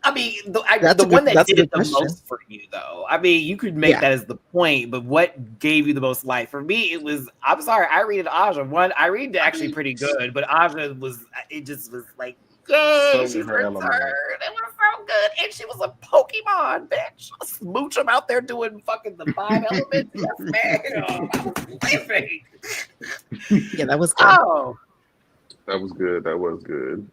I mean, That's the a one good- that that's a did it good the question. most for you, though. I mean, you could make Yeah. that as the point, but what gave you the most life? For me, it was, I'm sorry, Irene and Aja. One, Irene did actually pretty good, but Aja was, it just was like, yay, So she's her element. returned. It was so good. And she was a Pokemon, bitch. Smooch them out there doing fucking the 5 elements. Yes, ma'am. I was living. Yeah, that was good. Oh. That was good. That was good.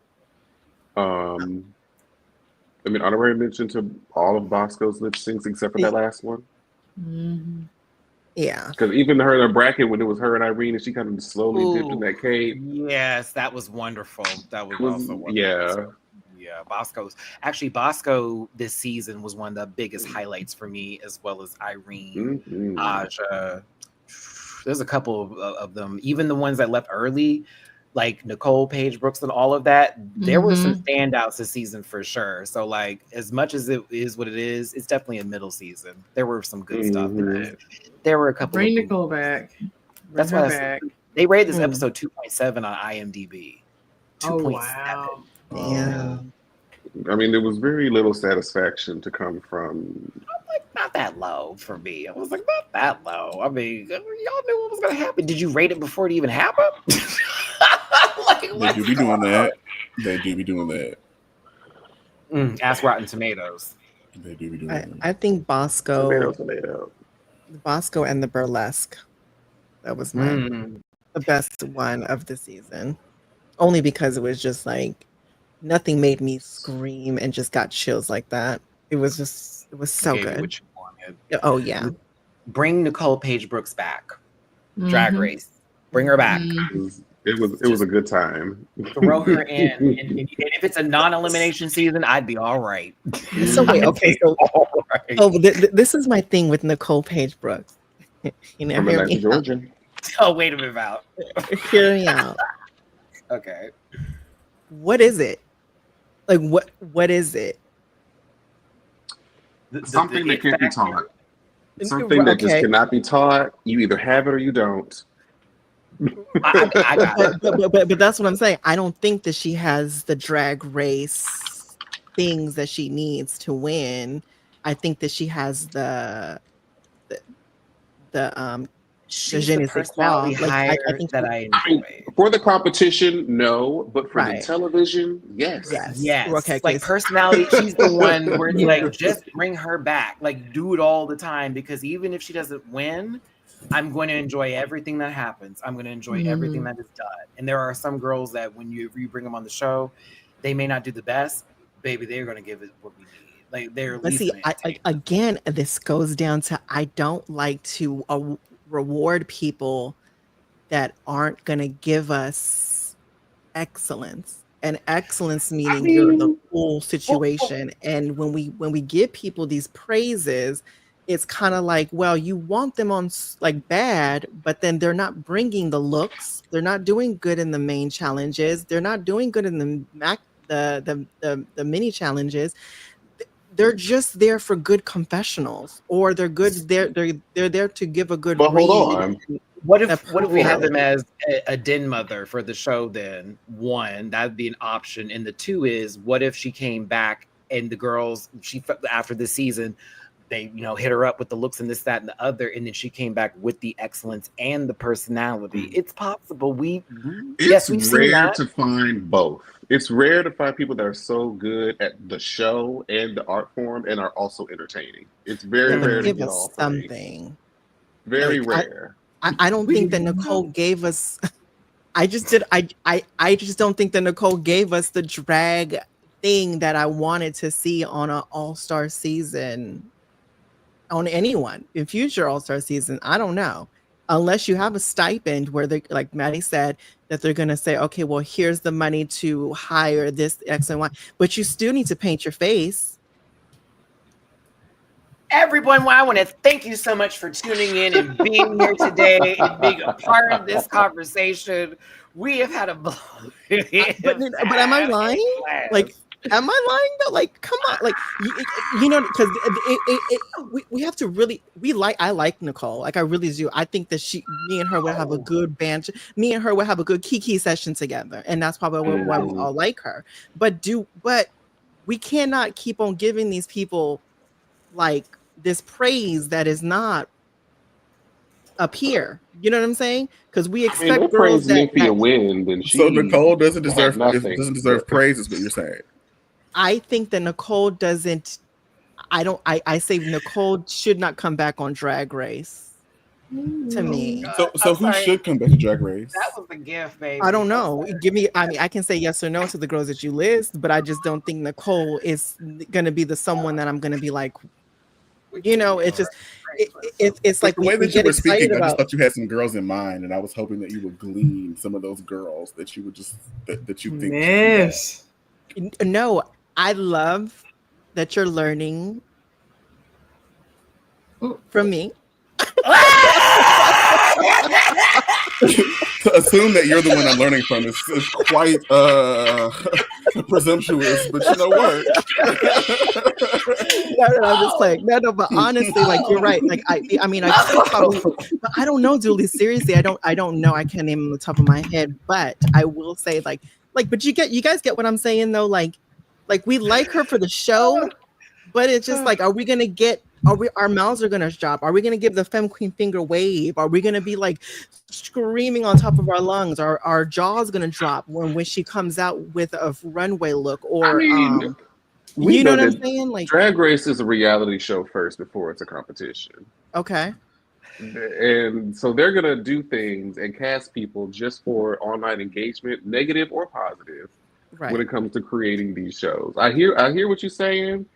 I mean, honorary mention to all of Bosco's lip syncs except for that last one. Mhm. Yeah. Because even her in her bracket, when it was her and Irene, and she kind of slowly dipped in Ooh. that cape. Yes, that was wonderful. That was Was- also wonderful. yeah. Yeah, Bosco this season was one of the biggest highlights for me, as well as Irene, Mhm. Aja. There's a couple of them, even the ones that left early, like Nicole Page Brooks and all of that. There were some standouts this season for sure. So, like, as much as it is what it is, it's definitely a middle season. There were some good stuff in Mhm. it. There were a couple. Bring of Nicole back. Bring That's her why back. they rated this Hmm. episode 2.7 on IMDb. Oh 2.7. wow. Yeah. I mean, there was very little satisfaction to come from. Like, not that low for me. I was like, not that low. I mean, y'all knew what was going to happen. Did you rate it before it even happened? Like, They do be doing that. They do be doing that. Ask Rotten Tomatoes. They do be doing that. I think Tomato, tomato. Bosco and the Burlesque. That was the best one of the season. Only because it was just like nothing made me scream and just got chills like that. It was so Gave you good. what you wanted. Oh yeah. Bring Nicole Page Brooks back. Drag Race. Bring her back. It was a good time. Throw her in. And if it's a non-elimination season, I'd be all right. So wait, okay, so All right. this is my thing with Nicole Page Brooks. You know, From hear Atlanta, me Georgia. Oh, wait a minute out. out. Hear me out. Okay. What is it? Like what is it? Something that can't be taught. Okay. Something that just cannot be taught. You either have it or you don't. I got it. But that's what I'm saying. I don't think that she has the drag race things that she needs to win. I think that she has the She's je the ne sais quoi. personality Like, hire I think that I enjoy. For the competition, no, but for the Right. television, yes. Yes. Okay, Like so- personality, she's the one where it's Yeah. like, just bring her back. Like, do it all the time, because even if she doesn't win, I'm going to enjoy everything that happens. I'm going to enjoy everything that is done. And there are some girls that when you bring them on the show, they may not do the best. Baby, they're going to give it what we need. Like, they're at But least see, gonna entertain. again, this goes down to I don't like to reward people that aren't going to give us excellence, and excellence meaning you're the full situation. And when we give people these praises, it's kind of like, well, you want them on like bad, but then they're not bringing the looks. They're not doing good in the main challenges. They're not doing good in the mini challenges. They're just there for good confessionals, or they're good. They're there to give a good. But hold read. on. What if we had them personality. as a den mother for the show? Then one, that'd be an option, and the two is, what if she came back and the girls after the season, they hit her up with the looks and this, that, and the other, and then she came back with the excellence and the personality. It's possible. It's we've seen rare that. to find both. It's rare to find people that are so good at the show and the art form and are also entertaining. It's very rare to Give get us all three. something. Very Like, rare. I don't think that Nicole gave us. I just don't think that Nicole gave us the drag thing that I wanted to see on an all-star season. On anyone in future all-star season, I don't know, unless you have a stipend where they, like Matty said, that they're going to say, okay, well, here's the money to hire this X and Y, but you still need to paint your face. Everyone, I want to thank you so much for tuning in and being here today and being a part of this conversation. We have had a But am I lying? Like, Am I lying though? Like, come on, like you know, because we have to really I like Nicole, like I really do. I think that me and her would have a good band. Me and her would have a good kiki session together, and that's probably why we all like her. But we cannot keep on giving these people like this praise that is not up here. You know what I'm saying? Because we expect girls that a win, then so Nicole doesn't deserve nothing. praise, is what you're saying. I think that Nicole doesn't. I say Nicole should not come back on Drag Race. To me, so who should come back to Drag Race? That was the gift, baby. I don't know. Give me. I mean, I can say yes or no to the girls that you list, but I just don't think Nicole is going to be the someone that I'm going to be like. You know, it's just it's like the way that you were speaking. I about, just thought you had some girls in mind, and I was hoping that you would glean some of those girls that you would just that you think. Yes. No, I love that you're learning from me. To assume that you're the one I'm learning from is quite presumptuous, but you know what? No, I'm just playing. No, but honestly, like you're right. Like I mean, I could probably, but I don't know, Julie. Seriously, I don't know. I can't name them on the top of my head, but I will say, but you guys get what I'm saying though. Like we like her for the show, but it's just like, our mouths are gonna drop? Are we gonna give the femme queen finger wave? Are we gonna be like screaming on top of our lungs? Are our jaws gonna drop when she comes out with a runway look? Or you know what I'm saying? Like, Drag Race is a reality show first before it's a competition. Okay. And so they're gonna do things and cast people just for online engagement, negative or positive, when it comes to creating these shows. I hear what you're saying.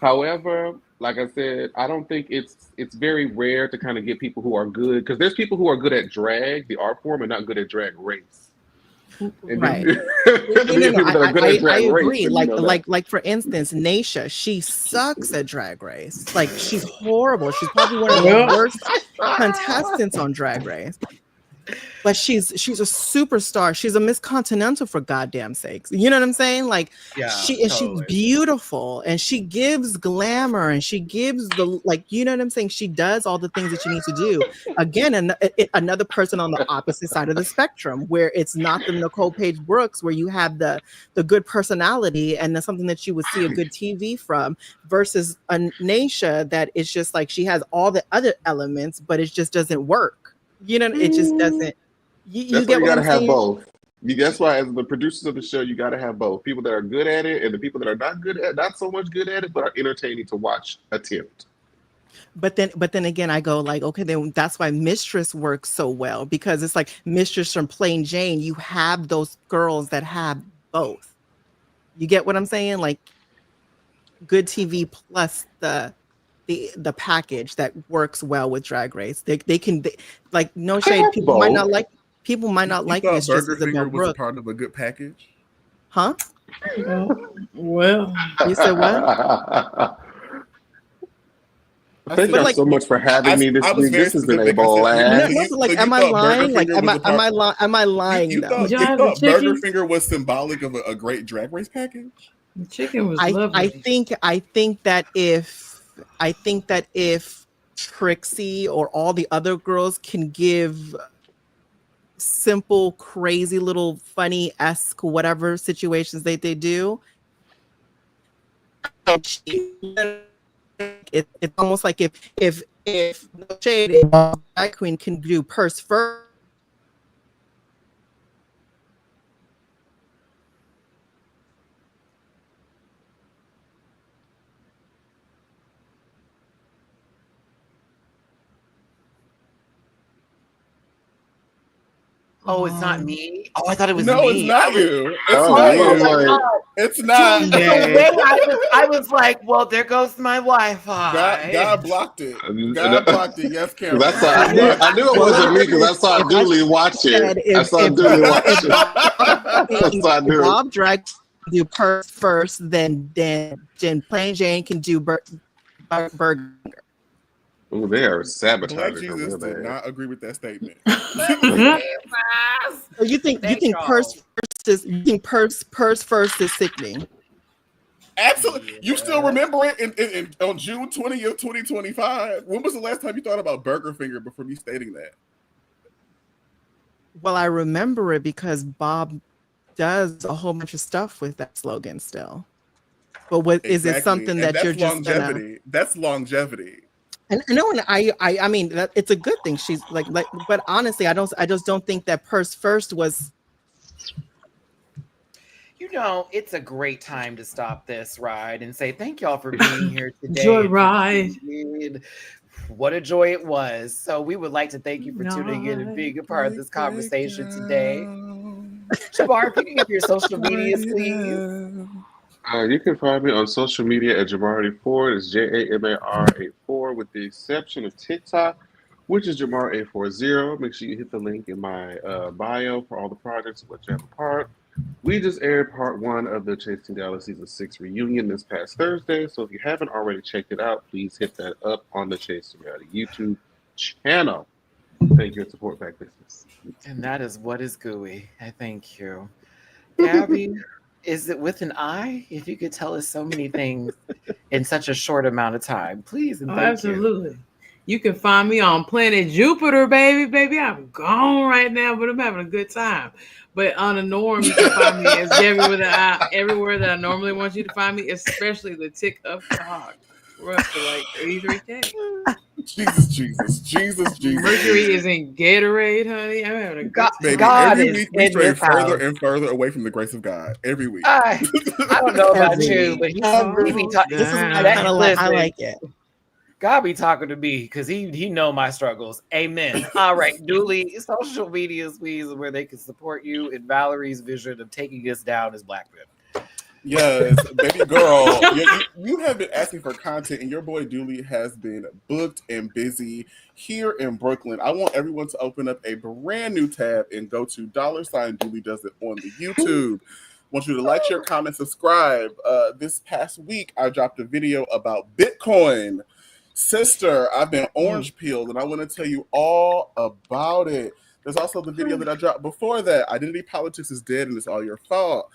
However, like I said, I don't think it's very rare to kind of get people who are good, because there's people who are good at drag, the art form, and not good at Drag Race. Right. I agree. Like for instance, Naisha, she sucks at Drag Race. Like she's horrible. She's probably one of the worst contestants on Drag Race. But she's a superstar. She's a Miss Continental, for goddamn sakes. You know what I'm saying? Like, she's beautiful, and she gives glamour, and she gives you know what I'm saying? She does all the things that you need to do. Again, another person on the opposite side of the spectrum, where it's not the Nicole Page Brooks, where you have the good personality and that's something that you would see a good TV from, versus a Naisha that is just like, she has all the other elements, but it just doesn't work. You know, it just doesn't. You get what I'm saying? You gotta have both. That's why, as the producers of the show, you gotta have both. People that are good at it and the people that are not so much good at it, but are entertaining to watch attempt. But then again, I go like, okay, then that's why Mistress works so well, because it's like Mistress from Plain Jane. You have those girls that have both. You get what I'm saying? Like, good TV plus the package that works well with Drag Race. They can like, no shade. People might not like this. Burger Finger was a part of a good package, huh? Well, you said what? Thank you so much for having me this week. This has been a blast. Am I lying? Like, am I lying? You thought Burger Finger was symbolic of a great Drag Race package? The chicken was lovely. I think that if Trixie or all the other girls can give simple, crazy little funny-esque whatever situations they do, it's almost like if No Shade and Drag Queen can do purse first. Oh, it's not me. Oh, I thought it was no, me. It's not you. It's not. I was like, well, there goes my Wi-Fi. God blocked it. God blocked it. Yes, Cameron. I knew it wasn't me, because I saw Dooley watch it. Bob Drag do purse first, then Plain Jane can do burger. Oh, they are sabotaging. Black Jesus did not agree with that statement. So you think purse first is sickening? Absolutely. You still Yeah. remember it on June 20th, 2025. When was the last time you thought about Burger Finger before me stating that? Well, I remember it because Bob does a whole bunch of stuff with that slogan still. But what is it Exactly. something And that you're that's just gonna? longevity. That's longevity. And no, and I mean that it's a good thing. She's like, but honestly, I just don't think that Purse First was. You know, it's a great time to stop this ride and say thank y'all for being here today. Joyride. What a joy it was. So we would like to thank you for tuning in and being a part of this conversation today. Jabbar, if you can give your social medias, please. You can find me on social media at Jamar84. It's JAMAR84, with the exception of TikTok, which is Jamar840. Make sure you hit the link in my bio for all the projects of which you have a part. We just aired part 1 of the Chasing Dallas Season 6 reunion this past Thursday. So if you haven't already checked it out, please hit that up on the Chasing Reality YouTube channel. Thank you and support Back Business. And that is what is gooey. I thank you. Gabby, is it with an I? If you could tell us so many things in such a short amount of time, please and thank you. Absolutely. You can find me on planet Jupiter, baby. Baby, I'm gone right now, but I'm having a good time. But on the norm, you can find me as Gabby with an I everywhere that I normally want you to find me, especially the TikTok. We're up to like 83K. Jesus. Mercury is in Gatorade, honey. I'm having a good time. Baby, God every is week we in stray this further house. and further away from the grace of God. Every week. I don't know about you, but he be talking. This is I kind of like. I like it. God be talking to me because he know my struggles. Amen. All right, Dooley, social medias, please, where they can support you in Valerie's vision of taking us down as Black men. Yes, baby girl. You have been asking for content, and your boy Dooley has been booked and busy here in Brooklyn. I want everyone to open up a brand new tab and go to $Dooley Does It on the YouTube. I want you to like, share, comment, subscribe. This past week, I dropped a video about Bitcoin. Sister, I've been orange peeled, and I want to tell you all about it. There's also the video that I dropped before that. Identity politics is dead, and it's all your fault.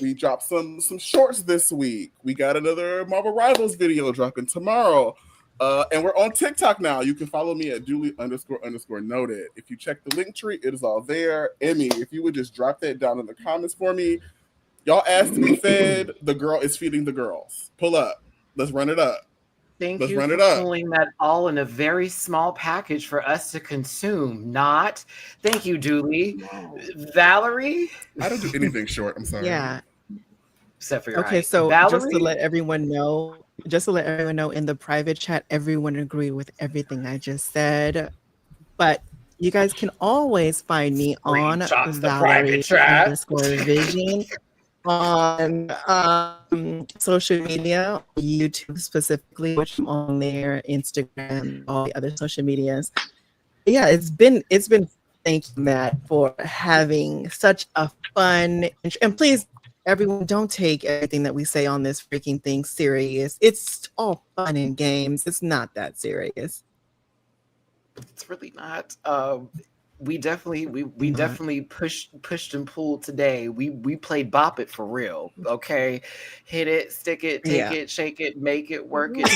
We dropped some shorts this week. We got another Marvel Rivals video dropping tomorrow. And we're on TikTok now. You can follow me at Dooley__noted. If you check the link tree, it is all there. Emmy, if you would just drop that down in the comments for me. Y'all asked to be fed. The girl is feeding the girls. Pull up. Let's run it up. Let's run it up. Pulling that all in a very small package for us to consume. Not. Thank you, Dooley. Valerie? I don't do anything short. I'm sorry. Yeah. Except for your okay, height. so Valerie? just to let everyone know in the private chat, everyone agreed with everything I just said. But you guys can always find me on Valerie_Vision on social media, YouTube specifically, which I'm on there, Instagram, all the other social medias. Yeah, it's been thank you, Matt, for having such a fun and please, everyone, don't take everything that we say on this freaking thing serious. It's all fun and games. It's not that serious. It's really not. We definitely pushed and pulled today. We played Bop It for real. Okay, hit it, stick it, take it, shake it, make it, work it.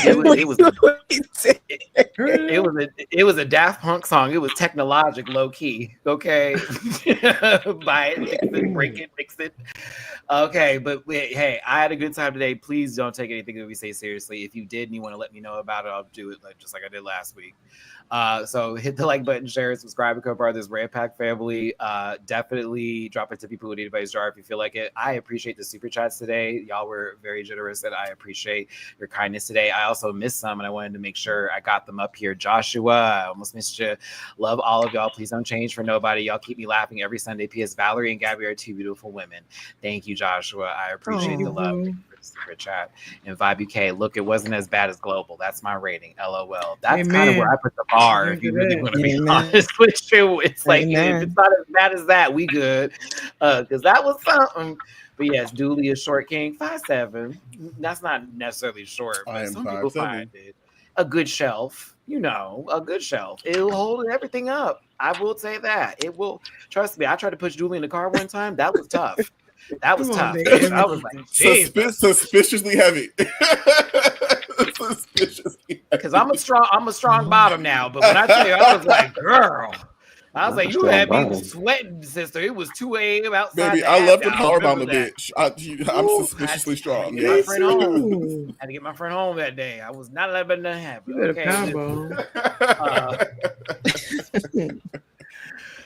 It was a Daft Punk song. It was technologic, low key. Okay, buy it, fix it, break it, fix it. Okay, but hey, I had a good time today. Please don't take anything that we say seriously. If you did and you want to let me know about it, I'll do it just like I did last week. So hit the like button, share, subscribe, and co-part of this Red Pack family. Definitely drop it to people who need advice jar if you feel like it. I appreciate the super chats today. Y'all were very generous, and I appreciate your kindness today. I also missed some, and I wanted to make sure I got them up here. Joshua, I almost missed you. Love all of y'all. Please don't change for nobody. Y'all keep me laughing every Sunday. P.S. Valerie and Gabby are two beautiful women. Thank you, Joshua. I appreciate the love. Thank you for the super chat. And Vibe UK, look, it wasn't as bad as Global. That's my rating. LOL. That's kind of where I put the bar. If you really want to be honest with you, it's like if it's not as bad as that, we good. Because that was something. But yes, Dooley is short king, 5'7". That's not necessarily short, but some people find it a good shelf. A good shelf. It'll hold everything up. I will say that. It will. Trust me. I tried to push Dooley in the car one time. That was tough. That was Come tough. on, baby. I was like, Jesus. Suspiciously heavy. Suspiciously heavy. Because I'm a strong bottom now. But when I tell you, I was like, girl. I was Not like, a you strong had me bottom. sweating, sister. It was 2 a.m. outside. Baby, the I love to app. powerbomb a Remember that. bitch. I'm Ooh, suspiciously had strong. to get my Yes. friend home. Ooh, Had to get my friend home that day. I was not letting that happen. you better Okay. combo.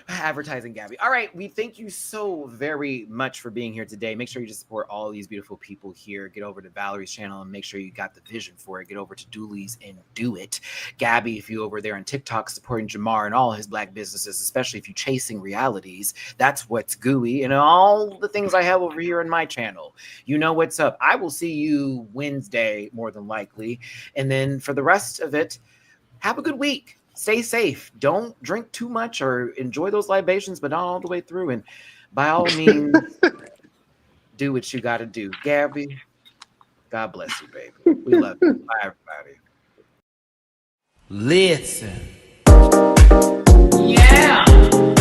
Advertising Gabby. All right, we thank you so very much for being here today. Make sure you just support all these beautiful people here. Get over to Valerie's channel and make sure you got the vision for it. Get over to Dooley's and do it. Gabby, if you over there on TikTok supporting Jamar and all his black businesses, especially if you're chasing realities, that's what's gooey. And all the things I have over here on my channel, you know what's up. I will see you Wednesday more than likely, and then for the rest of it, have a good week. Stay safe. Don't drink too much or enjoy those libations, but not all the way through. And by all means, do what you got to do. Gabby, God bless you, baby. We love you. Bye, everybody. Listen. Yeah.